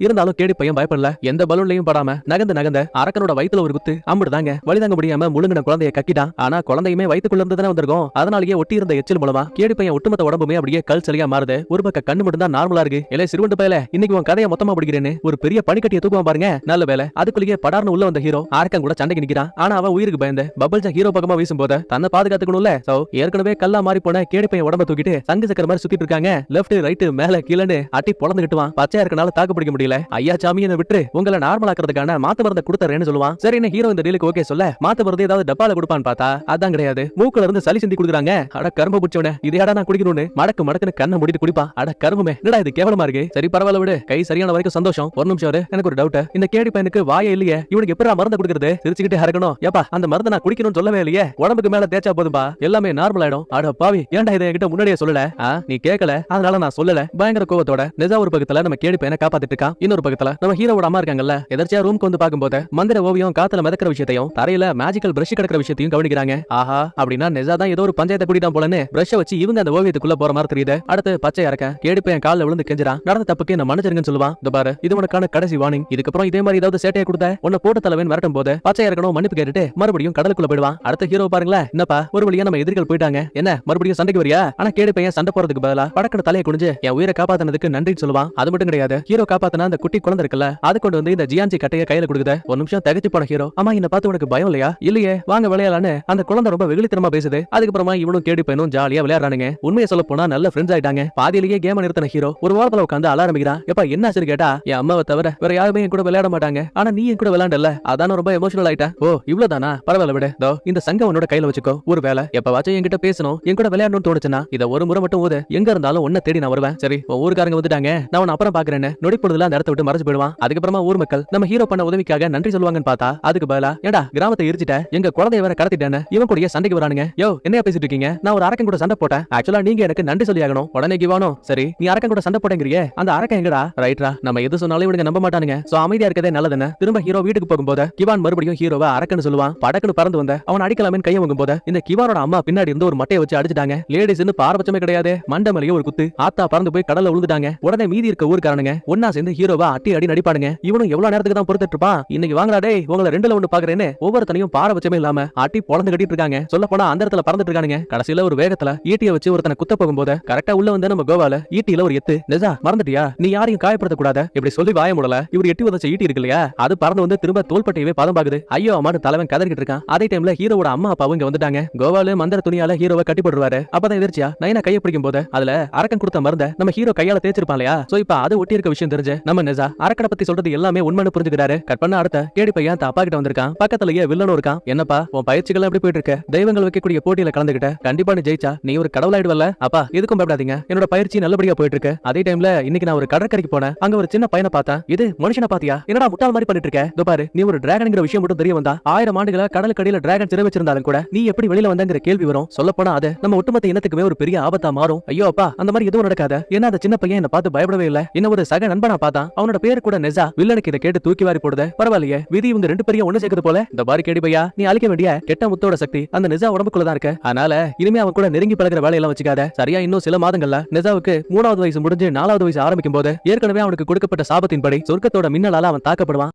இருந்தாலும் கேடி பையன் பயப்படல. எந்த பலூன்லயும் படாம நகர்ந்த அரக்கனோட வயித்துல ஒரு குத்து அம்பிடுதாங்க. வலிதாங்க முடியாம முழுங்கின குழந்தைய கக்கிட்டான். ஆனா குழந்தையுமே வயித்துக்குள்ள இருந்து தானே வந்திருக்கும். அதனாலேயே ஒட்டி இருந்த எச்சில் மூலமா கேடி பையன் ஒட்டுமொத்த உடம்புமே அப்படியே கல் சிலையா மாறுது. ஒரு பக்கம் கண்ணு மட்டும் தான் நார்மலா இருக்கு. இல்ல சிறுவண்டு பயல, இன்னைக்கு உன் கதையை மொத்தமா பிடிக்கிறேன்னு ஒரு பெரிய பனிக்கட்டியை தூக்குவான் பாருங்க. நல்ல வேலை அதுக்குள்ளேயே படார்னு உள்ள வந்த ஹீரோ அரக்கன் கூட சண்டைக்கு நிக்கிறான். ஆனா அவன் உயிருக்கு பயந்து பபிள்ஸா ஹீரோ பக்கமா வீசும் போது தன்னை பாதுகாத்துக்கணும்ல. சோ ஏற்கனவே கல்லா மாறி போன கேடி பையன் உடம்ப தூக்கிட்டு சங்கு சக்கர மாதிரி சுத்திட்டு இருக்காங்க. லெஃப்ட் ரைட் மேல கீழன்னு அட்டி பொளந்துகிட்டுவான். பச்சையா இருக்கனால தாக்கு பிடிக்க முடியல. ஐயா சாமியை விட்டு உங்களை நார்மலாக்குறதுக்கான மாத்து மருந்தை கொடுத்தறேன்னு சொல்லுவான். சரின்னு ஹீரோ இந்த டீலுக்கு ஓகே சொல்ல மாத்து மருந்து ஏதாவது டப்பால கொடுப்பான்னு பார்த்தா அதான் கிடையாது. மூக்குல இருந்து சளி சிந்தி குடுக்குறாங்க. அட கரும்பு பிடிச்சவனே, இதையாடா நான் குடிக்கணும்னு மடக்குன்னு கண்ணை மூடிட்டு குடிப்பா. அட கரும்புமே, என்னடா இது கேவலமா இருக்கு. சரி பரவாயில்ல விடு, கை சரியான வரைக்கும் சந்தோஷம். ஒரு நிமிஷம் இரு, எனக்கு ஒரு டவுட். இந்த கேடி பையனுக்கு வாயே இல்லையே, இவனுக்கு எப்படா மருந்து கொடுக்கறது? சிரிச்சுக்கிட்டே இருக்கணும். ஏப்பா அந்த மருந்து நான் குடிக்கணும்னு சொல்லவே இல்லையே, உடம்புக்கு மேல தேய்ச்சா போதும்பா, எல்லாமே நார்மல் ஆயிடும். அட பாவி, ஏன்டா இதை என்கிட்ட முன்னாடியே சொல்லல? நீ கேட்கல, அதனால நான் சொல்லல. பயங்கர கோவத்தோட நிஜா ஒரு பக்கத்துல நம்ம கேடி பையனை காப்பாத்திட்டு இருக்கான். இன்னொரு பக்கத்துல நம்ம ஹீரோவோட அம்மா இருக்காங்கல்ல, எதர்ச்சியா ரூம்க்கு வந்து பாக்கும்போது மந்திர ஓவியம் காத்துல மிதக்கிற விஷயத்தையும் தரையில மேஜிக்கல் பிரஷ் கிடக்கிற விஷயத்தையும் கவனிக்கிறாங்க. ஆஹா, அப்படின்னா நிஜா தான் ஏதோ ஒரு பஞ்சாயத்தை கூட்டிட்டான் போலன்னு பிரஷ் வச்சு இவங்க அந்த ஓவியத்துக்குள்ள போற மாதிரி தெரியுது. அடுத்து பச்சை இறக்க கேடி பையன் கால்ல விழுந்து கெஞ்சிரான். நடந்த தப்புக்கு என்ன மன்னிச்சிருங்கன்னு சொல்லுவான். இந்த பாரு, இது உனக்கான கடைசி வார்னிங். இதுக்கப்புறம் இதே மாதிரி ஏதாவது சேட்டையை கொடுத்த உன்னை போட்டு தலைவன் மிரட்டும் போது பச்சை இறக்கணும் மன்னிப்பு கேட்டுட்டு மறுபடியும் கடலுக்குள்ள போயிடுவான். அடுத்த ஹீரோ பாருங்களேன், என்னப்பா ஒரு வழியா நம்ம எதிரிகள் போயிட்டாங்க, என்ன மறுபடியும் சண்டைக்கு வரியா? ஆனா கேடி பையன் சண்டை போறதுக்கு பதிலா படக்கட தலையை குனிஞ்சு என் உயிரை காப்பாத்தினதுக்கு நன்றின்னு சொல்லுவான். அது மட்டும் கிடையாது, ஹீரோ காப்பாத்தின அந்த குட்டி குழந்தை இருக்குல்ல, அது கொண்டு வந்து இந்த ஜியான்சி கட்டையை கையில கொடுக்குது. ஒரு நிமிஷம் தகச்சு போன ஹீரோ, அம்மா என்ன பார்த்து உனக்கு பயம் இல்லையா? இல்லையே, வாங்க விளையாடலான்னு அந்த குழந்தை ரொம்ப வெகுளித்தனமா பேசுது. அதுக்கப்புறமா இவனும் கேடி பையனும் ஜாலியா விளையாடுறானுங்க. உண்மையை சொல்ல போனா நல்ல ஃப்ரெண்ட்ஸ் ஆயிட்டாங்க. பாதியிலேயே கேம நிறுத்தின ஹீரோ ஒரு வாரத்துல உட்காந்து அழ ஆரம்பிக்கிறான். எப்ப என்ன ஆச்சு கேட்டா, என் அம்மாவை தவிர வேற யாருமே என் கூட விளையாட மாட்டாங்க, ஆனா நீ என் கூட விளையாண்டல, அதான ரொம்ப எமோஷனல் ஆயிட்டா. ஓ இவ்வளவுதானா, பரவாயில்ல விடு, தோ இந்த சங்கம் உன்னோட கையில வச்சுக்கோ. ஒரு வேலை எப்பவாச்சும் என்கிட்ட பேசணும், என் கூட விளையாடணும்னு தோணுச்சுன்னா இதை ஒரு முறை மட்டும் ஓது, எங்க இருந்தாலும் உன்னை தேடி நான் வருவேன். சரி உன் ஊருக்காரங்க வந்துட்டாங்க, நான் உன்னை அப்புறம் பாக்குறேன்னு நொடிப்பொழுதுல அந்த இடத்த விட்டு மறைச்சு போயிடுவான். அதுக்கப்புறமா ஊர் மக்கள் நம்ம ஹீரோ பண்ண உதவிக்காக நன்றி சொல்லுவாங்கன்னு பார்த்தா அதுக்கு பதிலா ஏடா கிராமத்தை எரிச்சிட்ட, எங்க குழந்தைய வேற கடத்திட்டேன்னு இவன் கூட சண்டைக்கு வரானுங்க. யோ என்னையா பேசிட்டு இருக்கீங்க, நான் ஒரு அரக்கன் கூட சண்டை போட்டேன், ஆக்சுவலா நீங்க எனக்கு நன்றி சொல்லி ஆகணும். உடனே கிவானோ, சரி நீ அரக்கன் கூட சண்டை போட்டேங்கிறியே, அந்த அரக்கன் எங்கடா? ரைட்ரா, நம்ம எது சொன்னாலும் இவனுங்க நம்ப மாட்டானுங்க, சோ அமைதியா இருக்கதே நல்லதுன்னு திரும்ப ஹீரோ வீட்டுக்கு போகும்போது கிவான் மறுபடியும் ஹீரோவை அரக்கன்னு சொல்லுவான். படக்குன்னு பறந்து வந்த அவன் அடிக்கலாமேன்னு கையை வாங்கும் போது இந்த கிவானோட அம்மா பின்னாடி இருந்து ஒரு மட்டையை வச்சு அடிச்சிட்டாங்க. லேடிஸ்னு பாரபட்சமே கிடையாது, மண்டமலையே ஒரு குத்து, ஆத்தா பறந்து போய் கடல்ல விழுந்துட்டாங்க. உடனே மீதி இருக்க ஊருக்காரனுங்க ஒன்னா சேர்ந்து ஹீரோவா அடி நடிப்பானுங்க. இவனும் எவ்வளவு நேரத்துக்கு தான் பொறுத்துட்டு இருப்பான், இன்னைக்கு வாங்கடா டேய் உங்களை ரெண்டுல ஒண்ணு பாக்குறேன்னு ஒவ்வொருத்தனையும் பாரபட்சமே இல்லாம அட்டி பொளந்து கட்டிட்டு இருக்காங்க. சொல்ல போனா அந்த இடத்துல பறந்துட்டு இருக்கானுங்க. கடைசியில ஒரு வேகத்துல ஈட்டியை வச்சு ஒருத்தனை குத்த போகும்போது கரெக்டா உள்ள வந்து நம்ம கோவால ஈட்டியில ஒரு எத்து. நிஜா மறந்துட்டியா, நீ யாரையும் காயப்படுத்த கூடாது இப்படி சொல்லி வாய முடல. இவர் எட்டி உதச்ச ஈட்டி இருக்கு இல்லையா, அது பறந்து வந்து திரும்ப தோள்பட்டையவே பதம் பாக்குது. ஐயோ அம்மான்னு தலைவன் கதறிக்கிட்டு இருக்கான். அதே டைம்ல ஹீரோவோட அம்மா அப்பா இங்க வந்துட்டாங்க. கோவால மந்திர துணியால ஹீரோவை கட்டி போடுவாரு. அப்பதான் எதிர்ச்சியா நைனா கையை பிடிக்கும் போது அதுல அரக்கன் கொடுத்த மருந்த நம்ம ஹீரோ கையால தேய்ச்சிருப்பான் இல்லையா. சோ இப்ப அது ஒட்டி இருக்க விஷயம் தெரிஞ்சு நம்ம நிஜா அரக்கனை பத்தி சொல்றது எல்லாமே உண்மைன்னு புரிஞ்சுக்கிறாரு. கட் பண்ண அடுத்த கேடி பையன் அப்பா கிட்ட வந்திருக்கான். பக்கத்துலயே வில்லனும் இருக்கான். என்னப்பா உன் பயிற்சிகள் எப்படி போயிட்டு இருக்க? தெய்வங்கள் வைக்கக்கூடிய போட்டியில கலந்துகிட்ட, கண்டிப்பா நீ ஜெயிச்சா நீ ஒரு கடவுளாயிடுவல்ல? அப்பா எதுக்கும் பயப்படாதீங்க, என்னோட பயிற்சி நல்லபடியா போயிட்டு இருக்கு. அதே டைம்ல இன்னைக்கு நான் ஒரு கடற்கரைக்கு போனேன். அங்க ஒரு சின்ன பையனை பார்த்தேன். இது மனுஷனை பாத்தியா, என்னடா முட்டாள் மாதிரி பண்ணிட்டு இருக்க? இதோ பாரு, நீ ஒரு டிராகன்ங்கிற விஷயம் மட்டும் தெரிய வந்தா 1000 ஆண்டுகளா கடலுக்கடியில டிராகன் சிறை வச்சிருந்தாலும் கூட நீ எப்படி வெளியில வந்தங்கிற கேள்வி வரும். சொல்ல போனா அது நம்ம ஒட்டுமொத்த இனத்துக்குமே ஒரு பெரிய ஆபத்தா மாறும். ஐயோ அப்பா அந்த மாதிரி எதுவும் நடக்காத. ஏன்னா அந்த சின்ன பையன் என்ன பார்த்து பயப்படவே இல்ல. என்ன ஒரு சக நண்பனா பார்த்தான். அவனோட பேரு கூட நெஜா. வில்லனுக்கு இதை கேட்டு தூக்கி வாரி போடுது. பரவாயில்லையே, விதி இவங்க ரெண்டு பேரையும் ஒண்ணு சேர்க்குது போல. இந்த பாரு கேடி பையா, நீ அழிக்க வேண்டிய கெட்ட முத்தோட சக்தி அந்த நிஜா உடம்புக்குள்ளதான் இருக்கு. அதனால இனிமே அவன் கூட நெருங்கி பழகிற வேலையெல்லாம் வச்சுக்காத. சரியா இன்னும் சில மாதங்கள்ல நிஜாவுக்கு 3வது வயசு முடிஞ்சு 4வது வயசு ஆரம்பிக்கும் போது ஏற்கனவே அவனுக்கு கொடுக்கப்பட்ட சாபத்தின்படி சொர்க்கத்தோட மின்னலால அவன் தாக்கப்படுவான்.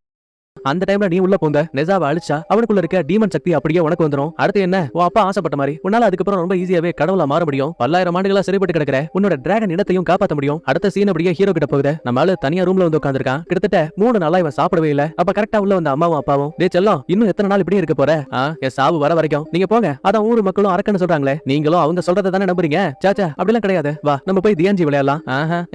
அந்த டைம்ல நீ உள்ள போந்த நெஜாவை அழிச்சா அவனுக்குள்ள இருக்க டீமன் சக்தி அப்படியே உனக்கு வந்துரும். அடுத்து என்ன, உன் அப்பா ஆசைப்பட்ட மாதிரி உன்னால அதுக்கப்புறம் ரொம்ப ஈஸியாவே கடவுளா மாற முடியும். 10,000 ஆண்டுகளா சிறைப்பட்டு கிடக்கிற உன்னோட டிராகன் இனத்தையும் காப்பாற்ற முடியும். அடுத்த சீன் அப்படியே ஹீரோ கிட்ட போகுது. நம்ம ஆளு தனியா ரூம்ல வந்து உட்கார்ந்திருக்கான். கிட்டத்தட்ட 3 நாளா இவன் சாப்பிடவே இல்ல. அப்ப கரெக்டா உள்ள வந்த அம்மாவும் அப்பாவும், டேய் செல்லம் இன்னும் எத்தனை நாள் இப்படியே இருக்க போற? என் சாவு வர வரைக்கும் நீங்க போங்க. அதான் ஊர் மக்களும் அரக்கன்னு சொல்றாங்களே, நீங்களும் அவங்க சொல்றதை தானே நம்புறீங்க? சாச்சா அப்படிலாம் கிடையாது, வா நம்ம போய் தியாஞ்சி விளையாடலாம்.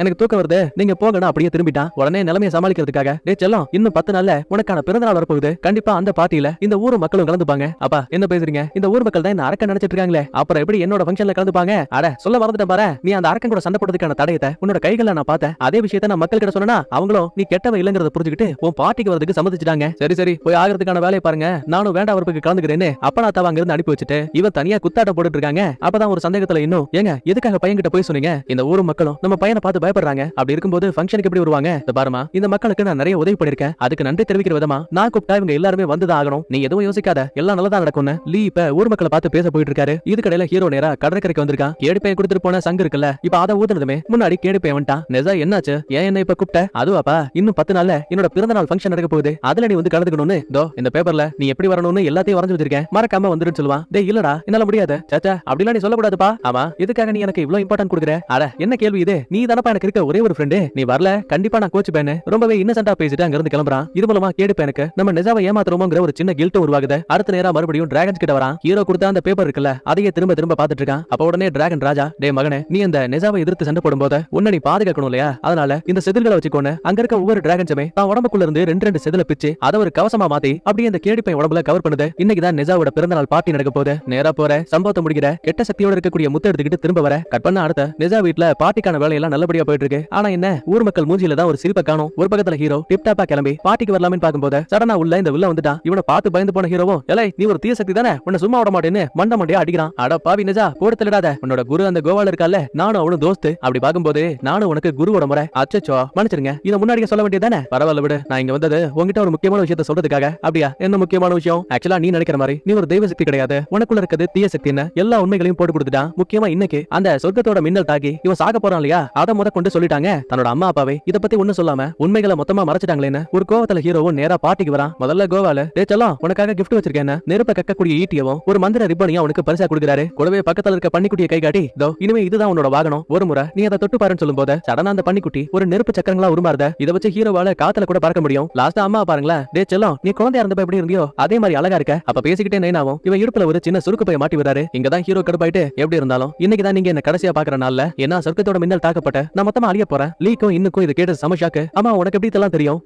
எனக்கு தூக்கம் வருது, நீங்க போங்கன்னு அப்படியே திரும்பிட்டான். உடனே நிலைமையை சமாளிக்கிறதுக்காக, டேய் செல்லம் இன்னும் 10 நாள்ல உனக்கான பிறந்த நாள் வரப்போகுது, கண்டிப்பா அந்த பார்ட்டியில இந்த ஊர் மக்களும் கலந்துப்பாங்க. அப்பா என்ன பேசுறீங்க, இந்த ஊர் மக்கள் தான் என்ன அரக்கன் நினைச்சிட்டு இருக்காங்களே, அப்புறம் எப்படி என்னோட ஃபங்க்ஷன்ல கலந்துப்பாங்க? அட சொல்ல மறந்துட்டேன் பாரு, நீ அந்த அரக்கன் கூட சண்டை போடுறதுக்கான தடயத்தை உன்னோட கைகளை நான் பார்த்தேன். அதே விஷயத்தை நான் மக்கள் கிட்ட சொன்னா அவங்களும் நீ கெட்டவன் இல்லங்கிறத புரிஞ்சுக்கிட்டு உன் பார்ட்டிக்கு வரதுக்கு சம்மதிச்சிட்டாங்க. சரி சரி போய் ஆகிறதுக்கான வேலையை பாருங்க, நானும் வேண்டாம் வரப்புக்கு கலந்துக்கிறேன்னு அப்பனா தாவ அங்க இருந்து அனுப்பி வச்சுட்டு இவன் தனியா குத்தாட்டம் போட்டுட்டு இருக்காங்க. அப்பதான் ஒரு சந்தேகத்துல இன்னும், ஏங்க எதுக்காக பையன் கிட்ட போய் சொன்னீங்க? இந்த ஊர் மக்களும் நம்ம பையனை பார்த்து பயப்படுறாங்க. அப்படி இருக்கும்போது ஃபங்க்ஷனுக்கு எப்படி வருவாங்க? பாருமா, இந்த மக்களுக்கு நான் நிறைய உதவி பண்ணிருக்கேன், அதுக்கு நன்றி தெரிவிக்கிற விதமா நான் கூப்பிட்டா இவங்க எல்லாருமே வந்துதான் ஆகணும். நீ எதுவும் யோசிக்காத, எல்லாம் நல்லதா நடக்கும்னு லீ இப்ப ஊர் மக்களை பார்த்து பேச போயிட்டு இருக்காரு. இதுக்கடையில ஹீரோ நேரா கடற்கரைக்கு வந்திருக்கான். கேடிப்பைய கொடுத்துட்டு போன சங்கு இருக்குல்ல, இப்ப அதை ஊதுனதுமே முன்னாடி கேடிப்பைய வந்துட்டான். நெஜா என்னாச்சு, ஏன் என்ன இப்ப கூப்பிட்ட? அதுவாப்பா, இன்னும் 10 நாள்ல என்னோட பிறந்த நாள் ஃபங்க்ஷன் நடக்க போகுது, அதுல நீ வந்து கலந்துக்கணும்னு தோ இந்த பேப்பர்ல நீ எப்படி வரணும்னு எல்லாத்தையும் வரைஞ்சு வச்சிருக்கேன், மறக்காம வந்துருன்னு சொல்லுவான். டேய் இல்லடா, என்னால முடியாது. சாச்சா அப்படிலாம் நீ சொல்லக்கூடாதுப்பா. ஆமா, இதுக்காக நீ எனக்கு இவ்வளவு இம்பார்ட்டன்ட் கொடுக்குற? அட என்ன கேள்வி இது, நீ தானப்பா எனக்கு இருக்க ஒரே ஒரு ஃப்ரெண்டு, நீ வரல கண்டிப்பா நான் கோச்சுப்பேன்னு ரொம்பவே இன்னசென்ட்டா பேசிட்டு அங்க இருந்து கிளம்புறான். இது மூலமா கேடிப்பையனுக்கு நம்ம நெஜாவை ஏமாத்துறோமோங்கிற ஒரு சின்ன கில்ட்டும் உருவாகுது. அடுத்த நேரா மறுபடியும் டிராகன்ஸ் கிட்ட வரான். ஹீரோ கொடுத்த அந்த பேப்பர் இருக்குல்ல, அதையே திரும்ப திரும்ப பாத்துட்டு இருக்கான். அப்ப உடனே டிராகன் ராஜா, டே மகனே, நீ அந்த நெஜாவை எதிர்த்து சண்டை போடும்போது உன்னை நீ பாதுகாக்கணும் இல்லையா, அதனால இந்த செதில்களை வச்சுக்கோன்னு அங்க இருக்க ஒவ்வொரு டிராகன்ஸுமே தான் உடம்புக்குள்ள இருந்து 2 செதில பிச்சு அதை ஒரு கவசமா மாத்தி அப்படியே அந்த கேடிப்பையன் உடம்புல கவர் பண்ணுது. இன்னைக்குதான் நெஜாவோட பிறந்த நாள் பார்ட்டி நடக்க போகுது. நேரா போற சம்பவத்தை முடிக்கிற, கெட்ட சக்தியோட இருக்கக்கூடிய முத்தை எடுத்துக்கிட்டு திரும்ப வர. கட் பண்ண அடுத்த நெஜா வீட்ல பார்ட்டிக்கான வேலையெல்லாம் நல்லபடியா போயிட்டு இருக்கு. ஆனா என்ன, ஊர் மக்கள் மூஞ்சில தான் ஒரு சிரிப்பை காணும். ஒரு பக்கத்துல ஹீரோ டிப் டாப்பா கிளம்பி பார்ட்டிக்கு வரலாம்னு பாக்கும்போது சடனா உள்ள இந்த வில்ல வந்துட்டான். இவனை பார்த்து பயந்து போன ஹீரோவும், ஏலே நீ ஒரு தீய சக்தி தானே, உன்னை சும்மா விட மாட்டேன்னு மண்டையா அடிக்கிறான். அட பாவி நெஜா, போட்டு தள்ளிடாத, உன்னோட குரு அந்த கோவால இருக்கால, நானும் அவனும் தோஸ்து. அப்படி பாக்கும்போது நானும் உனக்கு குருவோட முறை. அச்சச்சோ மன்னிச்சிருங்க, இதை முன்னாடியே சொல்ல வேண்டியதானே. பரவாயில்ல விடு, நான் இங்க வந்தது உங்ககிட்ட ஒரு முக்கியமான விஷயத்த சொல்றதுக்காக. அப்படியா, என்ன முக்கியமான விஷயம்? ஆக்சுவலா நீ நினைக்கிற மாதிரி நீ ஒரு தெய்வ சக்தி கிடையாது, உனக்குள்ள இருக்கிறது தீய சக்தி. என்ன எல்லா உண்மைகளையும் போட்டு கொடுத்துட்டான். முக்கியமா இன்னைக்கு அந்த சொர்க்கத்தோட மின்னல் தாக்கி இவன் சாக போறான் இல்லையா, அதை முத கொண்டு சொல்லிட்டாங்க. தன்னோட அம்மா அப்பாவை இத பத்தி ஒண்ணும் சொல்லாம உண்மைகளை மொத்தமா மறைச்சிட்டாங்களேன்னு ஒரு கோவத்துல ஹீரோவும் நேரா பார்ட்டிக்கு வரான். முதல்ல கோவால செல்லம் உனக்காக கிஃப்ட் வச்சிருக்கேன், நெருப்ப கக்கக்கூடிய ஈட்டியவும் ஒரு மந்திர ரிப்பனையும் அவனுக்கு பரிசா கொடுக்குறாரு. கூடவே பக்கத்துல இருக்க பன்னிக்குட்டியை கை காட்டி, இதோ இனிமே இதுதான் உன்னோட வாகனம், ஒரு முறை நீ அதை தொட்டு பாருன்னு சொல்லும் போது சடனா அந்த பன்னிக்குட்டி ஒரு நெருப்பு சக்கரங்களா உருமாறுத. இதை வச்சு ஹீரோவால காத்துல கூட பறக்க முடியும். லாஸ்டா அம்மா பாருங்களேன், டே செல்லம் நீ குழந்தையா இருந்தப்ப எப்படி இருந்தியோ அதே மாதிரி அழகா இருக்க. அப்ப பேசிக்கிட்டே நைனாவும் இவன் இடுப்புல ஒரு சின்ன சுருக்கு பைய மாட்டி விடுறாரு. இங்கதான் ஹீரோ கடுப்பாயிட்டு, எப்படி இருந்தாலும் இன்னைக்குதான் நீங்க என்ன கடைசியா பாக்குற நாள்ல என்ன சொர்க்கத்தோட மின்னல் தாக்கப்பட்ட நான் மொத்தமா அழிய போறேன். லீக்கும் இன்னுக்கும் இது கேட்டு சமஷாக்கு. அம்மா உனக்கு எப்படி இதெல்லாம் தெரியும்?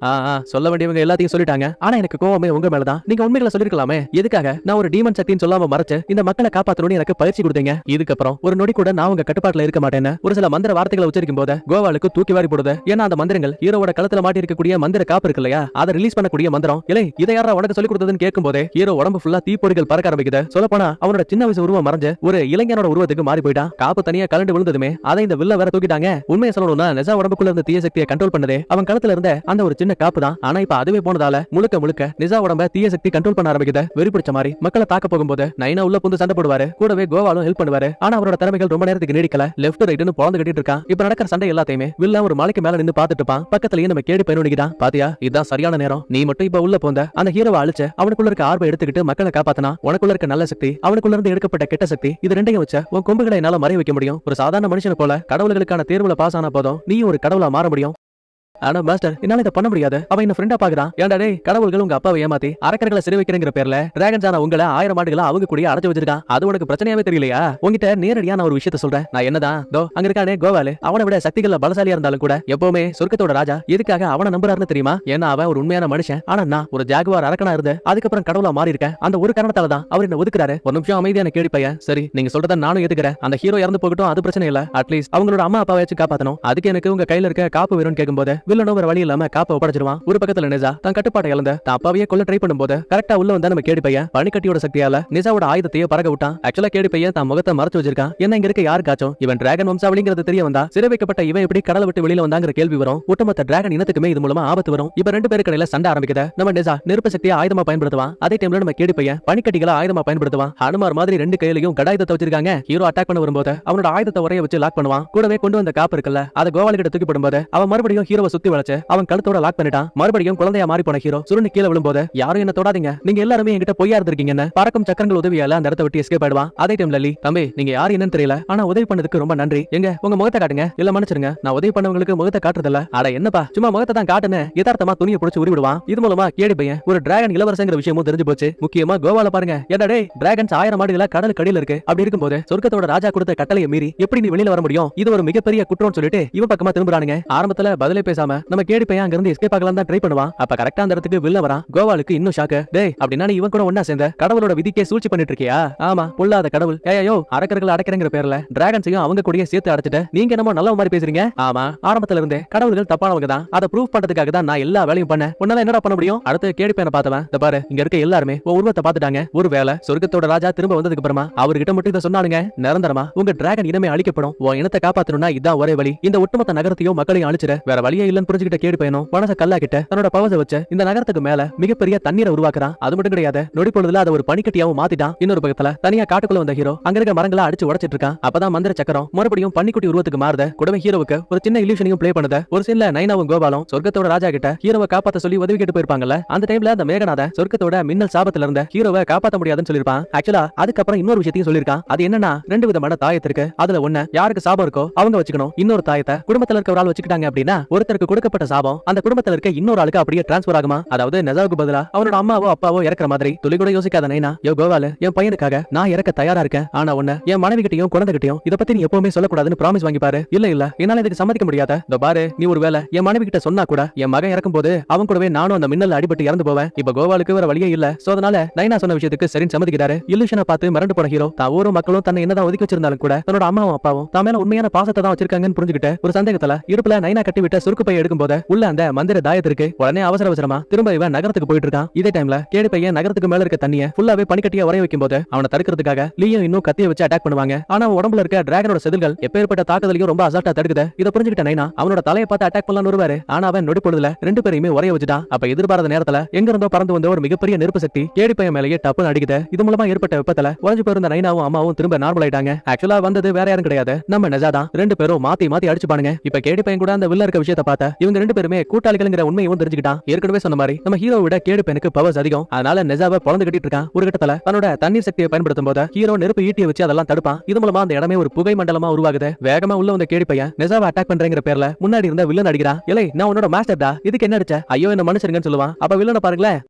சொல்ல வேண்டியவங்க எல்லாத்தையும் சொல்லிட்டாங்க. ஆனா எனக்கு கோவமே உங்க மேலதான். நீங்க உண்மைகளை சொல்லிருக்கலாமே, எதுக்காக நான் ஒரு டீமன் சக்தின்னு சொல்லாம மறைச்சு இந்த மக்களை காப்பாத்தணும்னு எனக்கு பயிற்சி கொடுத்தீங்க. இதுக்கப்புறம் ஒரு நொடி கூட நான் உங்க கட்டுப்பாட்டுல இருக்க மாட்டேன்னு ஒரு சில மந்திர வார்த்தைகளை உச்சரிக்கும் போது கோவாலுக்கு தூக்கி வாரி போடுது. ஏன்னா அந்த மந்திரங்கள் ஹீரோவோட கழுத்துல மாட்டி இருக்கக்கூடிய மந்திர காப்பு இருக்கு இல்லையா, அதை ரிலீஸ் பண்ணக்கூடிய மந்திரம். இல்லை இதை யாரா உனக்கு சொல்லி கொடுத்ததுன்னு கேட்கும் போதே ஹீரோ உடம்பு ஃபுல்லா தீப்பொறிகள் பறக்க ஆரம்பிக்குது. சொல்லப்போனா அவனோட சின்ன வயசு உருவம் மறைஞ்சு ஒரு இளைஞனோட உருவத்துக்கு மாறி போயிட்டான். காப்பு தனியா கலண்டு விழுந்ததுமே அதை இந்த வில்ல வேற தூக்கிட்டாங்க. உண்மையை சொல்லணும்னா நெஜா உடம்புக்குள்ள இருந்த தீய சக்தியை கண்ட்ரோல் பண்ணதே அவன் கழுத்துல இருந்த அந்த ஒரு சின்ன காப்பு தான். ஆனா இப்ப அதுவே போனதால முழுக்க முழுக்க நெஜா உடம்ப தீய சக்தி கண்ட்ரோல் பண்ண ஆரம்பிக்குது. வெறி பிடிச்ச மாதிரி மக்களை தாக்க போகும்போது நைனா உள்ள புந்து சண்டை போடுவாரு, கூடவே கோவாலும் ஹெல்ப் பண்ணுவாரு. ஆனா அவரோட திறமைகள் ரொம்ப நேரத்துக்கு நீடிக்கல. லெஃப்ட் ரைட்னு பொழந்து கட்டிட்டு இருக்கான். இப்ப நடக்கிற சண்டை எல்லாத்தையுமே வில்ல ஒரு மலைக்கு மேல நின்னு பாத்துட்டு இருப்பான். பக்கத்துலயே நம்ம கேடி பயனுடிக்கிறான். பாத்தியா, இதுதான் சரியான நேரம், நீ மட்டும் இப்ப உள்ள போந்த அந்த ஹீரோவை அழிச்சு அவனுக்குள்ள இருக்க ஆர்வம் எடுத்துக்கிட்டு மக்களை காப்பாத்தனா. உனக்குள்ள இருக்க நல்ல சக்தி, அவனுக்குள்ள இருந்து எடுக்கப்பட்ட கெட்ட சக்தி, இது ரெண்டையும் வச்ச உன் கொம்புகளை என்னால மறைய வைக்க முடியும். ஒரு சாதாரண மனுஷனை போல கடவுள்களுக்கான தேர்வுல பாஸ் ஆன போதும் நீயும் ஒரு கடவுளா மாற முடியும். ஆனா மாஸ்டர், என்னால இதை பண்ண முடியாது. அவன் என்ன ஃப்ரெண்டா பாக்குறான். ஏன்டா டேய், கடவுள்கள் உங்க அப்பாவை ஏமாத்தி அரக்கர்களை சிறை வைக்கிறங்கிற பேர்ல டிராகன்ஸ் ஆன உங்களை 1000 ஆண்டுகளா அவங்க கூட அடைச்சு வச்சிருக்கான். அது உனக்கு பிரச்சனையாவே தெரியலையா? உங்ககிட்ட நேரடியா நான் ஒரு விஷயத்த சொல்றேன். நான் என்னதான் தோ அங்க இருக்கானே கோவாலு, அவனை விட சக்திகள்ல பலசாலியா இருந்தாலும் கூட எப்பவுமே சொர்க்கத்தோட ராஜா எதுக்காக அவனை நம்புறாருன்னு தெரியுமா? ஏன்னா அவன் ஒரு உண்மையான மனுஷன். ஆனா நான் ஒரு ஜாகுவார் அரக்கனா இருந்து அதுக்கப்புறம் கடவுளா மாறி இருக்கேன். அந்த ஒரு காரணத்தால தான் அவர் என்ன ஒதுக்குறாரு. ஒரு நிமிஷம் அமைதியான கேடி பையன், சரி நீங்க சொல்றத நானும் ஏத்துக்கிறேன். அந்த ஹீரோ இறந்து போகட்டும், அது பிரச்சனை இல்ல. அட்லீஸ்ட் அவங்களோட அம்மா அப்பாவாச்சும் காப்பாத்தணும். அதுக்கு எனக்கு உங்க கையில இருக்க காப்பு வேணும்னு கேட்கும்போது வில்லனோ வேற வழி இல்லாம காப்பை ஒப்படைச்சிருவான். ஒரு பக்கத்துல நிஜா தன் கட்டுப்பாட்டை இழந்த தான் அப்பாவையே கொல்ல ட்ரை பண்ணும்போது கரெக்டா உள்ள வந்தா நம்ம கேடி பையன் பனிக்கட்டியோட சக்தியால நிஜாவோட ஆயுதத்தையே பறக்க விட்டான். ஆக்சுவலா கேடி பையன் தான் முகத்தை மறைச்சு வச்சிருக்கான். என்ன இங்க இருக்க யாருக்காச்சும் இவன் டிராகன் வம்சாவளிங்கிறது தெரிய வந்தா சிறை வைக்கப்பட்ட இவன் எப்படி கடலை விட்டு வெளியில வந்தாங்கிற கேள்வி வரும். ஒட்டுமொத்த டிராகன் இனத்துக்குமே இது மூலமா ஆபத்து வரும். இப்ப 2 பேருக்கு இடையில சண்டை ஆரம்பிக்குது. நம்ம நிஜா நெருப்பு சக்தியை ஆயுதமா பயன்படுத்துவான். அதே டைம்ல நம்ம கேடி பையன் பனிக்கட்டிகளை ஆயுதமா பயன்படுத்துவான். ஹனுமார் மாதிரி 2 கையிலையும் கடாயுதத்தை வச்சிருக்காங்க. ஹீரோ அட்டாக் பண்ண வரும்போது அவனோட ஆயுதத்தை உரைய வச்சு லாக் பண்ணுவான். கூடவே கொண்டு வந்த காப்பு இருக்குல்ல, அதை கோவாலி கிட்ட தூக்கி போடும்போது அவன் மறுபடியும் ஹீரோவை சுத்தி வளைச்சு அவன் கழுத்தோட லாக் பண்ணிட்டான். மறுபடியும் குழந்தையா மாறி போன ஹீரோ சுருண்டு கீழே விழும்போது யாரும் என்ன தொடாதீங்க, நீங்க எல்லாருமே என்கிட்ட பொய்யா இருந்திருக்கீங்கன்னு பறக்கும் சக்கரங்கள் உதவியால அந்த இடத்தை விட்டு எஸ்கேப் ஆயிடுவான். அதே டைம்ல லீ, தம்பி நீங்க யாரு என்னன்னு தெரியல, ஆனா உதவி பண்ணதுக்கு ரொம்ப நன்றி. எங்க உங்க முகத்தை காட்டுங்க. இல்ல மன்னிச்சிருங்க, நான் உதவி பண்ணவங்களுக்கு முகத்தை காட்டுறதில்ல. அட என்னப்பா சும்மா முகத்தை தான் காட்டுன்னு யதார்த்தமா துணியை பிடிச்சு உருவி விடுவான். இது மூலமா கேடி பையன் ஒரு டிராகன் இளவரசங்கிற விஷயமும் தெரிஞ்சு போச்சு. முக்கியமா கோவால பாருங்க, ஏடா டேய் டிராகன்ஸ் 1000 ஆண்டுகளா கடல் கடியில இருக்கு. அப்படி இருக்கும்போது சொர்க்கத்தோட ராஜா கொடுத்த கட்டளையை மீறி எப்படி நீ வெளியில வர முடியும்? இது ஒரு மிகப்பெரிய குற்றம்னு சொல்லிட்டு இவன் பக்கமா திரும்புறானுங்க. ஆரம்பத்துல பதிலே பேசாம நம்ம கேடி பையன் அங்க இருந்து எஸ்கேப் ஆகலாம் தான் ட்ரை பண்ணுவான். அப்ப கரெக்டா அந்த இடத்துக்கு வில்ல வரான். கோவாலுக்கு இன்னும் ஷாக்கு. டேய் அப்படின்னா நீ இவன் கூட ஒண்ணா சேர்ந்த கடவுளோட விதிக்கே சூழ்ச்சி பண்ணிட்டு இருக்கியா? ஆமா, பொல்லாத கடவுள். ஏயோ அரக்கர்கள் அடைக்கிறங்கிற பேர்ல டிராகன்ஸையும் அவங்க கூடயே சேர்த்து அடைச்சிட்டு நீங்க என்னமோ நல்ல மாதிரி பேசுறீங்க. ஆமா, ஆரம்பத்துல இருந்தே கடவுள்கள் தப்பானவங்க தான். அதை ப்ரூவ் பண்றதுக்காக தான் நான் எல்லா வேலையும் பண்ணேன். உன்னால என்னடா பண்ண முடியும்? அடுத்து கேடி பையனை பார்த்தவன், இந்த பாரு இங்க இருக்க எல்லாருமே உருவத்தை பார்த்துட்டாங்க. ஒருவேளை சொர்க்கத்தோட ராஜா திரும்ப வந்ததுக்கு அப்புறமா அவர்கிட்ட மட்டும் இதை சொன்னானுங்க, நிரந்தரமா உங்க டிராகன் இனமே அழிக்கப்படும். உன் இனத்தை காப்பாத்தணும்னா இதான் ஒரே வழி. இந்த ஒட்டுமொத்த நகரத்தையும் மக்களையும் அழிச்சிட வேற வழியே இல்லன்னு புரிஞ்சுக்கிட்ட கேடி பையனும் மனச கல்லாக்கிட்ட தன்னோட பவர்ஸை வச்சு இந்த நகரத்துக்கு மேல மிகப்பெரிய தண்ணீரை உருவாக்குறான். அது மட்டும் கிடையாது, நொடி பொழுதுல அதை ஒரு பனிக்கட்டியாவும் மாத்திட்டான். இன்னொரு பக்கத்துல தனியா காட்டுக்குள்ள வந்த ஹீரோ அங்க இருக்க மரங்களை அடிச்சு உடைச்சிட்டு இருக்கான். அப்பதான் மந்திர சக்கரம் மறுபடியும் பன்னிக்குட்டி உருவத்துக்கு மாறுது. கூடவே ஹீரோவுக்கு ஒரு சின்ன இல்யூஷனையும் ப்ளே பண்ணுது. ஒரு சீன்ல நைனாவும் கோபாலும் சொர்க்கத்தோட ராஜா கிட்ட ஹீரோவை காப்பாத்த சொல்லி உதவி கேட்டு போயிருப்பாங்கல்ல. அந்த டைம்ல அந்த மேகநாதன் சொர்க்கத்தோட மின்னல் சாபத்துல இருந்த ஹீரோவை காப்பாத்த முடியாதுன்னு சொல்லிருப்பான். ஆக்சுவலா அதுக்கப்புறம் இன்னொரு விஷயத்தையும் சொல்லிருக்கான். அது என்னன்னா, 2 விதமான தாயத்து இருக்கு. அதுல ஒண்ணு யாருக்கு சாபம் இருக்கோ அவங்க வச்சுக்கணும். இன்னொரு தாயத்தை குடும்பத்துல இருக்க ஒரு ஆள் வச்சுக்கிட்டாங்க அப்படின்னா ஒருத்தருக்கு கொடுக்கப்பட்ட சாபம் அந்த குடும்பத்துல இருக்க இன்னொரு ஆளுக்கு அப்படியே டிரான்ஸ்பர் ஆகுமா. அதாவது நெசாவுக்கு பதிலா அவனோட அம்மாவோ அப்பாவோ இறக்குற மாதிரி. துளி கூட யோசிக்காத நைனா, யோ கோவாலு, என் பையனுக்காக நான் இறக்க தயாரா இருக்கேன். ஆனா ஒண்ணு, என் மனைவி கிட்டையும் குழந்தைகிட்டையும் இதை பத்தி நீ எப்பவுமே சொல்லக்கூடாதுன்னு ப்ராமிஸ் வாங்கி பாரு. இல்ல என்னால இதுக்கு சம்மதிக்க முடியாத. இதோ பாரு, நீ ஒரு வேளை என் மனைவி கிட்ட சொன்னா கூட என் மகன் இறக்கும் போது அவன் கூடவே நானும் அந்த மின்னல் அடிபட்டு இறந்து போவேன். இப்ப கோவாலுக்கு வேற வழியே இல்ல. சோ அதனால நைனா சொன்ன விஷயத்துக்கு சரின்னு சம்மதிக்கிறாரு. இல்லூஷனை பார்த்து மிரண்டு போன ஹீரோ தான் ஊரும் மக்களும் தன்னை என்னதான் ஒதுக்கி வச்சிருந்தாலும் கூட தன்னோட அம்மாவும் அப்பாவும் தான் மேல உண்மையான பாசத்தை தான் வச்சிருக்காங்கன்னு புரிஞ்சுக்கிட்டு ஒரு சந்தேகத்துல இடுப்புல நைனா கட்டி விட்ட சுருக்கு பையை எடுக்கும் போது உள்ள அந்த மந்திர தாயத்திற்கு உடனே அவசரமா திரும்ப இவன் நகரத்துக்கு போயிட்டு இருக்கான். இதே டைம்ல கேடி பையன் நகரத்துக்கு மேல இருக்க தண்ணியை ஃபுல்லாவே பனிக்கட்டியா உரைய வைக்கும் போது அவனை தடுக்கிறதுக்காக லீயும் இன்னும் கத்தியை வச்சு அட்டாக் பண்ணுவாங்க. ஆனா அவன் உடம்புல இருக்க டிராகனோட செதில்கள் எப்பேற்பட்ட தாக்குதலையும் ரொம்ப அசால்ட்டா தடுக்குது. இதை புரிஞ்சுக்கிட்ட நைனா அவனோட தலையை பார்த்து அட்டாக் பண்ணலாம்னு வருவாரு. ஆனா அவன் நொடி பொழுதுல 2 பேரையுமே உரைய வச்சுட்டான். அப்ப எதிர்பாராத நேரத்துல எங்க இருந்தோ பறந்து வந்த ஒரு மிகப்பெரிய நெருப்பு சக்தி கேடி பையன் மேலேயே டப்புன்னு அடிக்குது. இது மூலமா ஏற்பட்ட வெப்பத்துல உறைஞ்சு போயிருந்த நைனாவும் அம்மாவும் திரும்ப நார்மல் ஆயிட்டாங்க. ஆக்சுவலா வந்தது வேற யாரும் கிடையாது, நம்ம நெஜா தான். 2 பேரும் மாத்தி அடிச்சுப்பானுங்க. இப்ப கேடி பையன் கூட அந்த வில்ல இருக்க விஷயத்தை பார்த்த இவங்க 2 பேருமே கூட்டாளிகள்ங்கிற உண்மையும் தெரிஞ்சுக்கிட்டான். ஏற்கனவே சொன்ன மாதிரி நம்ம ஹீரோ விட கேடி பையனுக்கு பவர்ஸ் அதிகம். அதனால நெஜாவை பொளந்து கட்டிட்டு இருக்கான். ஒரு கட்டத்துல தன்னோட தண்ணீர் சக்தியை பயன்படுத்தும் போது ஹீரோ நெருப்பு ஈட்டியை வச்சு அதெல்லாம் தடுப்பான். இது மூலமா அந்த இடமே ஒரு புகை மண்டலமா உருவாகுது. வேகமா உள்ள வந்த கேடி பையன் நெஜாவை அட்டாக் பண்றேங்கிற பேர்ல முன்னாடி இருந்த வில்லன் அடிக்கிறான். இல்லை, நான் உன்னோட மாஸ்டர்டா, இதுக்கு என்ன அடிச்ச? ஐயோ என்ன மனுஷருங்கன்னு சொல்லுவான். அப்ப வில்லனை பாருங்களேன்,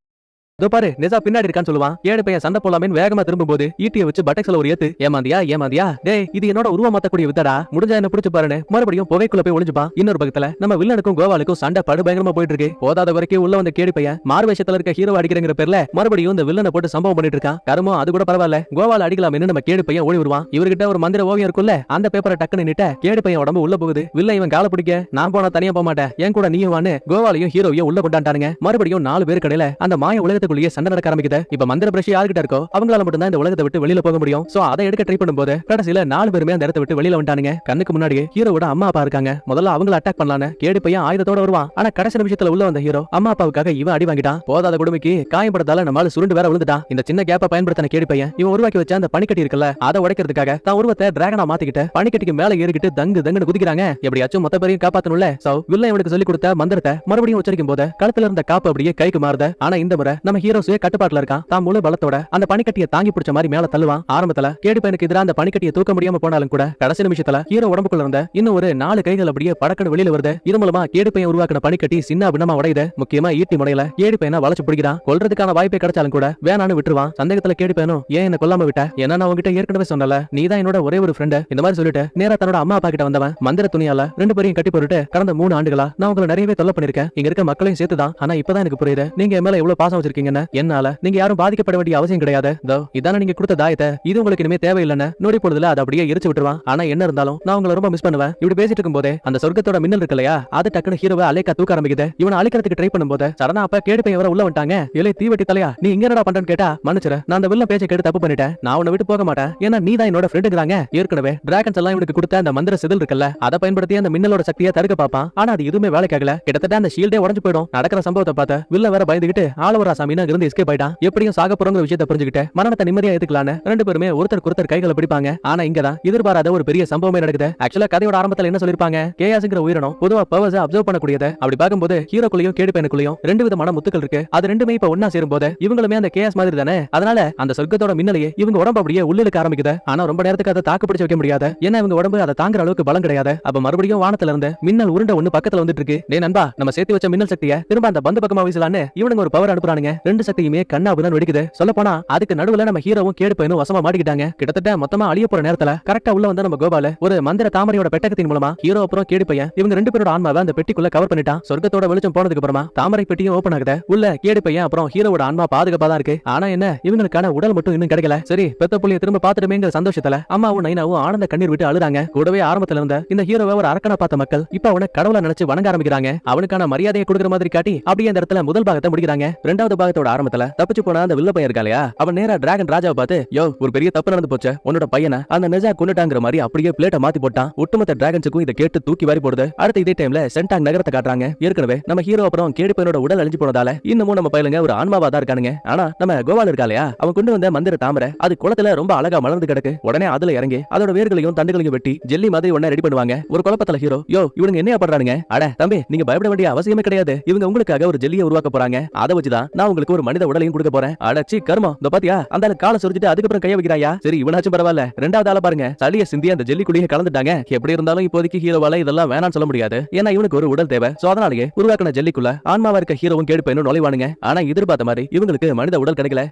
இதோ பாரு நெஜா பின்னாடி இருக்கான்னு சொல்லுவான். ஏழு பையன் சண்டை போலாமேன்னு வேகமா திரும்பும்போது ஈட்டியை வச்சு பட்டக்ஸ்ல ஒரு ஏத்து. ஏமாந்தியா டேய், இது என்னோட உருவ மாத்தக்கூடிய வித்தடா, முடிஞ்சா என்ன பிடிச்சு பாருன்னு மறுபடியும் புகைக்குள்ள போய் ஒளிஞ்சுப்பான். இன்னொரு பக்கத்துல நம்ம வில்லனுக்கும் கோவாலுக்கும் சண்டை படு பயங்கரமா போயிட்டு இருக்கு. போதாத வரைக்கும் உள்ள வந்த கேடி பையன் மார்வேஷத்துல இருக்க ஹீரோ அடிக்கிறங்கிற பேர்ல மறுபடியும் இந்த வில்லனை போட்டு சம்பவம் பண்ணிட்டு இருக்கான். கருமோ அது கூட பரவாயில்ல, கோவால அடிக்கலாம்னு நம்ம கேடி பையன் ஓடி வருவான். இவர்கிட்ட ஒரு மந்திர ஓவியம் இருக்குல்ல, அந்த பேப்பரை டக்குன்னு நிட்ட கேடி பையன் உடம்பு உள்ள போகுது. வில்ல இவன் கால பிடிக்க, நான் போனா தனியா போக மாட்டேன், என் கூட நீயும் வான்னு கோவாலையும் ஹீரோவையும் உள்ள கொண்டாண்டானுங்க. மறுபடியும் 4 பேர் கடையில அந்த மாய உலகத்துக்குள்ளேயே சண்டை நடக்க ஆரம்பிக்குது. இப்ப மந்திர பிரஷ் யார்கிட்ட இருக்கோ அவங்களால மட்டும் தான் இந்த உலகத்தை விட்டு வெளியில போக முடியும். சோ அதை எடுக்க ட்ரை பண்ணும்போது கடைசியில 4 பேருமே அந்த இடத்தை விட்டு வெளியில வந்துட்டானுங்க. கண்ணுக்கு முன்னாடியே ஹீரோவோட அம்மா அப்பா இருக்காங்க. முதல்ல அவங்கள அட்டாக் பண்ணலான்னு கேடி பையன் ஆயுதத்தோட வருவான். ஆனா கடைசி நிமிஷத்துல உள்ள வந்த ஹீரோ அம்மா அப்பாவுக்காக இவன் அடி வாங்கிட்டான். போதாத கொடுமைக்கு காயப்படத்தால நம்மால சுருண்டு வேற விழுந்துட்டான். இந்த சின்ன கேப்பை பயன்படுத்தின கேடி பையன் இவன் உருவாக்கி வச்ச அந்த பனிக்கட்டி இருக்குல்ல, அதை உடைக்கிறதுக்காக தான் உருவத்தை டிராகனா மாத்திக்கிட்டு பனிக்கட்டிக்கு மேல ஏறிக்கிட்டு தங்குன்னு குதிக்கிறாங்க. எப்படியாச்சும் மொத்த பேரையும் காப்பாத்தணும்ல. சோ வில்ல இவனுக்கு சொல்லி கொடுத்த மந்திரத்தை மறுபடியும் உச்சரிக்கும் போது கழுத்துல இருந்த காப்பு அப்படியே கைக்கு மாறுது. ஆனா இந்த முறை நம்ம ஹீரோ சுய கட்டுப்பாட்டுல இருக்கான். தான் முழு பலத்தோட அந்த பனிக்கட்டியை தாங்கி பிடிச்ச மாதிரி மேல தள்ளுவான். ஆரம்பத்துல கேடி பையனுக்கு எதிராக அந்த பனிக்கட்டியை தூக்க முடியாம போனாலும் கூட கடைசி நிமிஷத்துல ஹீரோ உடம்புக்குள்ள இருந்த இன்னும் ஒரு 4 கைகள் அப்படியே படக்கடு வெளியில வருது. இது மூலமா கேடி பையன் உருவாக்கின பனிக்கட்டி சின்ன பின்னமா உடையுது. முக்கியமா ஈட்டி முனையில கேடி பையனை வளைச்சு பிடிக்கிறான். கொல்றதுக்கான வாய்ப்பே கிடைச்சாலும் கூட வேணான்னு விட்டுருவான். சந்தேகத்துல கேடி பையனும் ஏன் என்ன கொல்லாம விட்ட, ஏன்னா நான் உங்ககிட்ட ஏற்கனவே சொன்னல, நீ தான் என்னோட ஒரே ஒரு ஃப்ரெண்ட், இந்த மாதிரி சொல்லிட்டு நேரா தன்னோட அம்மா அப்பா கிட்ட வந்தவன் மந்திர துணியால 2 பேரையும் கட்டி போட்டுட்டு கடந்த 3 ஆண்டுகளா நான் உங்களை நிறையவே தொல்லை பண்ணிருக்கேன். இங்க இருக்க மக்களையும் சேர்த்துதான். ஆனா இப்பதான் எனக்கு புரியுது நீங்க என் மேல எவ்வளவு பாசம் வச்சிருக்கீங்கன்னு. என்னால நீங்க யாரும் பாதிக்கப்பட வேண்டிய அவசியம் கிடையாது. இதான நீங்க கொடுத்த தாயத்தை, இது உங்களுக்கு இனிமே தேவையில்லைன்னு நொடி பொழுதுல அதை அப்படியே எரிச்சு விட்டுருவான். ஆனா என்ன இருந்தாலும் நான் உங்களை ரொம்ப மிஸ் பண்ணுவேன். இப்படி பேசிட்டு இருக்கும் போதே அந்த சொர்க்கத்தோட மின்னல் இருக்கு இல்லையா, அது டக்குனு ஹீரோவை அலைக்கா தூக்க ஆரம்பிக்குது. இவனை அழிக்கிறதுக்கு ட்ரை பண்ணும்போது சடனா அப்ப கேடி பையன் வர உள்ள வந்துட்டாங்க. இலை தீவெட்டி தலையா, நீ இங்க என்னடா பண்றேன்னு கேட்டா, மன்னிச்சிரு, நான் அந்த வில்ல பேச்சை கேட்டு தப்பு பண்ணிட்டேன், நான் உன்னை விட்டு போக மாட்டேன், ஏன்னா நீ தான் என்னோட ஃப்ரெண்டுங்கிறாங்க. ஏற்கனவே டிராகன்ஸ் எல்லாம் இவனுக்கு கொடுத்த அந்த மந்திர சிதல் இருக்குல்ல, அதை பயன்படுத்தி அந்த மின்னலோட சக்தியை தடுக்க பாப்பான். ஆனா அது எதுவுமே வேலைக்காகல. கிட்டத்தட்ட அந்த ஷீல்டே உடைஞ்சு போயிடும். நடக்கிற சம்பவத்தை பார்த்து வில்ல வேற பயந்துகிட்டு ஆளவரா சாமினா இருந்து எஸ்கேப் ஆயிட்டான். எப்படியும் சாக போறங்கிற விஷயத்தை புரிஞ்சுக்கிட்டு மரணத்தை நிம்மதியா ஏத்துக்கலான்னு 2 பேருமே ஒருத்தர் கைகளை பிடிப்பாங்க. ஆனா இங்கதான் எதிர்பாராத ஒரு பெரிய சம்பவமே நடக்குது. ஆக்சுவலா கதையோட ஆரம்பத்துல என்ன சொல்லிருப்பாங்க, கேயாஸ்ங்கிற உயிரினம் பொதுவா பவர்ஸ் அப்சர்வ் பண்ணக்கூடியது. அப்படி பார்க்கும்போது ஹீரோக்குள்ளயும் கேடி பையனுக்குள்ளயும் 2 விதமான முத்துக்கள் இருக்கு. அது ரெண்டுமே இப்ப ஒன்னா சேரும்போது இவங்களுமே அந்த கேயாஸ் மாதிரி தானே. அதனால அந்த சொர்க்கத்தோட மின்னலையே இவங்க உடம்பு அப்படியே உள்ளிழுக்க ஆரம்பிக்குது. ஆனா ரொம்ப நேரத்துக்கு அதை தாக்கு பிடிச்சு வைக்க முடியாது, ஏன்னா இவங்க உடம்பு அதை தாங்குற அளவுக்கு பலம் கிடையாது. அப்ப மறுபடியும் வானத்துல இருந்து மின்னல் உருண்ட ஒண்ணு பக்கத்துல வந்துட்டு இருக்கு. டே நண்பா, நம்ம சேர்த்து வச்ச மின்னல் சக்தியை திரும்ப அந்த பந்து பக்கமா வீசலான்னு இவனுங்க ஒரு பவர் அனுப்புறானுங்க. 2 சக்தியுமே கண்ணா புண்ணா வெடிக்குது. சொல்ல போனா அதுக்கு நடுவுல நம்ம ஹீரோவும் கேடி பையனும் வசமா மாட்டிக்கிட்டாங்க. கிட்டத்தட்ட மொத்தமா அழிய போற நேரத்துல கரெக்டா உள்ள வந்து நம்ம கோபால ஒரு மந்திர தாமரையோட பெட்டகத்தின் மூலமா ஹீரோ அப்புறம் கேடி பையன் இவங்க 2 பேரோட ஆன்மாவை அந்த பெட்டிக்குள்ள கவர் பண்ணிட்டான். சொர்க்கத்தோட வெளிச்சம் போனதுக்கு அப்புறமா தாமரை பெட்டியும் ஓபன் ஆகுது. உள்ள கேடி பையன் அப்புறம் ஹீரோவோட ஆன்மா பாதுகாப்பா தான் இருக்கு. ஆனா என்ன, இவங்களுக்கான உடல் மட்டும் இன்னும் கிடைக்கல. சரி, பெத்த புள்ளிய திரும்ப பாத்துட்டுமேங்கிற சந்தோஷத்துல அம்மாவும் நைனாவும் ஆனந்த கண்ணீர் விட்டு அழுறாங்க. கூடவே ஆரம்பத்துல இருந்த இந்த ஹீரோவை ஒரு அரக்கனை பார்த்த மக்கள் இப்ப அவனை கடவுளை நினைச்சு வணங்க ஆரம்பிக்கிறாங்க. அவனுக்கான மரியாதையை கொடுக்குற மாதிரி காட்டி அப்படியே அந்த இடத்துல முதல் பாகத்தை முடிக்கிறாங்க. 2வது பாகத்தை பாகத்தோட ஆரம்பத்துல தப்பிச்சு போன அந்த வில்ல பையன் இருக்காலையா, அவன் நேரா டிராகன் ராஜாவை பார்த்து, யோ ஒரு பெரிய தப்பு நடந்து போச்சு, உன்னோட பையனை அந்த நெஜா கொன்னுட்டாங்கிற மாதிரி அப்படியே பிளேட்டை மாத்தி போட்டான். ஒட்டுமொத்த டிராகன்ஸுக்கும் இதை கேட்டு தூக்கி வாரி போடுது. அடுத்த இதே டைம்ல சென்டாங் நகரத்தை காட்டுறாங்க. ஏற்கனவே நம்ம ஹீரோ அப்புறம் கேடி பையனோட உடல் அழிஞ்சு போனதால இன்னமும் நம்ம பையலுங்க ஒரு ஆன்மாவா தான் இருக்கானுங்க. ஆனா நம்ம கோவால இருக்காலையா, அவன் கொண்டு வந்த மந்திர தாமரை அது குளத்துல ரொம்ப அழகா மலர்ந்து கிடக்கு. உடனே அதுல இறங்கி அதோட வேர்களையும் தண்டுகளையும் வெட்டி ஜெல்லி மாதிரி ஒண்ணா ரெடி பண்ணுவாங்க. ஒரு குழப்பத்துல ஹீரோ, யோ இவனுங்க என்னையா பண்றானுங்க? அட தம்பி, நீங்க பயப்பட வேண்டிய அவசியமே கிடையாது. இவங்க உங்களுக்காக ஒரு ஜெல்லியை உருவாக்க போறாங்க. அதை வச்சுதான் நான் உங்களுக்கு ஒரு மனித உடலையும் கொடுக்க போறேன். அடச்சி கர்மம், இந்த பாத்தியா அந்த காலை சொரிஞ்சிட்டு அதுக்கப்புறம் கைய வைக்கிறாயா? சரி இவனாச்சும் பரவாயில்ல, ரெண்டாவது ஆள பாருங்க, சளிய சிந்தி அந்த ஜெல்லி குடியை கலந்துட்டாங்க. எப்படி இருந்தாலும் இப்போதைக்கு ஹீரோவால இதெல்லாம் வேணாம்னு சொல்ல முடியாது. ஏன்னா இவனுக்கு ஒரு உடல் தேவை. சோ அதனாலேயே உருவாக்கின ஜெல்லிக்குள்ள ஆன்மாவா இருக்க ஹீரோவும் கேடி பையனும் நுழைவானுங்க. ஆனா எதிர்பார்த்த மாதிரி இவங்களுக்கு மனித உடல் கிடைக்கல.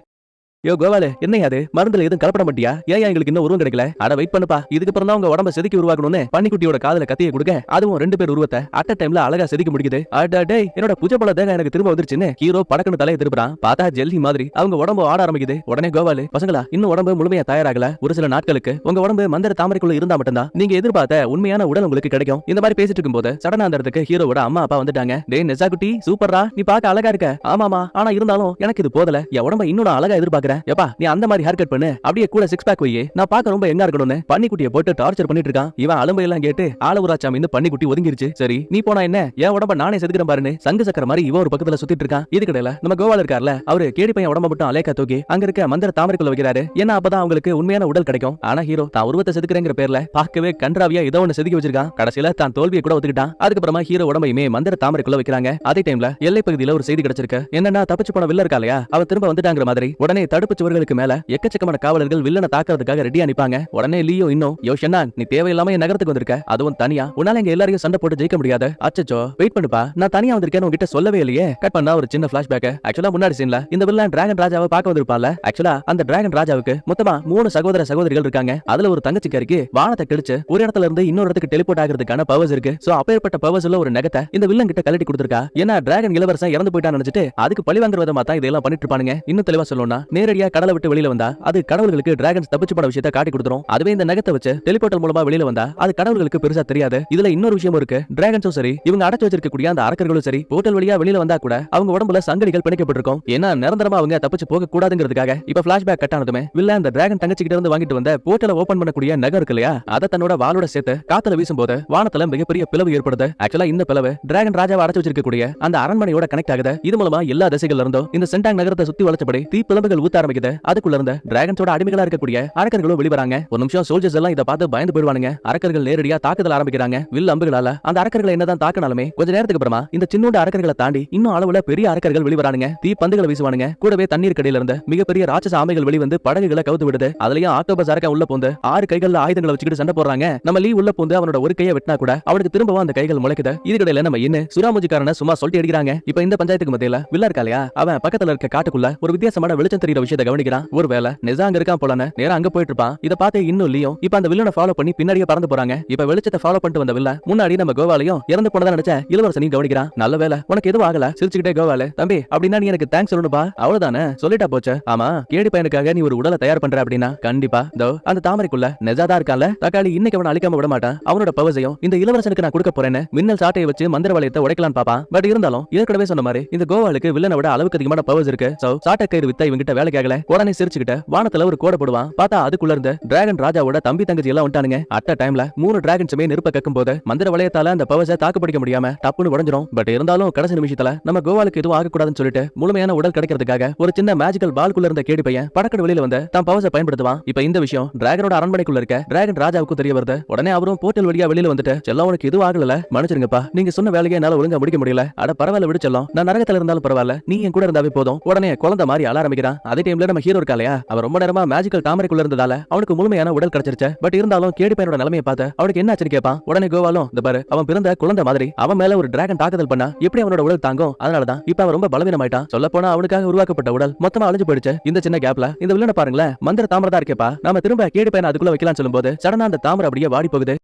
யோ கோவாலு, என்னையா அது? மருந்துல எதுவும் கலப்பட மாட்டியா? ஏன் எங்களுக்கு இன்னும் உருவம் கிடைக்கல? அட வெயிட் பண்ணுப்பா, இதுக்கப்புறம் தான் உங்க உடம்ப செதுக்கி உருவாக்கணும்னு பன்னிக்குட்டியோட காதுல கத்தியை கொடுக்க, அதுவும் 2 பேர் உருவத்தை அட் டைம்ல அழகா செதுக்கி முடிக்குது. அடடே, என்னோட புஜபல தேக எனக்கு திரும்ப வந்துருச்சுன்னு ஹீரோ படக்குன்னு தலையை திருப்புறான். பார்த்தா ஜெல்லி மாதிரி அவங்க உடம்பு ஆட ஆரம்பிக்குது. உடனே கோவாலு, பசங்களா இன்னும் உடம்பு முழுமையா தயாராகல. ஒரு சில நாட்களுக்கு உங்க உடம்பு மந்திர தாமரைக்குள்ள இருந்தா மட்டும்தான் நீங்க எதிர்பார்த்த உண்மையான உடல் உங்களுக்கு கிடைக்கும். இந்த மாதிரி பேசிட்டு இருக்கும்போது சடனா அந்த இடத்துக்கு ஹீரோவோட அம்மா அப்பா வந்துட்டாங்க. டேய் நெசா குட்டி, சூப்பர்ரா, நீ பார்க்க அழகா இருக்க. ஆமாமா, ஆனா இருந்தாலும் எனக்கு இது போதல. என் உடம்ப இன்னும் அழகா எதிர்பார்க்கறேன். எப்பா நீ அந்த மாதிரி ஹேர் கட் பண்ணு, அப்படியே கூட 6 பேக் வையே, நான் பார்க்க ரொம்ப எங்கா இருக்கணும்னு பன்னிக்குட்டியை போட்டு டார்ச்சர் பண்ணிட்டு இருக்கான். இவன் அலம்பை எல்லாம் கேட்டு ஆளவுராச்சாமி இந்த பன்னிக்குட்டி ஒதுங்கிருச்சு. சரி நீ போனா என்ன, என் உடம்ப நானே செதுக்கிறேன் பாருன்னு சங்கு சக்கர மாதிரி இவன் ஒரு பக்கத்துல சுத்திட்டு இருக்கான். இதுக்கிடையில நம்ம கோவால இருக்கார்ல, அவரு கேடி பையன் உடம்ப மட்டும் அலேக்கா தூக்கி அங்க இருக்க மந்திர தாமரைக்குள்ள வைக்கிறாரு. ஏன்னா அப்பதான் அவங்களுக்கு உண்மையான உடல் கிடைக்கும். ஆனா ஹீரோ தான் உருவத்தை செதுக்கிறேங்கிற பேர்ல பார்க்கவே கன்றாவியா ஏதோ ஒன்னு செதுக்கி வச்சிருக்கான். கடைசியில தான் தோல்வியை கூட ஒத்துக்கிட்டான். அதுக்கப்புறமா ஹீரோ உடம்பையுமே மந்திர தாமரைக்குள்ள வைக்கிறாங்க. அதே டைம்ல எல்லை பகுதியில ஒரு செய்தி கிடைச்சிருக்கு. என்னன்னா தப்பிச்சு போன வில்ல இருக்கா இல்லையா, அவ திரும்ப வந்துட்டாங்கிற மாதிரி. உடனே தடுப்பு சுவர்களுக்கு மேல எக்கச்சக்கமான காவலர்கள் வில்லனை தாக்குறதுக்காக ரெடியா நிப்பாங்க. உடனே லியோ இன்னும், யோ ஷென்னான், நீ தேவையில்லாம என் நகரத்துக்கு வந்திருக்க, அதுவும் தனியா, உன்னால எங்க எல்லாரையும் சண்டை போட்டு ஜெயிக்க முடியாது. அச்சச்சோ வெயிட் பண்ணுப்பா, நான் தனியா வந்திருக்கேன்னு உங்ககிட்ட சொல்லவே இல்லையே. கட் பண்ணா ஒரு சின்ன பிளாஷ்பேக். ஆக்சுவலா முன்னாடி சீன்ல இந்த வில்லன் டிராகன் ராஜாவை பார்க்க வந்திருப்பான்ல. ஆக்சுவலா அந்த டிராகன் ராஜாவுக்கு மொத்தமா 3 சகோதர சகோதரிகள் இருக்காங்க. அதுல ஒரு தங்கச்சிக்காரிக்கு வானத்தை கிழிச்சு ஒரு இடத்துல இருந்து இன்னொரு இடத்துக்கு டெலிபோர்ட் ஆகிறதுக்கான பவர்ஸ் இருக்கு. சோ அப்பேற்பட்ட பவர்ஸ் உள்ள ஒரு நகத்தை இந்த வில்லன் கிட்ட கலட்டி கொடுத்திருக்கா. ஏன்னா டிராகன் இளவரசன் இறந்து போயிட்டான்னு நினைச்சிட்டு அதுக்கு பழி வாங்குற விதமா தான் இதெல்லாம் பண்ணிட்டு இருப்பானுங்க. இன்னும் தெளிவா சொல்லணும்னா நேரடியா கடலை விட்டு வெளியில வந்தா அது கடவுள்களுக்கு டிராகன்ஸ் தப்பிச்சு போன விஷயத்தை காட்டி கொடுத்துரும். அதுவே இந்த நகத்தை வச்சு டெலிபோர்ட்டல் மூலமா வெளியில வந்தா அது கடவுள்களுக்கு பெருசா தெரியாது. இதுல இன்னொரு விஷயம் இருக்கு. டிராகன்ஸும் சரி, இவங்க அடைச்சு வச்சிருக்கக்கூடிய அந்த அரக்கர்களும் சரி, போர்ட்டல் வழியா வெளியில வந்தா கூட அவங்க உடம்புல சங்கடிகள் பிணைக்கப்பட்டிருக்கும். ஏன்னா நிரந்தரமா அவங்க தப்பிச்சு போக கூடாதுங்கிறதுக்காக. இப்ப பிளாஷ்பேக் கட் ஆனதுமே வில்லன் அந்த டிராகன் தங்கச்சி கிட்ட இருந்து வாங்கிட்டு வந்த போர்ட்டலை ஓபன் பண்ணக்கூடிய நகர் இருக்கு இல்லையா, அதை தன்னோட வாளோட சேர்த்து காத்துல வீசும்போது வானத்துல மிகப்பெரிய பிளவு ஏற்படுது. ஆக்சுவலா இந்த பிளவு டிராகன் ராஜாவை அடைச்சு வச்சிருக்கக்கூடிய அந்த அரண்மனையோட கனெக்ட் ஆகுது. இது மூலமா எல்லா திசைகள்ல இருந்தும் இந்த சென்டாங் நகரத்தை சுத்தி வளைச்சபடி தீ பிளம்புகள் ஊத்த ஆரம்பிக்குது. அதுக்குள்ள இருந்த டிராகன்ஸோட அடிமைகளா இருக்கக்கூடிய அரக்கர்களும் வெளிவராங்க. ஒரு நிமிஷம் சோல்ஜர்ஸ் எல்லாம் இத பார்த்து பயந்து போயிடுவானுங்க. அரக்கர்கள் நேரடியா தாக்குதல் ஆரம்பிக்கிறாங்க. வில் அம்புகளால அந்த அரக்கர்களை என்னதான் தாக்கினாலுமே கொஞ்ச நேரத்துக்கு அப்புறமா இந்த சின்னோட அரக்கர்களை தாண்டி இன்னும் அளவுல பெரிய அரக்கர்கள் வெளிவரானுங்க. தீ பந்துகளை வீசுவானுங்க. கூடவே தண்ணீர் கடையில இருந்து மிகப்பெரிய ராட்சச ஆமைகள் வெளிவந்து படகுகளை கவுத்து விடுது. அதுலயும் ஆக்டோபஸ் அரக்கன் உள்ள பூந்து 6 கைகள்ல ஆயுதங்களை வச்சுக்கிட்டு சண்டை போடுறாங்க. நம்ம லீ உள்ள பூந்து அவனோட ஒரு கையை வெட்டினா கூட அவனுக்கு திரும்பவும் அந்த கைகள் முளைக்குது. இதுக்கிடையில நம்ம இன்னும் சுராமுஜிக்காரன சும்மா சொல்லிட்டு அடிக்கிறாங்க. இப்ப இந்த பஞ்சாயத்துக்கு மத்தியில வில்ல இருக்கா இல்லையா, அவன் பக்கத்துல இருக்க காட்டுக்குள்ள ஒரு வித்தியாசமான வெளிச்சம் தெரியுற விஷயத்தை கவனிக்கிறான். ஒருவேளை நெசா அங்க இருக்கான் போலன்னு நேரா அங்க போயிட்டு இருப்பான். இத பார்த்து இன்னும் லியோ இப்ப அந்த வில்லனை ஃபாலோ பண்ணி பின்னாடியே பறந்து போறாங்க. இப்ப வெளிச்சத்தை ஃபாலோ பண்ணிட்டு வந்த வில்ல முன்னாடி நம்ம கோவாலையும் இறந்து போனதா நினைச்ச இளவரசனையும் கவனிக்கிறான். நல்ல வேலை உனக்கு எதுவும் ஆகல. சிரிச்சுக்கிட்டே கோவால, தம்பி அப்படின்னா நீ எனக்கு தேங்க்ஸ் சொல்லணும்பா. அவ்வளவுதானே, சொல்லிட்டா போச்சு. ஆமா, கேடி பையனுக்காக நீ ஒரு உடலை தயார் பண்ற அப்படின்னா கண்டிப்பா தோ அந்த தாமரைக்குள்ள நெஜாதா இருக்கான்ல தக்காளி, இன்னைக்கு அவனை அழிக்காம விட மாட்டான். அவனோட பவர்ஸையும் இந்த இளவரசனுக்கு நான் கொடுக்க போறேன்னு மின்னல் சாட்டையை வச்சு மந்திர வளையத்தை உடைக்கலாம் பாப்பான். பட் இருந்தாலும் ஏற்கனவே சொன்ன மாதிரி இந்த கோவாலுக்கு வில்லனை விட அளவுக்கு அதிகமான பவர்ஸ் இருக்கு. சோ சாட்டை கயிறு வித்த இவங்கிட்ட வேலைக்கு ஆகல. உடனே சிரிச்சுக்கிட்ட வானத்துல ஒரு கோடை போடுவான். பார்த்தா அதுக்குள்ள இருந்து டிராகன் ராஜாவோட தம்பி தங்கச்சி எல்லாம் வந்துட்டானுங்க. அட்ட டைம்ல 3 டிராகன்ஸுமே நெருப்ப கக்கும் போது மந்திர வளையத்தால அந்த பவர்ஸை தாக்கு பிடிக்க முடியாம டப்புன்னு உடைஞ்சிரும். பட் இருந்தாலும் கடைசி நிமிஷத்துல நம்ம கோவாலுக்கு எதுவும் ஆகக்கூடாதுன்னு சொல்லிட்டு முழுமையான உடல் கிடைக்கிறதுக்காக ஒரு சின்ன மேஜிக்கல் பால்குள்ள இருந்த கேடி பையன் படக்கட வெளியில வந்து தான் பவர்ஸை பயன்படுத்துவான். இப்ப இந்த விஷயம் டிராகனோட அரண்மனைக்குள்ள இருக்க டிராகன் ராஜாவுக்கு தெரிய வருது. உடனே அவரும் போர்ட்டல் வழியா வெளியில வந்துட்டு, செல்லம் உனக்கு எதுவும் ஆகல, மன்னிச்சிருங்கப்பா, நீங்க சொன்ன வேலையை என்னால ஒழுங்கா முடிக்க முடியல. அட பரவாயில்ல விடு செல்லம், நான் நரகத்துல இருந்தாலும் பரவாயில்ல, நீ என் கூட இருந்தாவே போதும். உடனே குழந்தை மாதிரி அழ ஆரம்பிக்கிறான். அதே டைம்ல நம்ம ஹீரோ இருக்கா இல்லையா, அவன் ரொம்ப நேரமா மேஜிக்கல் தாமரைக்குள்ள இருந்ததால அவனுக்கு முழுமையான உடல் கிடைச்சிருச்சு. பட் இருந்தாலும் கேடி பையனோட நிலைமையை பார்த்து அவனுக்கு என்ன ஆச்சுன்னு கேட்பான். உடனே கோவாலும், இந்த பாரு, அவன் பிறந்த குழந்தை மாதிரி அவன் மேல ஒரு டிராகன் தாக்குதல் பண்ணா எப்படி அவனோட உடல் தாங்கும், அதனாலதான் இப்ப அவன் ரொம்ப பலவீனமாயிட்டான். சொல்ல போனா அவனுக்காக உருவாக்கப்பட்ட உடல் மொத்தமா அழிஞ்சு போயிடுச்சு. இந்த சின்ன கேப்ல இந்த வில்லனை பாருங்களேன், மந்திர தாமரை தான் இருக்கேப்பா, நாம திரும்ப கேடி பையனை அதுக்குள்ள வைக்கலாம்னு சொல்லும்போது சடனா அந்த தாமரை அப்படியே வாடி போகுது.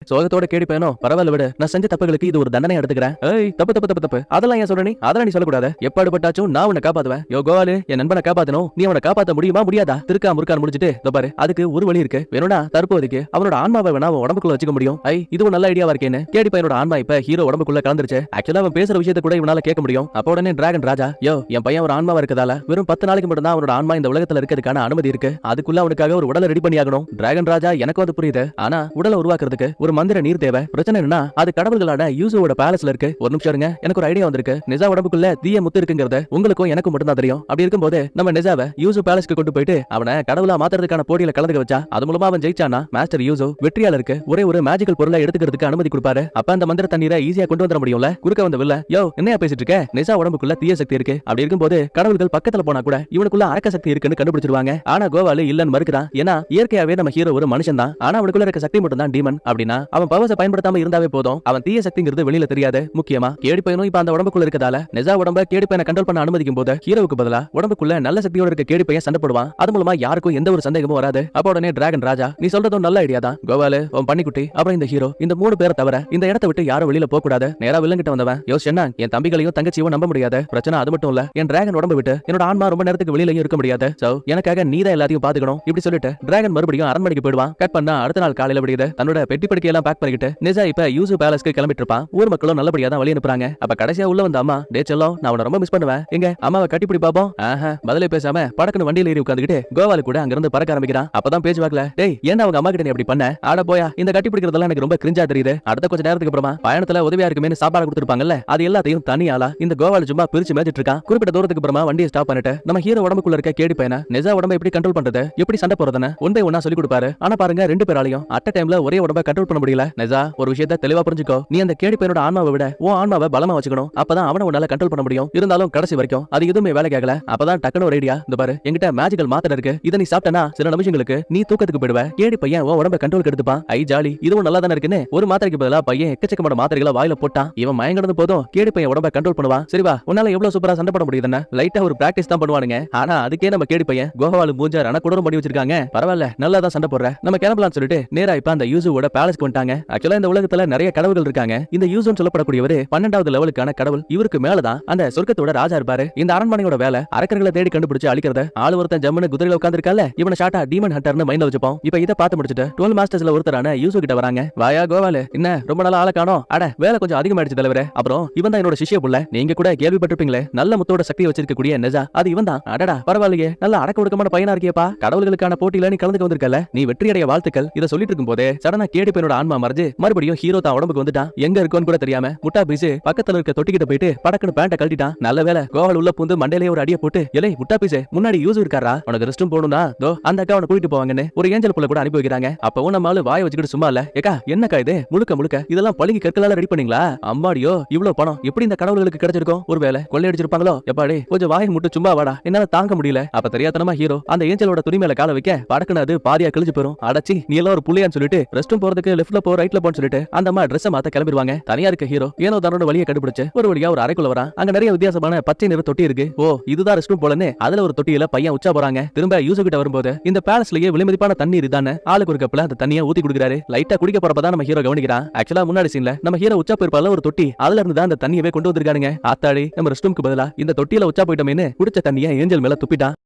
சோகத்தோட கேடி பையனும் பரவாயில்ல விடு, நான் செஞ்ச தப்புகளுக்கு இது ஒரு தண்டனை எடுத்துக்கிறேன். ஏய் தப்பு தப்பு தப்பு தப்பு அதெல்லாம் ஏன் சொல்ற நீ? அதெல்லாம் நீ சொல்லக்கூடாது. எப்பாடுபட்டாச்சும் நான் உன்னை காப்பாத்துவேன். யோ கோவாலு, என் நண்பனை காப்பாத்தணும். நீ அவனை காப்பாத்த முடியுமா முடியாதா? திருக்கா முறுக்கான் முடிச்சிட்டு இதோ பாரு, அதுக்கு ஒரு வழி இருக்கு. வேணும்னா தற்போதைக்கு அவனோட ஆன்மாவை வேணா அவன் உடம்புக்குள்ள வச்சுக்க முடியும். இதுவும் நல்ல ஐடியாவா இருக்கேன்னு கேடி பையனோட ஆன்மா இப்ப ஹீரோ உடம்புக்குள்ள கலந்துருச்சு. ஆக்சுவலா அவன் பேசுற விஷயத்தை கூட இவனால கேட்க முடியும். அப்ப உடனே டிராகன் ராஜா, யோ என் பையன் ஒரு ஆன்மாவா இருக்கதால வெறும் 10 நாளைக்கு மட்டும் தான் அவனோட ஆன்மா இந்த உலகத்துல இருக்கிறதுக்கான அனுமதி இருக்கு. அதுக்குள்ள அவனுக்காக ஒரு உடலை ரெடி பண்ணி ஆகணும். டிராகன் ராஜா எனக்கு வந்து புரியுது. ஆனா உடலை உருவாக்குறதுக்கு ஒரு மந்திர நீர் தேவை. பிரச்சனை என்னன்னா அது கடவுள்களான யூசுவோட பேலஸ்ல இருக்கு. ஒரு நிமிஷம் இருங்க, எனக்கு ஒரு ஐடியா வந்திருக்கு. நிஜா உடம்புக்குள்ள தீய முத்து இருக்குங்கிறது உங்களுக்கும் எனக்கும் மட்டும் தான் தெரியும். அப்படி இருக்கும்போது நம்ம நிஜாவை யூசு பேலஸ்க்கு கொண்டு போயிட்டு அவனை கடவுளா மாத்துறதுக்கான போட்டியில கலந்துக்க வச்சா அது மூலமா அவன் ஜெயிச்சானா மாஸ்டர் யூசு வெற்றியாளருக்கு ஒரே ஒரு மேஜிக்கல் பொருளை எடுத்துக்கிறதுக்கு அனுமதி கொடுப்பாரு. அப்ப அந்த மந்திர தண்ணீரை ஈஸியா கொண்டு வந்துட முடியும்ல. குறுக்க வந்த வில்ல, யோ என்னையா பேசிட்டு இருக்க? நிஜா உடம்புக்குள்ள தீய சக்தி இருக்கு. அப்படி இருக்கும்போது கடவுள்கள் பக்கத்துல போனா கூட இவனுக்குள்ள அரக்க சக்தி இருக்குன்னு கண்டுபிடிச்சிருவாங்க. ஆனா கோவாலு இல்லன்னு மறுக்கிறான். ஏன்னா இயற்கையாவே நம்ம ஹீரோ ஒரு மனுஷன் தான். ஆனா அவனுக்குள்ள இருக்க சக்தி மட்டும் தான் டீமன். அப்படின்னா அவன் பவர்ஸை பயன்படுத்தாம இருந்தாவே போதும். அவன் தீய சக்திங்கிறது வெளியில தெரியாது. முக்கியமா கேடி பையனும் இப்ப அந்த உடம்புக்குள்ள இருக்கதால நிஜா உடம்ப கேடி பையனை கண்ட்ரோல் பண்ண அனுமதிக்கும் போது ஹீரோவுக்கு பதிலா உடம்புக்குள்ள நல்ல சக்தியோட இருக்க கேடி பையன் சண்டை போடுவான். அது மூலமா யாருக்கும் எந்த ஒரு சந்தேகமும் வராது. அப்ப உடனே டிராகன் ராஜா, நீ சொல்றதும் நல்ல ஐடியா தான். கோவாலு, உன் பன்னிக்குட்டி, அப்புறம் இந்த ஹீரோ, இந்த 3 பேரை தவிர இந்த இடத்தை விட்டு யாரும் வெளியில போக கூடாது. நேரா வில்லங்கிட்ட வந்தவன் யோசிச்சேன்னா என் தம்பிகளையும் தங்கச்சியும் நம்ப முடியாது. பிரச்சனை அது மட்டும் இல்ல, என் டிராகன் உடம்பு விட்டு என்னோட ஆன்மா ரொம்ப நேரத்துக்கு வெளியிலயும் இருக்க முடியாது. சோ எனக்காக நீ தான் எல்லாத்தையும் பாத்துக்கணும். இப்படி சொல்லிட்டு டிராகன் மறுபடியும் அரண்மனைக்கு போயிடுவான். கட் பண்ணா அடுத்த நாள் காலையில விடியுது. தன்னோட பெட்டி படுக்கையெல்லாம் பேக் பண்ணிக்கிட்டு நிஜா இப்ப யூசு பேலஸ்க்கு கிளம்பிட்டு இருப்பான். ஊர் மக்களும் நல்லபடியா தான் வழி அனுப்புறாங்க. அப்ப கடைசியா உள்ள வந்த அம்மா, டே செல்லம், நான் உன்னை ரொம்ப மிஸ் பண்ணுவேன். எங்க அம்மாவை கட்டிப்பிடி பாப்போம். பதிலே பேசாம படக்குன்னு வண்டியில ஏறி உட்காந்துக்கிட்டு கோவாலு கூட அங்கிருந்து பறக்க ஆரம்பிக்கிறான். அப்பதான் பேச்சு வாக்கல, டேய் ஏன்னா அவங்க அம்மா கிட்ட நீ அப்படி பண்ண? ஆட போயா, இந்த கட்டி பிடிக்கிறதெல்லாம் எனக்கு ரொம்ப கிரிஞ்சா தெரியுது. அடுத்த கொஞ்ச நேரத்துக்கு அப்புறமா பயணத்துல உதவியா இருக்குமே சாப்பாடு கொடுத்துருப்பாங்கல்ல, அது எல்லாத்தையும் தனியாளா இந்த கோவாலு சும்மா பிரிச்சு மேய்ச்சிட்டு இருக்கான். குறிப்பிட்ட தூரத்துக்கு அப்புறமா வண்டியை ஸ்டாப் பண்ணிட்டு நம்ம ஹீரோ உடம்புக்குள்ள இருக்க கேடி பையனை நிஜா உடம்பை எப்படி கண்ட்ரோல் பண்றது, எப்படி சண்டை போறதுன்னு ஒன்றை ஒன்னா சொல்லி கொடுப்பாரு. ஆனா பாருங்க, 2 பேராலையும் அட் டைம்ல ஒரே உடம்பை கண்ட்ரோல் பண்ண முடியல. நிஜா, ஒரு விஷயத்தை தெளிவா புரிஞ்சுக்கோ. நீ அந்த கேடி பையனோட ஆன்மாவை விட உன் ஆன்மாவை பலமா வச்சுக்கணும். அப்பதான் அவனை உன்னால கண்ட்ரோல் பண்ண முடியும். இருந்தாலும் கடைசி வரைக்கும் அது எதுவுமே வேலை கேட்கல. அப்பதான் டக்குனு ஒரு ஐடியா, இந்த பாரு, என்கிட்ட மேஜிக்கல் மாத்திரை இருக்கு. இதை நீ சாப்பிட்டனா சில நிமிஷங்களுக்கு நீ தூக்கத்துக்கு போயிடுவ. கேடி பையன் உன் உடம்ப கண்ட்ரோல் எடுத்துப்பான். ஐ ஜாலி, இதுவும் நல்லா தானே இருக்குன்னு ஒரு மாத்திரைக்கு பதிலா பையன் எக்கச்சக்கமான மாத்திரைகளை வாயில போட்டான். இவன் மயங்கடந்து போதும் கேடி பையன் உடம்ப கண்ட்ரோல் பண்ணுவான். சரிவா, உன்னால எவ்வளவு சூப்பரா சண்டை போட முடியுதுன்னு லைட்டா ஒரு பிராக்டிஸ் தான் பண்ணுவானுங்க. ஆனா அதுக்கே நம்ம கேடி பையன் கோவாலு மூஞ்சார் ரணக்குடரும் பண்ணி வச்சிருக்காங்க. பரவாயில்ல, நல்லா தான் சண்டை போடுற, நம்ம கிளம்பலாம்னு சொல்லிட்டு நேரா இப்ப அந்த யூசுவோட பேலஸ்க்கு வந்துட்டாங்க. ஆக்சுவலா இந்த உலகத்துல நிறைய கடவுள்கள் இருக்காங்க. இந்த யூசுன்னு சொல்லப்படக்கூடியவரு 12வது லெவலுக்கான கடவுள். இவருக்கு மேலதான் அந்த சொர்க்கத்தோட ராஜா இருப்பாரு. இந்த அரண்மனையோட வேலை அரக்கர்களை தேடி கண்டுபிடிச்சு அழிக்கிறது. ஆளு ஒருத்தன் ஜம்முன்னு குதிரையில உட்கார்ந்திருக்கால, இவனை ஷார்ட்டா டீமன் ஹண்டர்னு மைண்ட்ல வச்சுப்போம். இப்ப இதை பார்த்து முடிச்சிட்டு 12 மாஸ்டர்ஸ்ல ஒருத்தரான யூசு கிட்ட வராங்க. வாயா கோவாலு, என்ன ரொம்ப நாளா ஆள காணோம்? அட வேலை கொஞ்சம் அதிகமாயிடுச்சு தலைவரே. அப்புறம் இவன் தான் என்னோட சிஷ்ய புள்ள. நீங்க கூட கேள்விப்பட்டிருப்பீங்களே, நல்ல முத்தோட சக்தி வச்சிருக்கக்கூடிய நிஜா, அது இவன் தான். அடடா பரவாயில்லையே, நல்ல அடக்க ஒடுக்கமான பையனா இருக்கியப்பா. கடவுள்களுக்கான போட்டியில நீ கலந்துக்க வந்திருக்கல, நீ வெற்றியடைய வாழ்த்துக்கள். இதை சொல்லிட்டு இருக்கும் போதே சடனா கேடி பையனோட ஆன்மா மறைஞ்சு மறுபடியும் ஹீரோ தான் உடம்புக்கு வந்துட்டான். எங்க இருக்குன்னு கூட தெரியாம முட்டா பீஸ் பக்கத்துல இருக்க தொட்டிக்கிட்ட போயிட்டு படக்குன்னு பேண்ட கழட்டிட்டான். நல்ல வேலை கோவால் உள்ள பூந்து மண்டையிலே ஒரு அடியை போட்டு, எலை முட்டா பீஸ் முன்னாடி யூஸ் இருக்காரா, உனக்கு ரெஸ்டும் போகணும்னா தோ அந்த அக்கா அவனை கூட்டிட்டு போவாங்கன்னு ஒரு ஏஞ்சல் புள்ள கூட அனுப்பி வைக்கிறாங்க. அப்பவும் நம்ம ஆளு வாயை வச்சுக்கிட்டு சும்மா இல்ல, ஏக்கா என்னக்கா இது முழுக்க முழுக்க இதெல்லாம் பழுங்கி கற்களால ரெடி பண்ணீங்களா? அம்மாடியோ, இவ்வளவு பணம் எப்படி இந்த கடவுள்களுக்கு கிடைச்சிருக்கும்? ஒருவேளை கொள்ளையடிச்சிருப்பாங்களோ? எப்பாடி கொஞ்சம் வாயை முட்டு சும்மா வாடா, என்னால தாங்க முடியல. அப்ப தெரியாதனமா ஹீரோ அந்த ஏஞ்சலோட துணி மேல கால வைக்க படக்குன்னு அது பாதியா கிழிஞ்சு போயிரும். அடச்சி, நீ எல்லாம் ஒரு புள்ளையான்னு சொல்லிட்டு ரெஸ்டும் போறதுக்கு லெஃப்ட்ல போ ரைட்ல போன்னு சொல்லிட்டு அந்த அம்மா ட்ரெஸ் மாத்த கிளம்பிடுவாங்க. தனியா இருக்க ஹீரோ ஏனோ தன்னோட வழியை கண்டுபிடிச்சு ஒரு வழியா ஒரு அறைக்குள்ள வரான். அங்க நிறைய வித்தியாசமான பச்சை நிற தொட்டி இருக்கு. ஓ, இதுதான் ரெஸ்ட் ரூம் போலன்னு அதுல ஒரு தொட்டியில பையன் உச்சா போறாங்க. திரும்ப யூசு கிட்ட வரும்போது இந்த பேலஸ்லயே விலைமதிப்பான தண்ணீர் இதானே ஆளுக்கு ஒரு கப்ல அந்த தண்ணியை ஊத்தி குடுக்குறாரு. லைட்டா குடிக்க போறப்பதான் நம்ம ஹீரோ கவனிக்கிறான். ஆக்சுவலா முன்னாடி சீன்ல நம்ம ஹீரோ உச்சா போயிருப்பால ஒரு தொட்டி, அதுல இருந்து தான் அந்த தண்ணியவே கொண்டு வந்திருக்கானுங்க. ஆத்தாடி, நம்ம ரெஸ்ட் ரூமுக்கு பதிலா இந்த தொட்டியில உச்சா போயிட்டோமேன்னு குடிச்ச தண்ணியை ஏஞ்சல் மேல துப்பிட்டான்.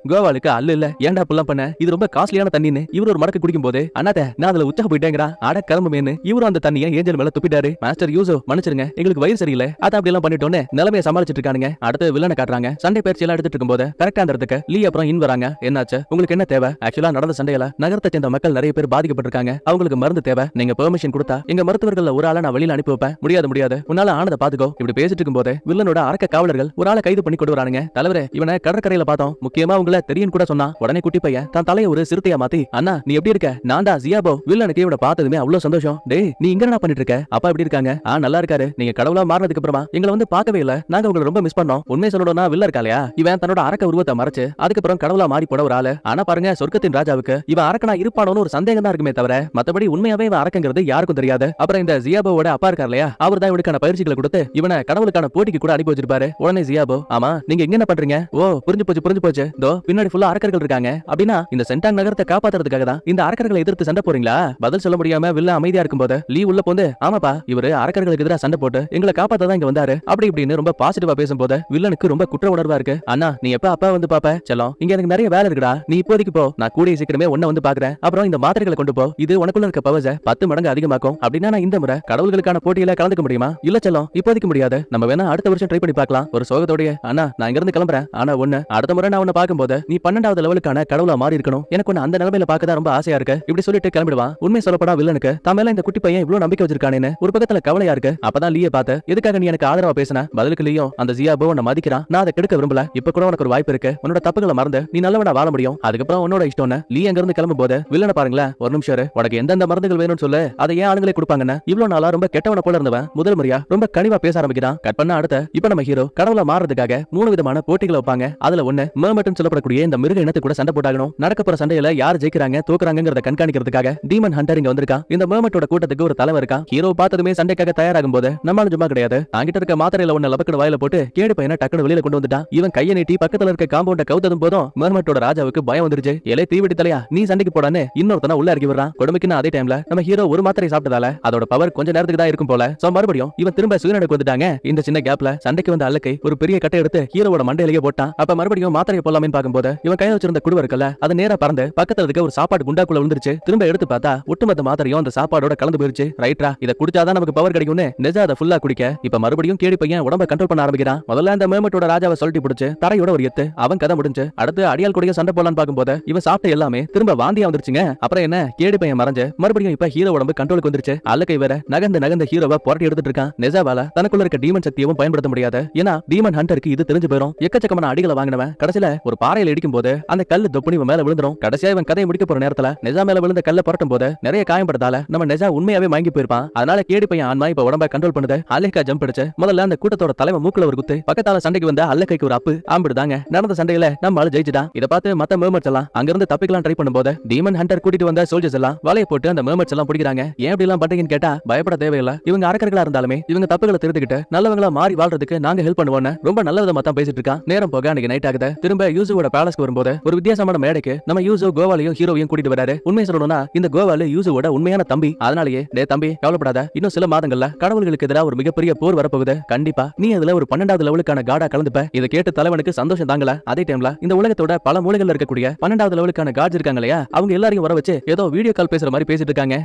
கோவாலுக்கு அல்ல இல்ல, ஏன்டா புல்லாம் பண்ண, இது ரொம்ப காஸ்ட்லியான தண்ணின்னு இவரு ஒரு மடக்கு குடிக்கும் போது அண்ணாத்த நான் அதுல உச்சா போயிட்டேங்கிறா. அட கிளம்புமேன்னு இவரும் அந்த தண்ணியை ஏஞ்சல் மேல துப்பிட்டாரு. மாஸ்டர் யூசோ மன்னிச்சிருங்க, எங்களுக்கு வயிறு சரியில்லை, அத அப்படி எல்லாம் பண்ணிட்டோன்னு நிலைமையை சமாளிச்சிட்டு இருக்கானுங்க. அடுத்து வில்லனை காட்டுறாங்க. சண்டை பயிற்சி எல்லாம் எடுத்துட்டு இருக்கும்போது கரெக்டா அந்த இடத்துக்கு லீ அப்புறம் இன் வராங்க. என்னாச்சு, உங்களுக்கு என்ன தேவை? ஆக்சுவலா நடந்த சண்டையில நகரத்தை சேர்ந்த மக்கள் நிறைய பேர் பாதிக்கப்பட்டிருக்காங்க. அவங்களுக்கு மருந்து தேவை. நீங்க பெர்மிஷன் கொடுத்தா எங்க மருத்துவர்கள் ஒரு ஆளை நான் வெளியில அனுப்பி வைப்பேன். முடியாது, உன்னால ஆனதை பாத்துக்கோ. இப்படி பேசிட்டு இருக்கும்போது வில்லனோட அரக்க காவலர்கள் ஒரு ஆளை கைது பண்ணி கொண்டு வரானுங்க. தலைவரே, இவனை கடற்கரையில பார்த்தோம், முக்கியமா உங்களை தெரியும் கூட சொன்னா. உடனே குட்டி பையன் தன் தலையை ஒரு சிறுத்தையா மாத்தி, அண்ணா நீ எப்படி இருக்க, நான் தான் ஜியாபோ. வில்லனுக்கு இவனை பார்த்ததுமே அவ்வளவு சந்தோஷம். டேய், நீ இங்க என்ன பண்ணிட்டு இருக்க? அப்பா எப்படி இருக்காங்க? நல்லா இருக்காரு. நீங்க கடவுளா மாறினதுக்கு அப்புறமா எங்களை வந்து பார்க்கவே இல்ல, நாங்க உங்களை ரொம்ப மிஸ் பண்ணோம். உண்மை சொல்லணும்னா வில்ல இருக்காளையா, இவன் தன்னோட அரக்க உருவத்தை மறைச்சு அதுக்கப்புறம் கடவுளா மாறி போட ஒரு ஆளு. ஆனா பாருங்க, சொர்க்கத்தின் ராஜாவுக்கு இவன் அரக்கனா இருப்பானோன்னு ஒரு சந்தேகம் தான் இருக்குமே தவிர மத்தபடி உண்மையாவே இவன் அரக்கங்கிறது யாருக்கும் தெரியாது. அப்புறம் இந்த ஜியாபோவோட அப்பா இருக்கார் இல்லையா, அவர் தான் இவனுக்கான பயிற்சிகளை கொடுத்து இவனை கடவுளுக்கான போட்டிக்கு கூட அனுப்பி வச்சிருப்பாரு. உடனே ஜியாபோ, ஆமா நீங்க இங்க என்ன பண்றீங்க? ஓ புரிஞ்சு போச்சு, தோ பின்னாடி ஃபுல்லா அரக்கர்கள் இருக்காங்க. அப்படின்னா இந்த சென்டாங் நகரத்தை காப்பாத்துறதுக்காக தான் இந்த அரக்கர்களை எதிர்த்து சண்டை போறீங்களா? பதில் சொல்ல முடியாம வில்ல அமைதியா இருக்கும்போது லீ உள்ள போந்து, ஆமாப்பா இவரு அரக்கர்களுக்கு எதிராக சண்டை போட்டு எங்களை காப்பாத்த தான் இங்க வந்தாரு அப்படி இப்படின்னு ரொம்ப பாசிட்டிவா பேசும்போது வில்லனுக்கு ரொம்ப குற்ற உணர்வா இருக்கு. அண்ணா நீ எப்ப அப்பா வந்து பாப்ப? செல்லம், இங்க எனக்கு நிறைய வேலை இருக்குடா, நீ இப்போதைக்கு போ, நான் கூடிய சீக்கிரமே உன்னை வந்து பாக்குறேன். அப்புறம் இந்த மாத்திரைகளை கொண்டு போ, இது உனக்குள்ள இருக்க பவர்ஸ 10 மடங்கு அதிகமாக்கும். அப்படின்னா நான் இந்த முறை கடவுள்களுக்கான போட்டியில கலந்துக்க முடியுமா? இல்ல செல்லம், இப்போதைக்கு முடியாது, நம்ம வேணா அடுத்த வருஷம் ட்ரை பண்ணி பார்க்கலாம். ஒரு சோகத்தோடய, அண்ணா நான் இங்க இருந்து கிளம்புறேன். ஆனா ஒண்ணு, அடுத்த முறை நான் உன்னை பார்க்கும்போது நீ 12வது லெவலுக்கான கடவுளா மாறி இருக்கணும். எனக்கு ஒன்னு அந்த நிலைமையில பார்க்கதான் ரொம்ப ஆசையா இருக்கு. இப்படி சொல்லிட்டு கிளம்பிடுவான். உண்மை சொல்லப்படா வில்லனுக்கு தான் மேல இந்த குட்டி பையன் இவ்வளவு நம்பிக்கை வச்சிருக்கானேன்னு ஒரு பக்கத்துல கவலையா இருக்கு. அப்பதான் லீயை பார்த்து, எதுக்காக நீ எனக்கு ஆதரவா பேசின? பதிலுக்கு லீயும், அந்த ஜியாபோ உன்னை மதிக்கிறான், நான் அதை கெடுக்க விரும்பல. இப்ப கூட உனக்கு ஒரு வாய்ப்பு இருக்கு, உன்னோட தப்புகளை மறந்து நீ நல்லவனா வாழ முடியும். அதுக்கப்புறம் உன்னோட இஷ்டம்னு லீ அங்க இருந்து கிளம்பும் போது வில்லனை பாருங்களேன், ஒரு நிமிஷம் இரு, உனக்கு எந்தெந்த மருந்துகள் வேணும்னு சொல்லு, அதை ஏன் ஆளுங்களே கொடுப்பாங்கன்னு. இவ்வளவு நாளா ரொம்ப கெட்டவன போல இருந்தவன் முதல் முறையா ரொம்ப கனிவா பேச ஆரம்பிக்கிறான். கட் பண்ண அடுத்த இப்ப நம்ம ஹீரோ கடவுளா மாறதுக்காக 3 விதமான போட்டிகளை வைப்பாங்க. அதுல ஒண்ணு மெர்மெட்னு சொல்லப்படக்கூடிய இந்த மிருக இனத்து கூட சண்டை போட்டாகணும். நடக்க போற சண்டையில யார் ஜெயிக்கிறாங்க தோக்குறாங்கிறத கண்காணிக்கிறதுக்காக டீமன் ஹண்டர் இங்க வந்திருக்கான். இந்த மெர்மெட்டோட கூட்டத்துக்கு ஒரு தலைவர் இருக்கான். ஹீரோ பார்த்ததுமே சண்டைக்காக தயாராகும் போது நம்மளும் சும்மா கிடையாது, தாங்கிட்ட இருக்க மாத்திரையில ஒண்ணு லபக்கட வாயில போட்டு கேடு பையனை டக்குனு வெளியில கொண்டு வந்துட்டான். இவன் கையை நீட்டி பக்கத்துல இருக்க காம்பவுண்ட கவுத்ததும் போதும் மெர்மெட்டோட ராஜாவுக்கு பயம் வந்துருச்சு. எலே தீவிடி தலையா, நீ சண்டைக்கு போடான்னு இன்னொருத்தன உள்ள இறக்கி விடுறான். கொடுமைக்குன்னு அதே டைம்ல நம்ம ஹீரோ ஒரு மாத்திரை சாப்பிட்டதால அதோட பவர் கொஞ்ச நேரத்துக்கு தான் இருக்கும் போல. சோ மறுபடியும் இவன் திரும்ப சுயநடுக்கு வந்துட்டாங்க. இந்த சின்ன கேப்ல சண்டைக்கு வந்த அல்லக்கை ஒரு பெரிய கட்டை எடுத்து ஹீரோவோட மண்டையிலேயே போட்டான். அப்ப மறுபடியும் மாத்திரையை போலாமேன்னு பாக்கும்போது இவன் கையில வச்சிருந்த குடுவை இருக்குல்ல, அது நேரா பறந்து பக்கத்துல இருக்க ஒரு சாப்பாடு குண்டாக்குள்ள விழுந்துருச்சு. திரும்ப எடுத்து பார்த்தா ஒட்டுமொத்த மாத்திரையும் அந்த சாப்பாடோட கலந்து போயிருச்சு. ரைட்ரா, இத குடிச்சாதான் நமக்கு பவர் கிடைக்கும்னு நெஜா அதை ஃபுல்லா குடிக்க இப்ப மறுபடியும் கேடி பையன் உடம்ப கண்ட்ரோல் பண்ண ஆரம்பிக்கிறான். முதல்ல அந்த மெர்மெட்டோட ராஜாவை சொல்லிட்டு பிடிச்சு தரையோட ஒரு எத்து, அவன் கதை முடிஞ்சு. அடுத்து அடியால் கூடிய சண்டை போலான்னு பாக்கும்போது இவன் சாப்பிட்ட எல்லாமே திரும்ப வாந்தியா வந்துருச்சுங்க. அப்புறம் என்ன, கேடி பையன் மறைஞ்சு மறுபடியும் இப்ப ஹீரோ உடம்பு கண்ட்ரோலுக்கு வந்துருச்சு. அல்லக்கை வேற நகர்ந்த ஹீரோவை புரட்டி எடுத்துட்டு இருக்கான். நெஜாவால தனக்குள்ள இருக்க டீமன் சக்தியவும் பயன்படுத்த முடியாது. ஏன்னா டீமன் ஹண்டருக்கு இது தெரிஞ்சு போயிடும். எக்கச்சக்கமான அடிகளை வாங்கினவன் கடைசியில ஒரு பாறையில இடிக்கும் போது அந்த கல்லு தொப்புனி இவன் மேல விழுந்துரும். கடைசியா இவன் கதையை முடிக்க போற நேரத்துல நெஜா மேல விழுந்த கல்ல புரட்டும் போது நிறைய காயப்படுறதால நம்ம நெஜா உண்மையாவே வாங்கி போயிருப்பான். அதனால கேடி பையன் ஆன்மா இப்ப உடம்ப கண்ட்ரோல் பண்ணுது. அல்லக்கா ஜம்ப் அடிச்சு முதல்ல அந்த கூட்டத்தோட தலைவன் மூக்குல ஒரு குத்து, பக்கத்தால சண்டைக்கு வந்த அல்லக்கைக்கு ஒரு அப்பு ஆம்பிடுதாங்க. நடந்த சண்டையில நம்ம ஆளு ஜெயிச்சுட்டான். இதை பார்த்து மத்த மெர்மெட்ஸ் எல்லாம் அங்கிருந்து தப்பிக்கலாம் ட்ரை பண்ணும்போது டீமன் ஹண்டர் கூட்டிட்டு வந்த சோல்ஜர்ஸ் எல்லாம் வலைய போட்டு அந்த மெர்மெட்ஸ் எல்லாம் பிடிக்கிறாங்க. ஏன் இப்படி எல்லாம் பண்றீங்கன்னு கேட்டா பயப்பட தேவையில்லை, இவங்க அரக்கர்களா இருந்தாலுமே இவங்க தப்புகளை திருத்திக்கிட்டு நல்லவங்களா மாறி வாழ்றதுக்கு நாங்க ஹெல்ப் பண்ணுவோம்னு ரொம்ப நல்ல விதமா தான் பேசிட்டு இருக்கான். நேரம் போக அன்னைக்கு நைட் ஆகுது. திரும்ப யூசுவோட பேலஸ்க்கு வரும்போது ஒரு வித்தியாசமான மேடைக்கு நம்ம யூசு கோவாலையும் ஹீரோவையும் கூட்டிட்டு வராரு. உண்மை சொல்லணும்னா இந்த கோவால யூசுவோட உண்மையான தம்பி. அதனாலேயே டே தம்பி கவலைப்படாத, இன்னும் சில மாதங்கள்ல கடவுள்களுக்கு எதிராக ஒரு மிகப்பெரிய போர் வரப்போகுது. கண்டிப்பா நீ அதுல ஒரு 12வது லெவலுக்கான காடா கலந்துப்ப. இதை கேட்டு தலைவனுக்கு சந்தோஷம் தாங்கல. அதே டைம்ல இந்த உலகத்தோட பல மூலைகள்ல இருக்கக்கூடிய 12வது லெவலுக்கான காட்ஸ் இருக்காங்க இல்லையா, அவங்க எல்லாரையும் வர வச்சு ஏதோ வீடியோ கால் பேசுற மாதிரி பேசிட்டு இருக்காங்க.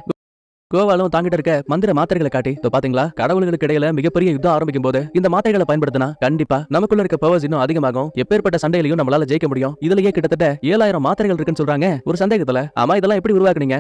கோவாலும் தாங்கிட்ட இருக்க மந்திர மாத்திரைகளை காட்டி, பாத்தீங்களா கடவுள்களுக்கு இடையில மிகப்பெரிய யுத்தம் ஆரம்பிக்கும் போது இந்த மாத்திரைகளை பயன்படுத்தினா கண்டிப்பா நமக்குள்ள இருக்க பவர்ஸ் இன்னும் அதிகமாகும். எப்பேற்பட்ட சண்டையிலையும் நம்மளால ஜெயிக்க முடியும். இதுலயே கிட்டத்தட்ட 7000 மாத்திரைகள் இருக்குன்னு சொல்றாங்க. ஒரு சந்தேகத்துல, ஆமா இதெல்லாம் எப்படி உருவாக்குனீங்க?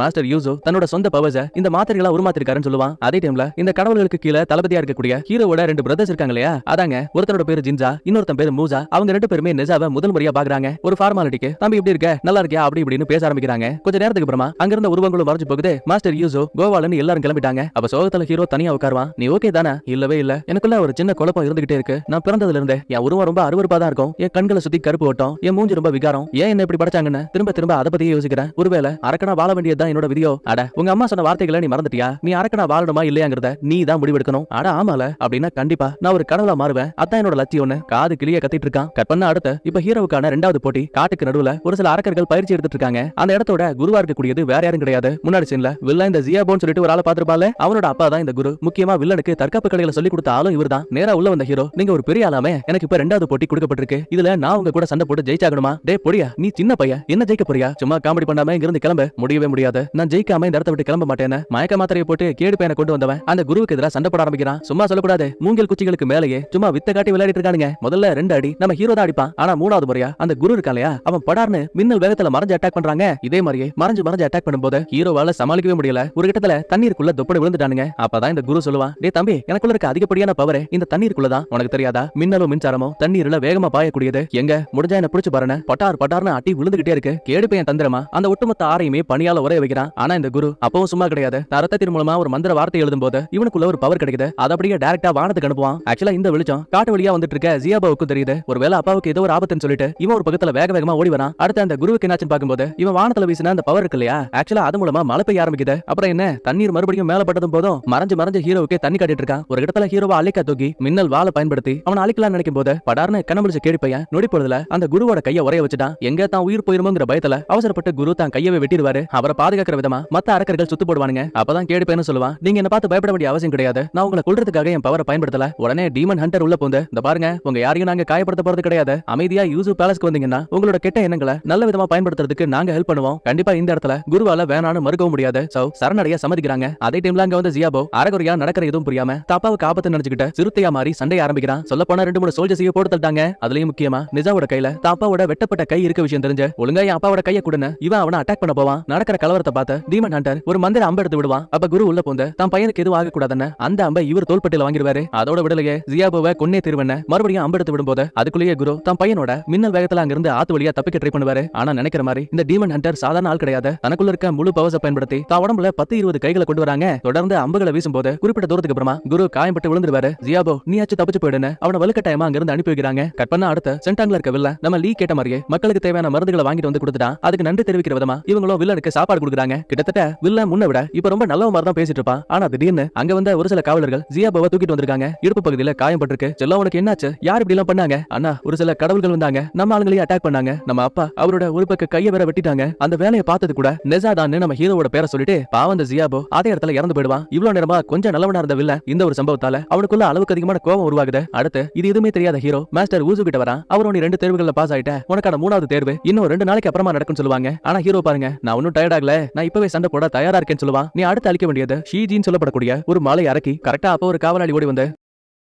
மாஸ்டர் யூசு தன்னோட சொந்த பவர்ஸ இந்த மாத்திரைகளா உருமாத்திருக்காருன்னு சொல்லுவான். அதே டைம்ல இந்த கடவுள்களுக்கு கீழே தளபதியா இருக்கக்கூடிய ஹீரோவோட 2 பிரதர்ஸ் இருக்காங்க இல்லையா, அதாங்க ஒருத்தரோட பேரு ஜின்ஜா, இன்னொருத்தன் பேரு மூசா. அவங்க 2 பேருமே நெஜாவை முதல் முறையா பாக்குறாங்க. ஒரு ஃபார்மாலிட்டிக்கு தம்பி எப்படி இருக்க, நல்லா இருக்கியா அப்படி இப்படின்னு பேச ஆரம்பிக்கிறாங்க. கொஞ்ச நேரத்துக்கு அப்புறமா அங்கிருந்த உருவங்களும் மறைஞ்சு போகுது. மாஸ்டர் யூசு கோவாலன்னு எல்லாரும் கிளம்பிட்டாங்க. அப்ப சோகத்துல ஹீரோ தனியா உட்காருவான். நீ ஓகே தானே? இல்லவே இல்ல, எனக்குள்ள ஒரு சின்ன குழப்பம் இருந்துகிட்டே இருக்கு. நான் பிறந்ததுல இருந்தே என் உருவம் ரொம்ப அருவருப்பா தான் இருக்கும். என் கண்களை சுத்தி கருப்பு ஓட்டம், என் மூஞ்சி ரொம்ப விகாரம். ஏன் என்ன இப்படி படைச்சாங்கன்னு திரும்ப திரும்ப அதை பத்தியே யோசிக்கிறேன். ஒருவேளை அரக்கனா வாழ வேண்டியதுதான் என்னோட விதியோ? அட உங்க அம்மா சொன்ன வார்த்தைகளை நீ மறந்துட்டியா? நீ அரக்கனா வாழணுமா இல்லையாங்கிறத நீ தான் முடிவெடுக்கணும். அட ஆமால, அப்படின்னா கண்டிப்பா நான் ஒரு கடவுளா மாறுவேன். அதான் என்னோட லட்சியம்னு காது கிளிய கத்திட்டு இருக்கான். கட் பண்ண அடுத்து இப்ப ஹீரோவுக்கான 2வது போட்டி. காட்டுக்கு நடுவுல ஒரு சில அரக்கர்கள் பயிற்சி எடுத்துட்டு இருக்காங்க. அந்த இடத்தோட குருவா இருக்கக்கூடியது வேற யாரும் கிடையாது. முன்னாடி சீன்ல வில்லன் இந்த ஜியாபோன்னு சொல்லிட்டு ஒரு ஆளை பாத்துருப்பால, அவனோட அப்பா தான் இந்த குரு. முக்கியமா வில்லனுக்கு தற்காப்பு கலைகளை சொல்லி கொடுத்த ஆளும் இவர்தான். நேரா உள்ள வந்த ஹீரோ, நீங்க ஒரு பெரிய ஆளாமே, எனக்கு இப்ப 2வது போட்டி கொடுக்கப்பட்டிருக்கு. இதுல நான் உங்க கூட சண்டை போட்டு ஜெயிச்சாகணுமா? டே பொடியா, நீ சின்ன பையன், என்ன ஜெயிக்க போறியா? சும்மா காமெடி பண்ணாம இங்க இருந்து கிளம்ப. முடியவே முடியாது, நான் ஜெயிக்காம இந்த இடத்தை விட்டு கிளம்ப மாட்டேன்னு மயக்க மாத்திரையை போட்டு கேடு பையனை கொண்டு வந்தவன் அந்த குருவுக்கு எதிராக சண்டை போட ஆரம்பிக்கிறான். சும்மா சொல்லக்கூடாது, மூங்கில் குச்சிகளுக்கு மேலேயே சும்மா வித்த காட்டி விளையாடிட்டு இருக்கானுங்க. முதல்ல 2 அடி நம்ம ஹீரோ தான் அடிப்பான். ஆனா 3வது முறையா அந்த குரு இருக்கா இல்லையா, அவன் படார்னு மின்னல் வேகத்துல மறைஞ்சு அட்டாக் பண்றாங்க. இதே மாதிரியே மறைஞ்சு அட்டாக் பண்ணும்போது ஹீரோவால சமாளிக்கவே முடியல. ஒரு கிட்டத்துல தண்ணீருக்குள்ள தொப்படி விழுந்துட்டானுங்க. அப்பதான் இந்த குரு சொல்லுவான், டே தம்பி எனக்குள்ள இருக்க அதிகப்படியான பவரே இந்த தண்ணீருக்குள்ளதான். உனக்கு தெரியாதா? மின்னலும் மின்சாரமும் தண்ணீர்ல வேகமா பாயக்கூடியது. எங்க முடிஞ்சா என்ன புடிச்சு பாருன்னு பட்டார்னு அட்டி விழுந்துகிட்டே இருக்கு. கேடு பையன் தந்திரமா அந்த ஒட்டுமொத்த ஆரையுமே பணியால உரைய வைக்கிறான். ஆனா இந்த குரு அப்பவும் சும்மா கிடையாது. ரத்தத்தின் மூலமா ஒரு மந்திர வார்த்தை எழுதும் போது இவனுக்குள்ள ஒரு பவர் கிடைக்குது. அதை அப்படியே டைரக்டா வானத்துக்கு அனுப்புவான். ஆக்சுவலா இந்த வெளிச்சம் காட்டு வழியா வந்துட்டு இருக்க ஜியாபாவுக்கு தெரியுது. ஒருவேளை அப்பாவுக்கு ஏதோ ஒரு ஆபத்துன்னு சொல்லிட்டு இவன் ஒரு பக்கத்துல வேகமா ஓடி வரான். அடுத்து அந்த குருவுக்கு என்னாச்சுன்னு பாக்கும்போது இவன் வானத்துல வீசின அந்த பவர் இருக்கு இல்லையா, ஆக்சுவலா அது மூலமா மழை பெய்ய ஆரம்பிக்குது. அப்புறம் அதுக்கப்புறம் என்ன தண்ணீர் மறுபடியும் மேல பட்டதும் போதும் மறைஞ்ச ஹீரோவுக்கே தண்ணி காட்டிட்டு இருக்கான். ஒரு இடத்துல ஹீரோவை அழிக்க தூக்கி மின்னல் வாளை பயன்படுத்தி அவனை அழிக்கலாம் நினைக்கும் போது படார்னு கண்ணமுடிச்ச கேடி பையன் நொடி பொழுதுல அந்த குருவோட கையை உரைய வச்சுட்டான். எங்க தான் உயிர் போயிருமோங்கிற பயத்துல அவசரப்பட்டு குரு தான் கையவே வெட்டிடுவாரு. அவரை பாதுகாக்கிற விதமா மத்த அரக்கர்கள் சுத்து போடுவானுங்க. அப்பதான் கேடி பையன் சொல்லுவான், நீங்க என்ன பார்த்து பயப்பட வேண்டிய அவசியம் கிடையாது, நான் உங்களை கொல்றதுக்காக என் பவரை பயன்படுத்தல. உடனே டீமன் ஹண்டர் உள்ள போந்து, இந்த பாருங்க உங்க யாரையும் நாங்க காயப்படுத்த போறது கிடையாது, அமைதியா யூசு பேலஸ்க்கு வந்தீங்கன்னா உங்களோட கெட்ட எண்ணங்களை நல்ல விதமா பயன்படுத்துறதுக்கு நாங்க ஹெல்ப் பண்ணுவோம். கண்டிப்பா இந்த இடத்துல குருவால வேணான்னு மறுக்கவும் முடியாது. சோ சரணடைய சம்மதிக்கிறாங்க. அதே டைம்ல அங்க வந்து ஜியாபோ அரகுறையா நடக்கிற எதுவும் புரியாம தாப்பாவுக்கு ஆபத்து நினைச்சுக்கிட்டு சிறுத்தையா மாறி சண்டை ஆரம்பிக்கிறான். சொல்ல போனா 2-3 சோல்ஜர்ஸையும் போட்டு தள்ளிட்டாங்க. அதுலயும் முக்கியமா நிஜாவோட கையில தாப்பாவோட வெட்டப்பட்ட கை இருக்க விஷயம் தெரிஞ்சு ஒழுங்கா என் அப்பாவோட கையை கொடுன்னு இவன் அவனை அட்டாக் பண்ண போவான். நடக்கிற கலவரத்தை பார்த்து டீமன் ஹண்டர் ஒரு மந்திர அம்பை எடுத்து விடுவான். அப்ப குரு உள்ள போந்து தான் பையனுக்கு எதுவும் ஆகக்கூடாதுன்னு அந்த அம்பை இவர் தோள்பட்டியில வாங்கிடுவாரு. அதோட விடலையே ஜியாபோவை கொன்னே திருவண்ண மறுபடியும் அம்பெடுத்து விடும்போது அதுக்குள்ளேயே குரு தான் பையனோட மின்னல் வேகத்துல அங்கிருந்து ஆத்து வழியா தப்பிக்க ட்ரை பண்ணுவாரு. ஆனா நினைக்கிற மாதிரி இந்த டீமன் ஹண்டர் சாதாரண ஆள் கிடையாது. தனக்குள்ள இருக்க முழு பவர்ஸை பயன்படுத்தி தான் உடம்புல 10-20 கைகளை கொண்டு வராங்க. தொடர்ந்து அம்புகளை வீசும்போது குறிப்பிட்ட தூரத்துக்கு அப்புறமா குரு காயம்பட்டு விழுந்துருவாரு. ஜியாபோ நீயாச்சும் தப்பிச்சு போயிடுன்னு அவனை வலுக்கட்டாயமா அங்கிருந்து அனுப்பி வைக்கிறாங்க. கட் பண்ண அடுத்த சென்டாங்ல இருக்க வில்ல நம்ம லீ கேட்ட மாதிரியே மக்களுக்கு தேவையான மருந்துகளை வாங்கிட்டு வந்து கொடுத்துட்டான். அதுக்கு நன்றி தெரிவிக்கிற விதமா இவங்களும் வில்லனுக்கு சாப்பாடு கொடுக்குறாங்க. கிட்டத்தட்ட வில்ல முன்ன விட இப்ப ரொம்ப நல்ல மாதிரி தான் பேசிட்டு இருப்பான். ஆனா திடீர்னு அங்க வந்த ஒரு சில காவலர்கள் ஜியாபோவை தூக்கிட்டு வந்திருக்காங்க. இடுப்பு பகுதியில காயம்பட்டிருக்கு. செல்லம் உனக்கு என்னாச்சு, யார் இப்படி எல்லாம் பண்ணாங்க? அண்ணா ஒரு சில கடவுள்கள் வந்தாங்க, நம்ம ஆளுங்களையும் அட்டாக் பண்ணாங்க. நம்ம அப்பா அவரோட ஒரு பக்க கையை வேற வெட்டிட்டாங்க. அந்த வேலையை பார்த்தது கூட நெசாதான் நம்ம ஹீரோவோட பேரை சொல்லிட்டு பாவம் அந்த ஜியாபோ அதே இடத்துல இறந்து போயிடுவான். இவ்வளவு நேரமா கொஞ்சம் நல்லவனா இருந்த வில்ல இந்த ஒரு சம்பவத்தால அவனுக்குள்ள அளவுக்கு அதிகமான கோபம் உருவாகுது. அடுத்து இது எதுவுமே தெரியாத ஹீரோ மாஸ்டர் ஊசு கிட்ட வரான். அவரோட 2 தேர்வுகள்ல பாஸ் ஆயிட்ட, உனக்கான 3வது தேர்வு இன்னும் 2 நாளைக்கு அப்புறமா நடக்கும்னு சொல்லுவாங்க. ஆனா ஹீரோ பாருங்க, நான் ஒன்னும் டயர்ட் ஆகல, நான் இப்பவே சண்டை போட தயாரா இருக்கேன்னு சொல்லுவான். நீ அடுத்து அழிக்க வேண்டியது ஷீஜின்னு சொல்லப்படக்கூடிய ஒரு மாலை அரக்கி. கரெக்டா அப்போ ஒரு காவலாளி ஓடி வந்து,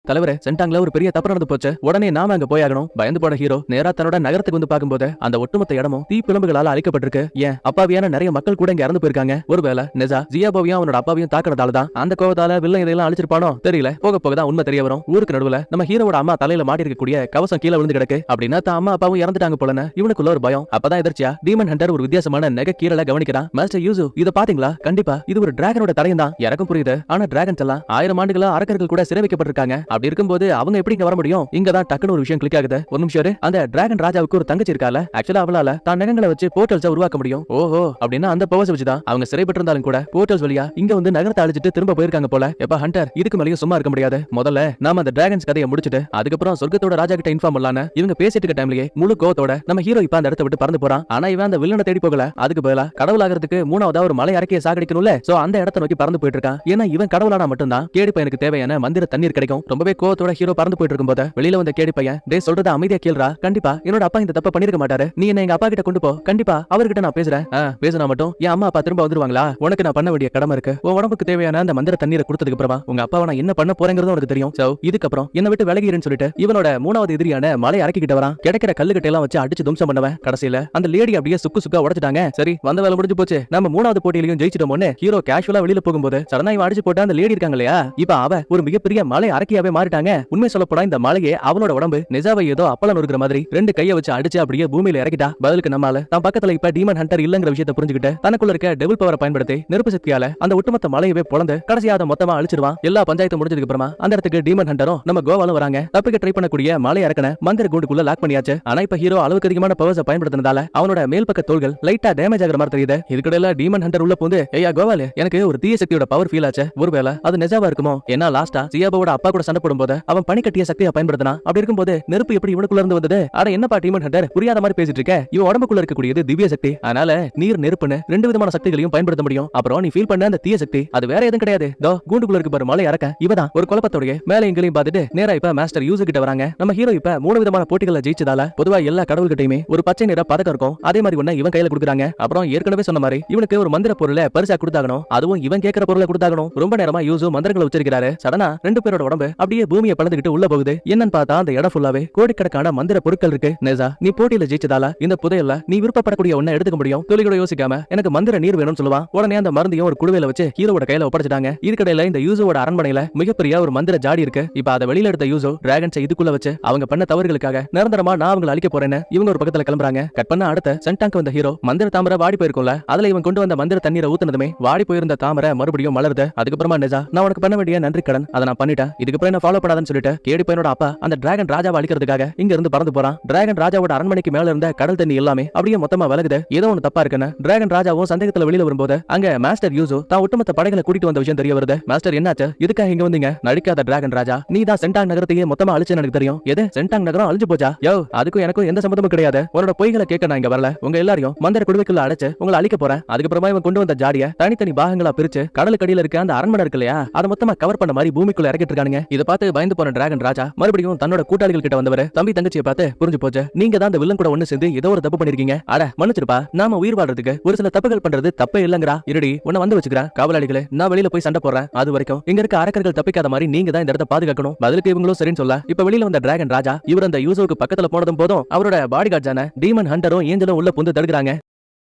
தலைவரே சென்டாங்ல ஒரு பெரிய தப்பு நடந்து போச்சு, உடனே நாம அங்க போயாகணும். பயந்து போன ஹீரோ நேரா தன்னோட நகரத்துக்கு வந்து பார்க்கும்போது அந்த ஒட்டுமொத்த இடமும் தீ பிளம்புகளால அழிக்கப்பட்டிருக்கு. ஏன் அப்பாவியான நிறைய மக்கள் கூட இங்க இறந்து போயிருக்காங்க. ஒருவேளை நெசா ஜியாபோவையும் அவனோட அப்பாவையும் தாக்குறதால தான் அந்த கோவத்தால வில்ல இதெல்லாம் அழிச்சிருப்பானோ தெரியல. போக போக தான் உண்மை தெரிய வரும். ஊருக்கு நடுவுல நம்ம ஹீரோவோட அம்மா தலையில மாட்டி இருக்கக்கூடிய கவசம் கீழே விழுந்து கிடக்கு. அப்படின்னா தான் அம்மா அப்பாவும் இறந்துட்டாங்க போலன்னு இவனுக்குள்ள ஒரு பயம். அப்பதான் எதிர்ச்சியா டீமன் ஹண்டர் ஒரு வித்தியாசமான நெக கீழே கவனிக்கிறான். மாஸ்டர் யூசு இத பாத்தீங்களா? கண்டிப்பா இது ஒரு டிராகனோட தடயம் தான். எனக்கும் புரியுது. ஆனா டிராகன்ஸ் எல்லாம் 1000 ஆண்டுகளா அரக்கர்கள் கூட சிறை வைக்கப்பட்டிருக்காங்க. அப்படி இருக்கும்போது அவங்க எப்படி இங்க வர முடியும்? இங்க தான் டக்குனு ஒரு விஷயம் கிளிக் ஆகுது. ஒரு நிமிஷம் இரு. அந்த டிராகன் ராஜாவுக்கு ஒரு தங்கச்சி இருக்கால, ஆக்சுவலா அவளால தான் நகங்களை வச்சு போர்ட்டல்ஸ் உருவாக்க முடியும். ஓஹோ, அப்படின்னா அந்த பவர்ஸ் வச்சுதான் அவங்க சிறைப்பட்டு இருந்தாலும் கூட போர்ட்டல்ஸ் வழியா இங்க வந்து நகரத்தை அழிச்சிட்டு திரும்ப போயிருக்காங்க போல. எப்ப ஹண்டர் இதுக்கு மேலேயும் சும்மா இருக்க முடியாது. முதல்ல நாம அந்த டிராகன்ஸ் கதையை முடிச்சிட்டு அதுக்கப்புறம் சொர்க்கத்தோட ராஜா கிட்ட இன்ஃபார்ம் பண்ணலான்னு இவங்க பேசிட்டு இருக்க டைம்லயே முழு கோவத்தோட நம்ம ஹீரோ இப்ப அந்த இடத்தை விட்டு பறந்து போறான். ஆனா இவன் அந்த வில்லனை தேடி போகல. அதுக்கு பதிலா கடவுள் ஆகிறதுக்கு 3வதா ஒரு மலை அரக்கையை சாகடிக்கணும்ல. சோ அந்த இடத்தை நோக்கி பறந்து போயிட்டு இருக்கான். ஏன்னா இவன் கடவுளானா மட்டும்தான் கேடி பையனுக்கு தேவையான மந்திர தண்ணீர் கிடைக்கும். ரொம்பவே கோவத்தோட ஹீரோ பறந்து போயிட்டு இருக்கும்போது வெளியில வந்த கேடி பையன், டே சொல்றத அமைதியா கேளுடா, கண்டிப்பா என்னோட அப்பா இந்த தப்ப பண்ணிருக்க மாட்டாரு, நீ என்ன எங்க அப்பா கிட்ட கொண்டு போ, கண்டிப்பா அவர்கிட்ட நான் பேசுறேன். பேசினா மட்டும் என் அம்மா அப்பா திரும்ப வந்துருவாங்களா? உனக்கு நான் பண்ண வேண்டிய கடமை இருக்கு. உன் உடம்புக்கு தேவையான அந்த மந்திர தண்ணீரை கொடுத்ததுக்கு அப்புறமா உங்க அப்பாவை நான் என்ன பண்ண போறேங்கிறது உனக்கு தெரியும். சோ இதுக்கப்புறம் என்ன விட்டு விலகிறேன்னு சொல்லிட்டு இவனோட 3வது எதிரியான மலை அரக்கிட்ட வரான். கிடைக்கிற கல்லுகட்டை எல்லாம் வச்சு அடிச்சு தும்சம் பண்ணவன் கடைசியில அந்த லேடி அப்படியே சுக்கு சுக்கா உடைச்சிட்டாங்க. சரி வந்த வேலை முடிஞ்சு போச்சு, நம்ம 3வது போட்டியிலையும் ஜெயிச்சிட்டோம்னு ஹீரோ கேஷுவலா வெளியில போகும்போது சடனா இவன் அடிச்சு போட்ட அந்த லேடி இருக்காங்க இல்லையா, இப்ப அவ ஒரு மிகப்பெரிய மலை அரக்கியாவே மாறிட்டாங்க. உண்மை சொல்ல போனா இந்த மலையே அவனோட உடம்பு நிஜாவை ஏதோ அப்பளம் இருக்கிற மாதிரி 2 கையை வச்சு அடிச்சு அப்படியே பூமியில இறக்கிட்டா. பதிலுக்கு நம்மால தான் பக்கத்துல இப்ப டீமன் ஹண்டர் இல்லங்கிற விஷயத்தை புரிஞ்சுக்கிட்டு தனக்குள்ள இருக்க டெவில் பவரை பயன்படுத்தி நெருப்பு சக்தியால அந்த ஒட்டுமொத்த மலையவே பொளந்து கடைசியா அதை மொத்தமா அழிச்சிருவான். எல்லா பஞ்சாயத்து முடிஞ்சதுக்கு அப்புறமா அந்த இடத்துக்கு டீமன் ஹண்டரும் நம்ம கோவாலும் வராங்க. தப்பிக்க ட்ரை பண்ணக்கூடிய மலை அரக்கனை மந்திர கூண்டுக்குள்ள லாக் பண்ணியாச்சு. ஆனா இப்ப ஹீரோ அளவுக்கு அதிகமான பவர்ஸை பயன்படுத்தினதால அவனோட மேல் பக்க தோள்கள் லைட்டா டேமேஜ் ஆகிற மாதிரி தெரியுது. இதுக்கிடையில டீமன் ஹண்டர் உள்ள போந்து, ஐயா கோவாலு எனக்கு ஒரு தீய சக்தியோட பவர் ஃபீல் ஆச்சு, ஒருவேளை அது நிஜாவா இருக்குமோ? ஏன்னா லாஸ்டா ஜியாபோவோட அப்பா கூட சண்டை போடும்போது அவன் பனிக்கட்டிய சக்தியை பயன்படுத்தினா. அப்படி இருக்கும்போது நெருப்பு எப்படி இவனுக்குள்ள இருந்து வந்தது? அட என்னப்பா டீமன் ஹண்டர் புரியாத மாதிரி பேசிட்டு இருக்க? இவன் உடம்புக்குள்ள இருக்கக்கூடியது திவ்ய சக்தி. அதனால நீர் நெருப்புன்னு 2 விதமான சக்திகளையும் பயன்படுத்த முடியும். அப்புறம் நீ ஃபீல் பண்ண அந்த தீய சக்தி அது வேற எதுவும் கிடையாது. தோ கூண்டுக்குள்ள இருக்கு பாரு மலை அரக்க, இவதான். ஒரு குழப்பத்தோட மேல எங்களையும் பார்த்துட்டு நேரா இப்ப மாஸ்டர் யூசு கிட்ட வராங்க. நம்ம ஹீரோ இப்ப 3 விதமான போட்டிகளை ஜெயிச்சதால பொதுவா எல்லா கடவுள்கிட்டயுமே ஒரு பச்சை நிற பதக்கம் இருக்கும். அதே மாதிரி ஒண்ணு இவன் கையில கொடுக்குறாங்க. அப்புறம் ஏற்கனவே சொன்ன மாதிரி இவனுக்கு ஒரு மந்திர பொருளை பரிசா கொடுத்தாகணும். அதுவும் இவன் கேட்கிற பொருளை கொடுத்தாகணும். ரொம்ப நேரமா யூசு மந்திரங்களை உச்சரிக்கிறாரு. சடனா 2 பேரோட உடம்பு அப்படியே பூமியை பழந்துகிட்டு உள்ள போகுது. என்னன்னு பார்த்தா அந்த இடம் ஃபுல்லாவே கோடிக்கணக்கான மந்திர பொருட்கள் இருக்கு. நேசா நீ போட்டியில ஜெயிச்சதால இந்த புதையல்ல நீ விருப்பப்படக்கூடிய ஒண்ணை எடுத்துக்க முடியும். துளி கூட யோசிக்காம எனக்கு மந்திர நீர் வேணும்னு சொல்லுவான். உடனே அந்த மருந்தையும் ஒரு குடுவையில வச்சு ஹீரோவோட கையில ஒப்படைச்சிட்டாங்க. இதுக்கடையில இந்த யூசோட அரண்மனையில மிகப்பெரிய ஒரு மந்திர ஜாடி இருக்கு. இப்ப அதை வெளியில எடுத்த யூசோ டிராகன்ஸை இதுக்குள்ள வச்சு அவங்க பண்ண தவறுகளுக்காக நிரந்தரமா நான் அவங்களை அழிக்க போறேன்னு இவங்க ஒரு பக்கத்துல கிளம்புறாங்க. கட் பண்ண அடுத்த சென்டாங்க் வந்த ஹீரோ மந்திர தாமரை வாடி போயிருக்கும்ல, அதுல இவன் கொண்டு வந்த மந்திர தண்ணீரை ஊத்துனதுமே வாடி போயிருந்த தாமரை மறுபடியும் மலருது. அதுக்கப்புறமா நெஜா நான் உனக்கு பண்ண வேண்டிய நன்றி கடன் அதை நான் பண்ணிட்டேன், இதுக்கப்புறம் ஃபாலோ பண்ணாதன்னு சொல்லிட்டு கேடி பையனோட அப்பா அந்த டிராகன் ராஜாவை அழிக்கிறதுக்காக இங்க இருந்து பறந்து போறான். டிராகன் ராஜாவோட அரண்மனைக்கு மேல இருந்த கடல் தண்ணி எல்லாமே அப்படியே மொத்தமா விலகுது. ஏதோ ஒன்னு தப்பா இருக்குன்னு டிராகன் ராஜாவும் சந்தேகத்துல வெளியில வரும்போது அங்க மாஸ்டர் யூசு தான் ஒட்டுமொத்த படைகளை கூட்டிட்டு வந்த விஷயம் தெரிய வருது. மாஸ்டர் என்னாச்சு, இதுக்காக இங்க வந்தீங்க? நடிக்காத டிராகன் ராஜா, நீ தான் சென்டாங் நகரத்தையே மொத்தமா அழிச்சுன்னு எனக்கு தெரியும். எது சென்டாங் நகரம் அழிஞ்சு போச்சா? யோ, அதுக்கும் எனக்கும் எந்த சம்பந்தமும் கிடையாது. உன்னோட பொய்களை கேட்க நான் இங்க வரல. உங்க எல்லாரையும் மந்திர குடுவைக்குள்ள அடைச்சு உங்களை அழிக்க போறேன். அதுக்கப்புறமா இவன் கொண்டு வந்த ஜாடிய தனித்தனி பாகங்களா பிரிச்சு கடலுக்கு அடியில இருக்க அந்த அரண்மனை இருக்கு இல்லையா, அதை மொத்தமா கவர் பண்ண மாதிரி பூமிக்குள்ள இறக்கிட்டு இருக்கானுங்க. இதை பார்த்து பயந்து போன டிராகன் ராஜா மறுபடியும் தன்னோட கூட்டாளிகள் கிட்ட வந்தவர் தம்பி தங்கச்சியை பார்த்து புரிஞ்சு போச்சு, நீங்க தான் அந்த வில்லன் கூட ஒண்ணு சேர்ந்து ஏதோ ஒரு தப்பு பண்ணிருக்கீங்க. அட மன்னிச்சிருப்பா, நாம உயிர் வாழ்றதுக்கு ஒரு சில தப்புகள் பண்றது தப்பே இல்லங்கறா. இருடி உன்னை வந்து வச்சுக்கிறேன். காவலாளிகளே, நான் வெளியில போய் சண்டை போடுறேன். அது வரைக்கும் இங்க இருக்க அரக்கர்கள் தப்பிக்காத மாதிரி நீங்க தான் இந்த இடத்தை பாதுகாக்கணும். பதிலுக்கு இவங்களும் சரின்னு சொல்ல இப்ப வெளியில வந்த டிராகன் ராஜா இவர் அந்த யூசோவுக்கு பக்கத்துல போனதும் போதும் அவரோட பாடிகார்ட்ஸான டீமன் ஹண்டரும் ஏஞ்சலும் உள்ள புந்து தடுக்கிறாங்க.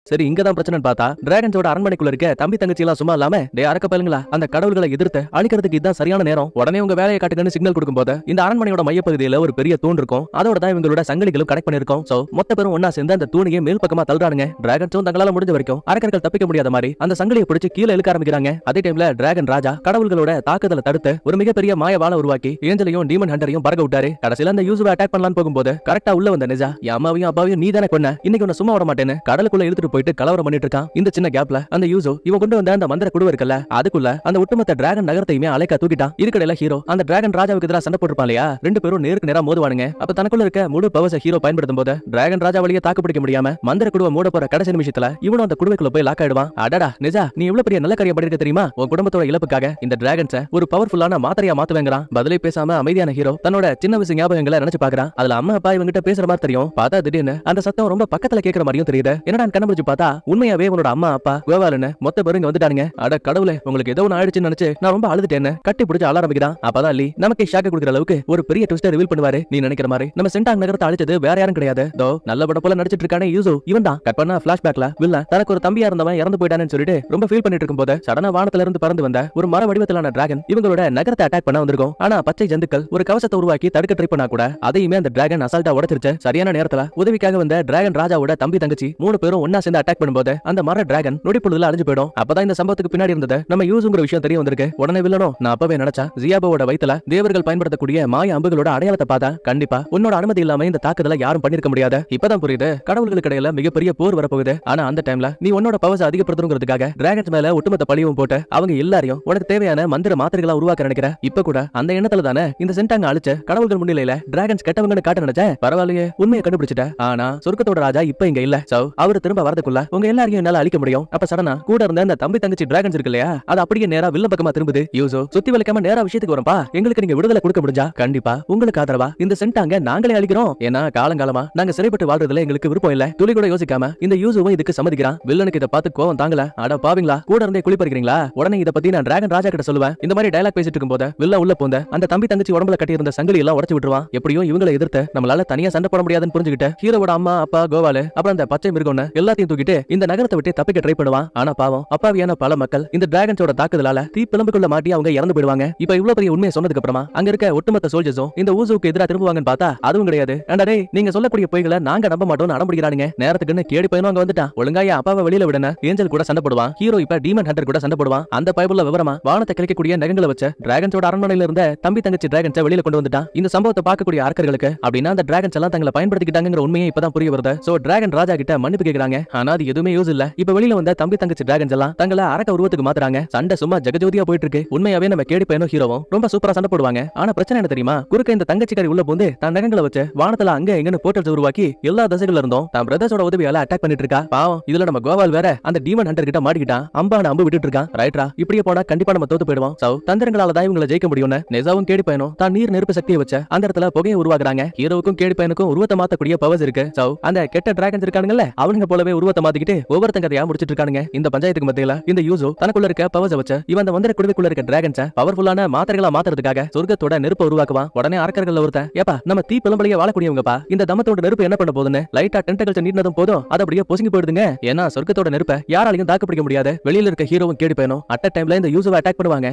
சரி, இங்கதான் பிரச்சனைன்னு பார்த்தா டிராகன்ஸோட அரண்மனைக்குள்ள இருக்க தம்பி தங்கச்சி எல்லாம் சும்மா இல்லாம டே அரக்க பயிலுங்களா, அந்த கடவுள்களை எதிர்த்து அழிக்கிறதுக்கு இதுதான் சரியான நேரம். உடனே உங்க வேலையை காட்டுங்கன்னு சிக்னல் கொடுக்கும்போது இந்த அரண்மனையோட மையப்பகுதியில ஒரு பெரிய தூண் இருக்கும். அதோட தான் இவங்களோட சங்கிலிகளும் கனெக்ட் பண்ணிருக்கோம். சோ மொத்த பேரும் ஒன்னா சேர்ந்து அந்த தூணியை மேல் பக்கமா தள்ளுறானுங்க. டிராகன்ஸும் தங்களால முடிஞ்ச வரைக்கும் அரக்கர்கள் தப்பிக்க முடியாத மாதிரி அந்த சங்கிலியை பிடிச்சு கீழே இழுக்க ஆரம்பிக்கிறாங்க. அதே டைம்ல டிராகன் ராஜா கடவுள்களோட தாக்குதலை தடுத்து ஒரு மிகப்பெரிய மாய வாளை உருவாக்கி ஏஞ்சலையும் டீமன் ஹண்டரையும் பறக்க விட்டாரு. கடைசியில அந்த யூசுவை அட்டாக் பண்ணலான்னு போகும்போது கரெக்டா உள்ள வந்த நிஜா, என் அம்மாவையும் அப்பாவையும் நீ தானே கொன்ன, இன்னைக்கு உன்னை சும்மா விட மாட்டேன்னு கடலுக்குள்ள இழுத்துட்டு போயிட்டு கலவரம் பண்ணிட்டு. இந்த சின்ன கேப்ல அந்த யூசோ இவன் கொண்டு வந்த அந்த மந்திர குடுவை இருக்குல்ல, அதுக்குள்ள அந்த ஒட்டுமொத்த டிராகன் நகரத்தையுமே அலைக்கா தூக்கிட்டான். இதுக்கடையில ஹீரோ அந்த டிராகன் ராஜாவுக்கு எதிராக சண்டை போட்டுருப்பான் இல்லையா, ரெண்டு பேரும் நேருக்கு நேரா மோதுவானுங்க. அப்ப தனக்குள்ள இருக்க முழு பவர்ஸை ஹீரோ பயன்படுத்தும் போது டிராகன் ராஜா வழியே தாக்கு பிடிக்க முடியாம மந்திர குடுவை மூட போற கடைசி நிமிஷத்துல இவனும் அந்த குடுவைக்குள்ள போய் லாக் ஆயிடுவான். அடடா நிஜா, நீ எவ்வளவு பெரிய நல்ல காரியம் பண்ணிருக்க தெரியுமா? உன் குடும்பத்தோட இழப்புக்காக இந்த டிராகன்ஸை ஒரு பவர்ஃபுல்லான மாத்திரையா மாத்துவேங்கிறான். பதிலே பேசாம அமைதியான ஹீரோ தன்னோட சின்ன வயசு ஞாபகங்களை நினைச்சு பாக்குறான். அதுல அம்மா அப்பா இவங்கிட்ட பேசுற மாதிரி தெரியும். பார்த்தா திடீர்னு அந்த சத்தம் ரொம்ப பக்கத்துல கேட்கிற மாதிரியும் தெரியுது. என்னடா கண்ணு பார்த்தா உண்மையாவே உன்னோட அம்மா அப்பா கோவாலன்னு மொத்த பேருங்க வந்துட்டானுங்க. அட கடவுளே, உங்களுக்கு ஏதோ ஒன்று ஆயிடுச்சுன்னு நினைச்சு நான் ரொம்ப அழுதுட்டேன்னு கட்டி பிடிச்சு அழ ஆரம்பிக்கிறான். அப்பதான் லீ நமக்கு ஷாக்க கொடுக்குற அளவுக்கு ஒரு பெரிய ட்விஸ்டை ரிவீல் பண்ணுவாரு. நீ நினைக்கிற மாதிரி நம்ம சென்டாங் நகரத்தை அழிச்சது வேற யாரும் கிடையாது. தோ நல்ல படம் போல நடிச்சிட்டு இருக்கானே யூசோ, இவன் தான். கட் பண்ணா பிளாஷ்பேக்ல வில்லன் தனக்கு ஒரு தம்பியா இருந்தவன் இறந்து போயிட்டானு சொல்லிட்டு ரொம்ப ஃபீல் பண்ணிட்டு இருக்கும் போது சடனா வானத்துல இருந்து பறந்து வந்த ஒரு மர வடிவத்திலான டிராகன் இவங்களோட நகரத்தை அட்டாக் பண்ண வந்திருக்கும். ஆனா பச்சை ஜந்துக்கள் ஒரு கவசத்தை உருவாக்கி தடுக்க ட்ரை பண்ணா கூட அதையுமே அந்த டிராகன் அசால்ட்டா உடைச்சிருச்சு. சரியான நேரத்துல உதவிக்காக வந்த டிராகன் ராஜாவோட தம்பி தங்கச்சி 3 பேரும் ஒன்னா சேர்ந்து அட்டாக் பண்ணும்போது அந்த மர டிராகன் நொடிப்பொழுதுல அழிஞ்சு போயிடும். அப்பதான் இந்த சம்பவத்துக்கு பின்னாடி இருந்தது நம்ம யூஸ்ங்கிற விஷயம் தெரிய வந்திருக்கு. உடனே வில்லனும் நான் அப்பவே நினைச்சா ஜியாபோவோட வயித்துல தேவர்கள் பயன்படுத்தக்கூடிய மாய அம்புகளோட அடையாளத்தை பார்த்தா கண்டிப்பா உன்னோட அனுமதி இல்லாம இந்த தாக்குதலை யாரும் பண்ணிருக்க முடியாது. இப்பதான் புரியுது, கடவுள்களுக்கு இடையில மிகப்பெரிய போர் வரப்போகுது. ஆனா அந்த டைம்ல நீ உன்னோட பவர்ஸ் அதிகப்படுத்துறதுக்காக டிராகன்ஸ் மேல ஒட்டுமொத்த பழியும் போட்டு அவங்க எல்லாரையும் உனக்கு தேவையான மந்திர மாத்திரைகளா உருவாக்க நினைக்கிற. இப்ப கூட அந்த எண்ணத்துல தானே இந்த சென்டாங்க அழிச்ச கடவுள்கள் முன்னிலையில டிராகன்ஸ் கெட்டவங்கன்னு காட்ட நினைச்ச. பரவாயில்லையே, உண்மையை கண்டுபிடிச்சிட்ட. ஆனா சொர்க்கத்தோட ராஜா இப்ப இங்க இல்ல. சோ அவரு திரும்ப வரதுக்குள்ள உங்க எல்லாரையும் என்னால அழிக்க முடியும். அப்ப சடனா கூட இருந்த அந்த தம்பி தங்கச்சி டிராகன்ஸ் இருக்கு இல்லையா, அது அப்படியே நேரா வில்ல பக்கமா திரும்புது. யூசோ சுத்தி வளைக்காம நேரா விஷயத்துக்கு வரப்பா, எங்களுக்கு நீங்க விடுதலை கொடுக்க முடிஞ்சா கண்டிப்பா உங்களுக்கு ஆதரவா இந்த சென்டாங்க நாங்களே அழிக்கிறோம். ஏன்னா காலங்காலமா நாங்க சிறைப்பட்டு வாழ்றதுல எங்களுக்கு விருப்பம் இல்ல. துளி கூட யோசிக்காம இந்த யூசோவும் இதுக்கு சம்மதிக்கிறான். வில்லனுக்கு இதை பார்த்து கோவம் தாங்கல. அட பாவீங்களா, கூட இருந்தே குளிப்பறிக்கிறீங்களா? உடனே இதை பத்தி நான் டிராகன் ராஜா கிட்ட சொல்லுவேன். இந்த மாதிரி டயலாக் பேசிட்டு இருக்கும்போது வில்ல உள்ள போந்த அந்த தம்பி தங்கச்சி உடம்புல கட்டி இருந்த சங்கிலி எல்லாம் உடைச்சு விட்டுருவான். எப்படியும் இவங்களை எதிர்த்து நம்மளால தனியா சண்டை போட முடியாதுன்னு புரிஞ்சுக்கிட்டு ஹீரோவோட அம்மா அப்பா கோவாலு அப்புறம் அந்த பச்சை மிருகம்னு எல்லாத்தையும் தூக்கிட்டு இந்த நகரத்தை விட்டு தப்பிக்க ட்ரை பண்ணுவான். ஆனா பாவம் அப்பாவியான பல மக்கள் இந்த டிராகன்ஸோட தாக்குதலால தீ பிளம்புக்குள்ள மாட்டி அவங்க இறந்து போயிடுவாங்க. இப்ப இவ்வளவு பெரிய உண்மையை சொன்னதுக்கு அப்புறமா அங்க இருக்க ஒட்டுமொத்த சோல்ஜர்ஸும் இந்த ஊசுக்கு எதிராக திரும்புவாங்கன்னு பார்த்தா அதுவும் கிடையாது. அண்டே நீங்க சொல்லக்கூடிய பொய்களை நாங்க நம்ப மாட்டோம்னு அடம்பிடிக்கிறானுங்க. நேரத்துக்குன்னு கேடி பையனும் அங்க வந்துட்டான். ஒழுங்கா என் அப்பாவை வெளியில விடன ஏஞ்சல் கூட சண்டை போடுவான். ஹீரோ இப்ப டீமன் ஹண்டர் கூட சண்டை போடுவான். அந்த பைபிள்ல விவரமா வானத்தை கிளிக்கக்கூடிய நகங்களை வச்ச டிராகன்ஸோட அரண்மனையில இருந்த தம்பி தங்கச்சி டிராகன்ஸை வெளியில கொண்டு வந்துட்டான். இந்த சம்பவத்தை பார்க்கக்கூடிய ஆர்க்கர்களுக்கு அப்படின்னா அந்த டிராகன்ஸ் எல்லாம் தங்களை பயன்படுத்திக்கிட்டாங்கிற உண்மையை இப்பதான் புரிய வருது. சோ டிராகன் ராஜா கிட்ட மன்னிப்பு கேக்குறாங்க. ஆனா அது எதுவுமே யூஸ் இல்ல. இப்ப வெளியில வந்த தம்பி தங்கச்சி டிராகன்ஸ் எல்லாம் தங்களை அரக்க உருவத்துக்கு மாத்துறாங்க. சண்டை சும்மா ஜெகஜோதியா போயிட்டு இருக்கு. உண்மையாவே நம்ம கேடி பையனும் ஹீரோவும் ரொம்ப சூப்பரா சண்டை போடுவாங்க. ஆனா பிரச்சனை என்ன தெரியுமா, குறுக்க இந்த தங்கச்சிக்காரி உள்ள போந்து தன் நகங்களை வச்சு வானத்துல அங்க எங்கன்னு போர்ட்டல்ஸ் உருவாக்கி எல்லா திசைகள்ல இருந்தும் தான் பிரதர்ஸோட உதவியால அட்டாக் பண்ணிட்டு இருக்கா. பாவம் இதுல நம்ம கோவால் வேற அந்த டீமன் ஹண்டர் கிட்ட மாட்டிக்கிட்டான். அம்பான அம்பு விட்டுட்டு இருக்கான். ரைட்ரா, இப்படியே போனா கண்டிப்பா நம்ம தோத்து போயிடுவோம். சோ தந்திரங்களால தான் இவங்களை ஜெயிக்க முடியும்னு நெசாவும் கேடி பையனும் தான் நீர் நெருப்பு சக்தியை வச்சு அந்த இடத்துல புகையை உருவாக்குறாங்க. ஹீரோவுக்கும் கேடி பையனுக்கும் உருவத்தை மாத்தக்கூடிய பவர்ஸ் இருக்கு. சோ அந்த கெட்ட டிராகன்ஸ் இருக்கானுங்கல்ல, அவனுங்க போலவே உருவத்தை மாத்திக்கிட்டு ஒவ்வொருத்தங்க கதையா முடிச்சிட்டு இருக்கானுங்க. இந்த பஞ்சாயத்துக்கு மத்தியில இந்த யூசோ தனக்குள்ள இருக்க பவர்ஸ் வச்சு இவன் அந்த மந்திர குடுவைக்குள்ள இருக்க டிராகன்ஸை பவர்ஃபுல்லான மாத்திரைகளா மாத்துறதுக்காக சொர்க்கத்தோட நெருப்பை உருவாக்குவான். உடனே அரக்கர்கள் ஒருத்தன், ஏப்பா நம்ம தீ பிளம்பலையே வாழக்கூடியவங்கப்பா, இந்த தமத்தோட நெருப்பு என்ன பண்ண போதுன்னு லைட்டா டென்டகல்ஸ் நீட்டினதும் போதும் அது அப்படியே பொசுங்கி போயிடுதுங்க. ஏன்னா சொர்க்கத்தோட நெருப்பை யாராலையும் தாக்கு பிடிக்க முடியாது. வெளியில இருக்க ஹீரோவும் கேடி பையனும் அட் டைம்ல இந்த யூசோவை அட்டாக் பண்ணுவாங்க.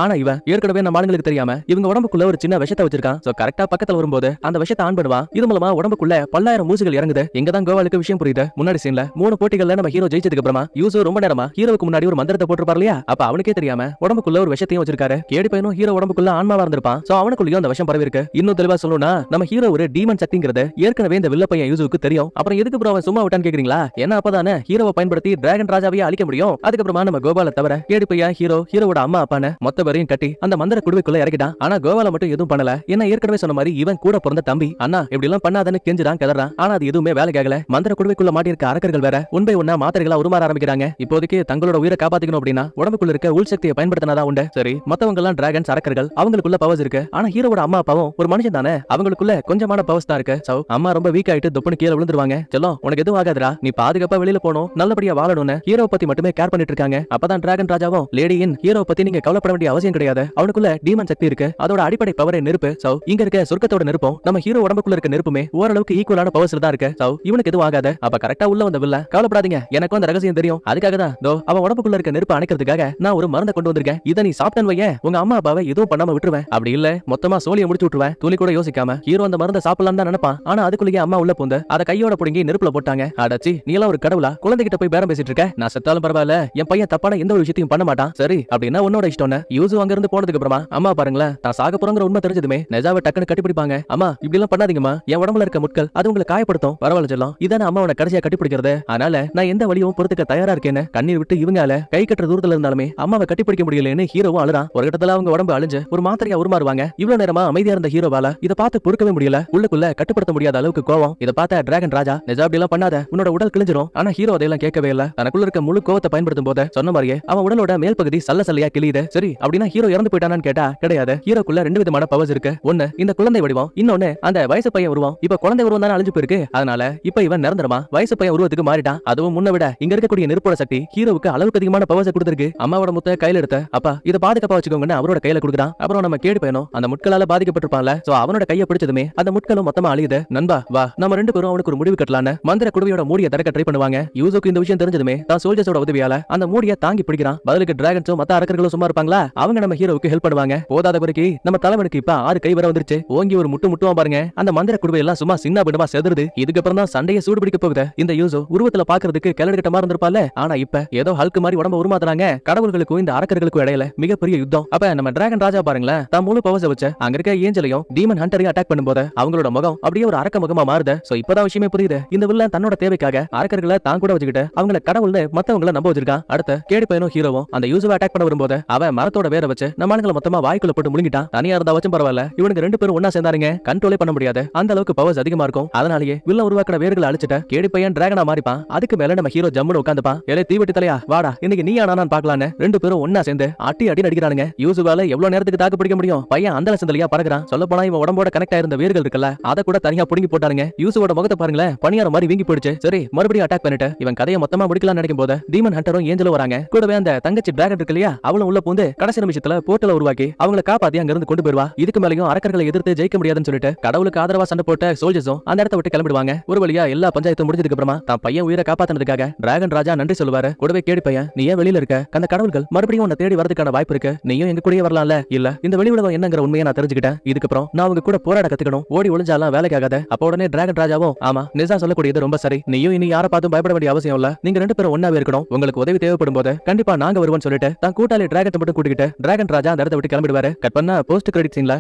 ஆனா இவன் ஏற்கனவே நம்ம ஆளுங்களுக்கு தெரியாம இவங்க உடம்புக்குள்ள ஒரு சின்ன விஷத்தை வச்சிருக்கான். சோ கரெக்டா பக்கத்துல வரும்போது அந்த விஷத்தை ஆன் பண்ணுவான். இது மூலமா உடம்புக்குள்ள பல்லாயிரம் ஊசிகள் இறங்குது. இங்கதான் கோவாலுக்கு விஷயம் புரியுது. முன்னாடி சீன்ல 3 போட்டிகள்ல நம்ம ஹீரோ ஜெயிச்சதுக்கு அப்புறமா யூசு ரொம்ப நேரமா ஹீரோவுக்கு முன்னாடி ஒரு மந்திரத்தை போட்டுருப்பாரு இல்லையா? அப்ப அவனுக்கே தெரியாம உடம்புக்குள்ள ஒரு விஷத்தையும் வச்சிருக்காரு. கேடி பையனும் ஹீரோ உடம்புக்குள்ள ஆன்மாவா இருந்திருப்பான். சோ அவனுக்குள்ளயும் அந்த விஷம் பரவி இருக்கு. இன்னும் தெளிவா சொல்லணும்னா நம்ம ஹீரோ ஒரு டீமன் சக்திங்கிறது ஏற்கனவே இந்த வில்ல பையன் யூசுக்கு தெரியும். அப்புறம் எதுக்கு ப்ரோ அவன் சும்மா விட்டான்னு கேக்குறீங்களா? ஏன்னா அப்பதானே ஹீரோவை பயன்படுத்தி டிராகன் ராஜாவையே அழிக்க முடியும். அதுக்கப்புறமா நம்ம கோபால தவிர கேடி பையன் ஹீரோவோட அம்மா அப்பான மொத்த பேரையும் கட்டி அந்த மந்திர குடுவைக்குள்ள இறக்கிட்டான். ஆனா கோபால மட்டும் எதுவும் பண்ணல. ஏன்னா ஏற்கனவே சொன்ன மாதிரி இவன் கூட பிறந்த தம்பி அண்ணா இப்படி எல்லாம் பண்ணாதன்னு கெஞ்சுறான் கிளறான். ஆனா அது எதுவுமே வேலைக்கு ஆகல. மந்திர குடுவைக்குள்ள மாட்டியிருக்க அரக்கர்கள் வேற ஒன்பை ஒன்னா மாத்திரைகளா உருமாற ஆரம்பிக்கிறாங்க. இப்போதைக்கு தங்களோட உயிரை காப்பாத்திக்கணும் அப்படின்னா உடம்புக்குள்ள இருக்க உள் சக்தியை பயன்படுத்தினாதான் உண்டு. சரி, மத்தவங்க எல்லாம் டிராகன்ஸ் அரக்கர்கள், அவங்களுக்குள்ள பவர்ஸ் இருக்கு. ஆனா ஹீரோவோட அம்மா அப்பாவும் ஒரு மனுஷன் தானே, அவங்களுக்குள்ள கொஞ்சமான பவர்ஸ் தான் இருக்கு. சோ அம்மா ரொம்ப வீக் ஆயிட்டு தொப்புன்னு கீழே விழுந்துருவாங்க. செல்லம் உனக்கு எதுவும் ஆகாதுடா, நீ பாதுகாப்பா வெளியில போகணும், நல்லபடியா வாழணும்னு ஹீரோ பத்தி மட்டுமே கேர் பண்ணிட்டு இருக்காங்க. அப்பதான் டிராகன் ராஜாவும் லேடியின் ஹீரோ பத்தி நீங்க கவலைப்பட வேண்டிய அவசியம் கிடையாது, அவனுக்குள்ள டீமன் சக்தி இருக்கு, அதோட அடிப்படை பவரே நெருப்பு. சோ இங்க இருக்க சொர்க்கத்தோட நெருப்பும் நம்ம ஹீரோ உடம்புக்குள்ள இருக்க நெருப்புமே ஓரளவுக்கு ஈக்குவலான பவர்ஸ்ல தான் இருக்கு. சோ இவனுக்கு எதுவும் ஆகாது. அப்ப கரெக்டா உள்ள வந்த வில்ல கவலைப்படாதீங்க, எனக்கும் அந்த ரகசியம் தெரியும், அதுக்காக தான் தோ அவன் உடம்புக்குள்ள இருக்க நெருப்பு அணைக்கிறதுக்காக நான் ஒரு மருந்தை கொண்டு வந்திருக்கேன். இதை நீ சாப்பிட்டேன்னு வையேன், உங்க அம்மா அப்பாவை எதுவும் பண்ணாம விட்டுருவேன், அப்படி இல்ல மொத்தமா சோழியை முடிச்சு விட்டுருவேன். துளி கூட யோசிக்காம ஹீரோ அந்த மருந்தை சாப்பிடலாம் தான் நினைப்பான். ஆனா அதுக்குள்ளேயே அம்மா உள்ள பூந்து அதை கையோட புடுங்கி நெருப்புல போட்டாங்க. அடச்சி, நீ எல்லாம் ஒரு கடவுளா? குழந்தைகிட்ட போய் பேரம் பேசிட்டு இருக்க? நான் செத்தாலும் பரவாயில்ல, என் பையன் தப்பான எந்த ஒரு விஷயத்தையும் பண்ண மாட்டான். சரி அப்படின்னா உன்னோட இஷ்டம்னு யூசு அங்க இருந்து போனதுக்கு அப்புறமா அம்மா பாருங்களேன், தான் சாக போறங்கிற உண்மை தெரிஞ்சதுமே நெஜாவை டக்குன்னு கட்டிப்பிடிப்பாங்க. அம்மா இப்படி எல்லாம் பண்ணாதீங்கம்மா, என் உடம்புல இருக்க முட்கள் அது உங்களை காயப்படுத்தும், பரவாயில்ல செல்லம், இதான அம்மாவோட கடைசியா கட்டிப்பிடிக்கிறது, அதனால நான் எந்த வழியும் பொறுத்துக்க தயாரா இருக்கேன்னு கண்ணீர் விட்டு இவங்கால கை கட்டுற தூரத்துல இருந்தாலுமே அம்மாவை கட்டிப்பிடிக்க முடியலன்னு ஹீரோவும் அழுறான். ஒரு கட்டத்துல அவங்க உடம்பு அழிஞ்சு ஒரு மாத்திரையா உருமாறுவாங்க. இவ்வளவு நேரமா அமைதியா இருந்த ஹீரோவால இதை பார்த்து பொறுக்கவே முடியல. உள்ளுக்குள்ள கட்டுப்படுத்த முடியாத அளவுக்கு கோவம். இதை பார்த்த டிராகன் ராஜா, நெஜா அப்படி எல்லாம் பண்ணாத, உன்னோட உடல் கிழிஞ்சிரும். ஆனா ஹீரோ அதையெல்லாம் கேட்கவே இல்ல. தனக்குள்ள இருக்க முழு கோவத்தை பயன்படுத்தும் போது சொன்ன மாதிரியே அவன் உடலோட மேல் பகுதி சல்ல சல்லையா கிளியுது. சரி அப்படின்னா ஹீரோ இறந்து போயிட்டானான்னு கேட்டா கிடையாது. ஹீரோக்குள்ள 2 விதமான பவர்ஸ் இருக்கு. ஒன்னு இந்த குழந்தை வடிவம், இன்னொன்னு அந்த வயசு பையன் உருவம். இப்ப குழந்தை உருவம் தானே அழிஞ்சு போயிருக்கு, அதனால இப்ப இவன் நிரந்தரமா வயசு பையன் உருவத்துக்கு மாறிட்டான். அதுவும் முன்ன விட இங்க இருக்கக்கூடிய நெருப்போட சக்தி ஹீரோவுக்கு அளவுக்கு அதிகமான பவர்ஸ் கொடுத்திருக்கு. அம்மாவோட முத்த கையில எடுத்த அப்பா இதை பாதுகாப்பா வச்சுக்கோங்கன்னு அவரோட கையில கொடுக்குறான். அப்புறம் நம்ம கேடு பையனும் அந்த முட்களால பாதிக்கப்பட்டிருப்பான்ல, சோ அவனோட கையை பிடிச்சதுமே அந்த முட்களும் மொத்தமா அழியுது. நண்பா வா, நம்ம 2 பேரும் அவனுக்கு ஒரு முடிவு கட்டலான்னு மந்திர குடுவையோட மூடியை திறக்க ட்ரை பண்ணுவாங்க. யூசுக்கு இந்த விஷயம் தெரிஞ்சதுமே தான் சோல்ஜர்ஸோட உதவியால அந்த மூடியை தாங்கி பிடிக்கிறான். பதிலுக்கு டிராகன்ஸும் மத்த அரக்கர்களும் சும்மா இருப்பாங்களா, அவங்க நம்ம ஹீரோவுக்கு ஹெல்ப் பண்ணுவாங்க. போதாத குறைக்கு நம்ம தலைவனுக்கு இப்ப 6 கை வர வந்துருச்சு. ஓங்கி ஒரு முட்டுவான் பாருங்க, அந்த மந்திர குடுவை எல்லாம் சும்மா சின்ன பின்னமா செதறுது. இதுக்கப்புறம் தான் சண்டையை சூடு பிடிக்க போகுது. இந்த யூசோ உருவத்துல பாக்குறதுக்கு கிளடுகிட்ட மாதிரி இருந்திருப்பால, ஆனா இப்ப ஏதோ ஹல்க் மாதிரி உடம்ப உருமாத்துறாங்க. கடவுள்களுக்கும் இந்த அரக்கர்களுக்கும் இடையில மிகப்பெரிய யுத்தம். அப்ப நம்ம டிராகன் ராஜா பாருங்களேன், தான் முழு பவர்ஸை வச்சு அங்க இருக்க ஏஞ்சலையும் டீமன் ஹண்டரையும் அட்டாக் பண்ணும்போது அவங்களோட முகம் அப்படியே ஒரு அரக்க முகமா மாறுது. சோ இப்பதான் விஷயமே புரியுது, இந்த வில்லன் தன்னோட தேவைக்காக அரக்கர்களை தான் கூட வச்சுக்கிட்டு அவங்கள கடவுள்னு மத்தவங்கள நம்ப வச்சிருக்கான். அடுத்து கேடி பையனும் ஹீரோவும் அந்த யூசுவை அட்டாக் பண்ண வரும்போது அவன் மரத்தோட வேற வச்சு நம்ம ஆளுங்களை மொத்தமா வாய்க்குள்ள போட்டு முழுங்கிட்டான். தனியா இருந்தா வச்சும் பரவாயில்ல, இவனுக்கு 2 பேரும் ஒன்னா சேர்ந்தாருங்க, கண்ட்ரோலே பண்ண முடியாது, அந்த அளவுக்கு பவர்ஸ் அதிகமா இருக்கும். அதனாலேயே வில்லன் உருவாக்கின வேர்களை அழிச்சிட்டு கேடி பையன் டிராகனா மாறிப்பான். அதுக்கு மேல நம்ம ஹீரோ ஜம்முன்னு உட்காந்துப்பான். ஏலே தீவெட்டி தலையா வாடா, இன்னைக்கு நீ ஆனான்னு பாக்கலான்னு 2 பேரும் ஒன்னா சேர்ந்து அடி நடிக்கிறானுங்க. யூசுவால எவ்வளவு நேரத்துக்கு தாக்கு பிடிக்க முடியும்? பையன் அந்த லட்சத்திலேயே பறக்குறான். சொல்ல போனா இவன் உடம்போட கனெக்ட் ஆயிருந்த வேர்கள் இருக்குல்ல, அதை கூட தனியா புடுங்கி போட்டானுங்க. யூசுவோட முகத்தை பாருங்களேன், பனியார மாதிரி வீங்கி போயிடுச்சு. சரி மறுபடியும் அட்டாக் பண்ணிட்டு இவன் கதையை மொத்தமா முடிக்கலாம் நினைக்கும் போது டீமன் ஹண்டரும் ஏஞ்சலும் வராங்க. கூடவே அந்த தங்கச்சி டிராகன் இருக்கு இல்லையா, அவளும் உள்ள பூந்து கடைசி நிமிஷத்துல போர்ட்டல உருவாக்கி அவங்களை காப்பாத்தி அங்க இருந்து கொண்டு போயிருவா. இதுக்கு மேலயும் அரக்கர்களை எதிர்த்து ஜெயிக்க முடியாதுன்னு சொல்லிட்டு கடவுளுக்கு ஆதரவா சண்டை போட்ட சோல்ஜர்ஸும் அந்த இடத்தை விட்டு கிளம்பிடுவாங்க. ஒரு வழியா எல்லா பஞ்சாயத்தும் முடிஞ்சதுக்கு அப்புறமா தான் பையன் உயிரை காப்பாத்தினதுக்காக டிராகன் ராஜா நன்றி சொல்லுவாரு. கூடவே கேடி பையன், நீ ஏன் வெளியில இருக்க, அந்த கடவுள்கள் மறுபடியும் உன்னை தேடி வரதுக்கான வாய்ப்பு இருக்கு, நீயும் எங்க கூடயே வரலாம்ல. இல்ல இந்த வெளி உலகம் என்னங்கிற உண்மையை நான் தெரிஞ்சுக்கிட்டேன், இதுக்கப்புறம் நான் உங்க கூட போராட கத்துக்கணும், ஓடி ஒளிஞ்சாலாம் வேலைக்கு ஆகாத. அப்ப உடனே டிராகன் ராஜாவும், ஆமா நிஜா சொல்லக்கூடியது ரொம்ப சரி, நீயும் இனி யாரை பார்த்தும் பயப்பட வேண்டிய அவசியம் இல்ல, நீங்க 2 பேரும் ஒன்னாவே இருக்கணும், உங்களுக்கு உதவி தேவைப்படும் போது கண்டிப்பா நாங்க வருவோம்னு சொல்லிட்டு தான் கூட்டாளி டிராகன் மட்டும் கூட்டிக்கிட்டு டிராகன் ராஜா அந்த இடத்தை விட்டு கிளம்பிடுவாரு. கட் பண்ண போஸ்ட் கிரெடிட் சீன்ல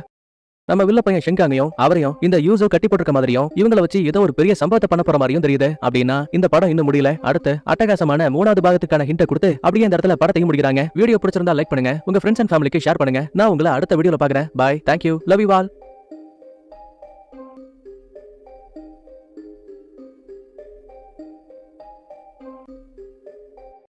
நம்ம வில்ல பையன் ஷெங்காங்கையும் அவரையும் இந்த யூசோ கட்டி போட்டிருக்க மாதிரியும் இவங்களை வச்சு ஏதோ ஒரு பெரிய சம்பவத்தை பண்ண போற மாதிரியும் தெரியுது. அப்படின்னா இந்த படம் இன்னும் முடியல. அடுத்து அட்டகாசமான 3வது பாகத்துக்கான ஹிண்ட கொடுத்து அப்படியே இந்த இடத்துல படத்தையும் முடிக்கிறாங்க. வீடியோ பிடிச்சிருந்தா லைக் பண்ணுங்க, உங்க ஃப்ரெண்ட்ஸ் அண்ட் ஃபேமிலிக்கு ஷேர் பண்ணுங்க. நான் உங்களை அடுத்த வீடியோல பாக்குறேன். பாய், தேங்க்யூ, லவ் யூ ஆல்.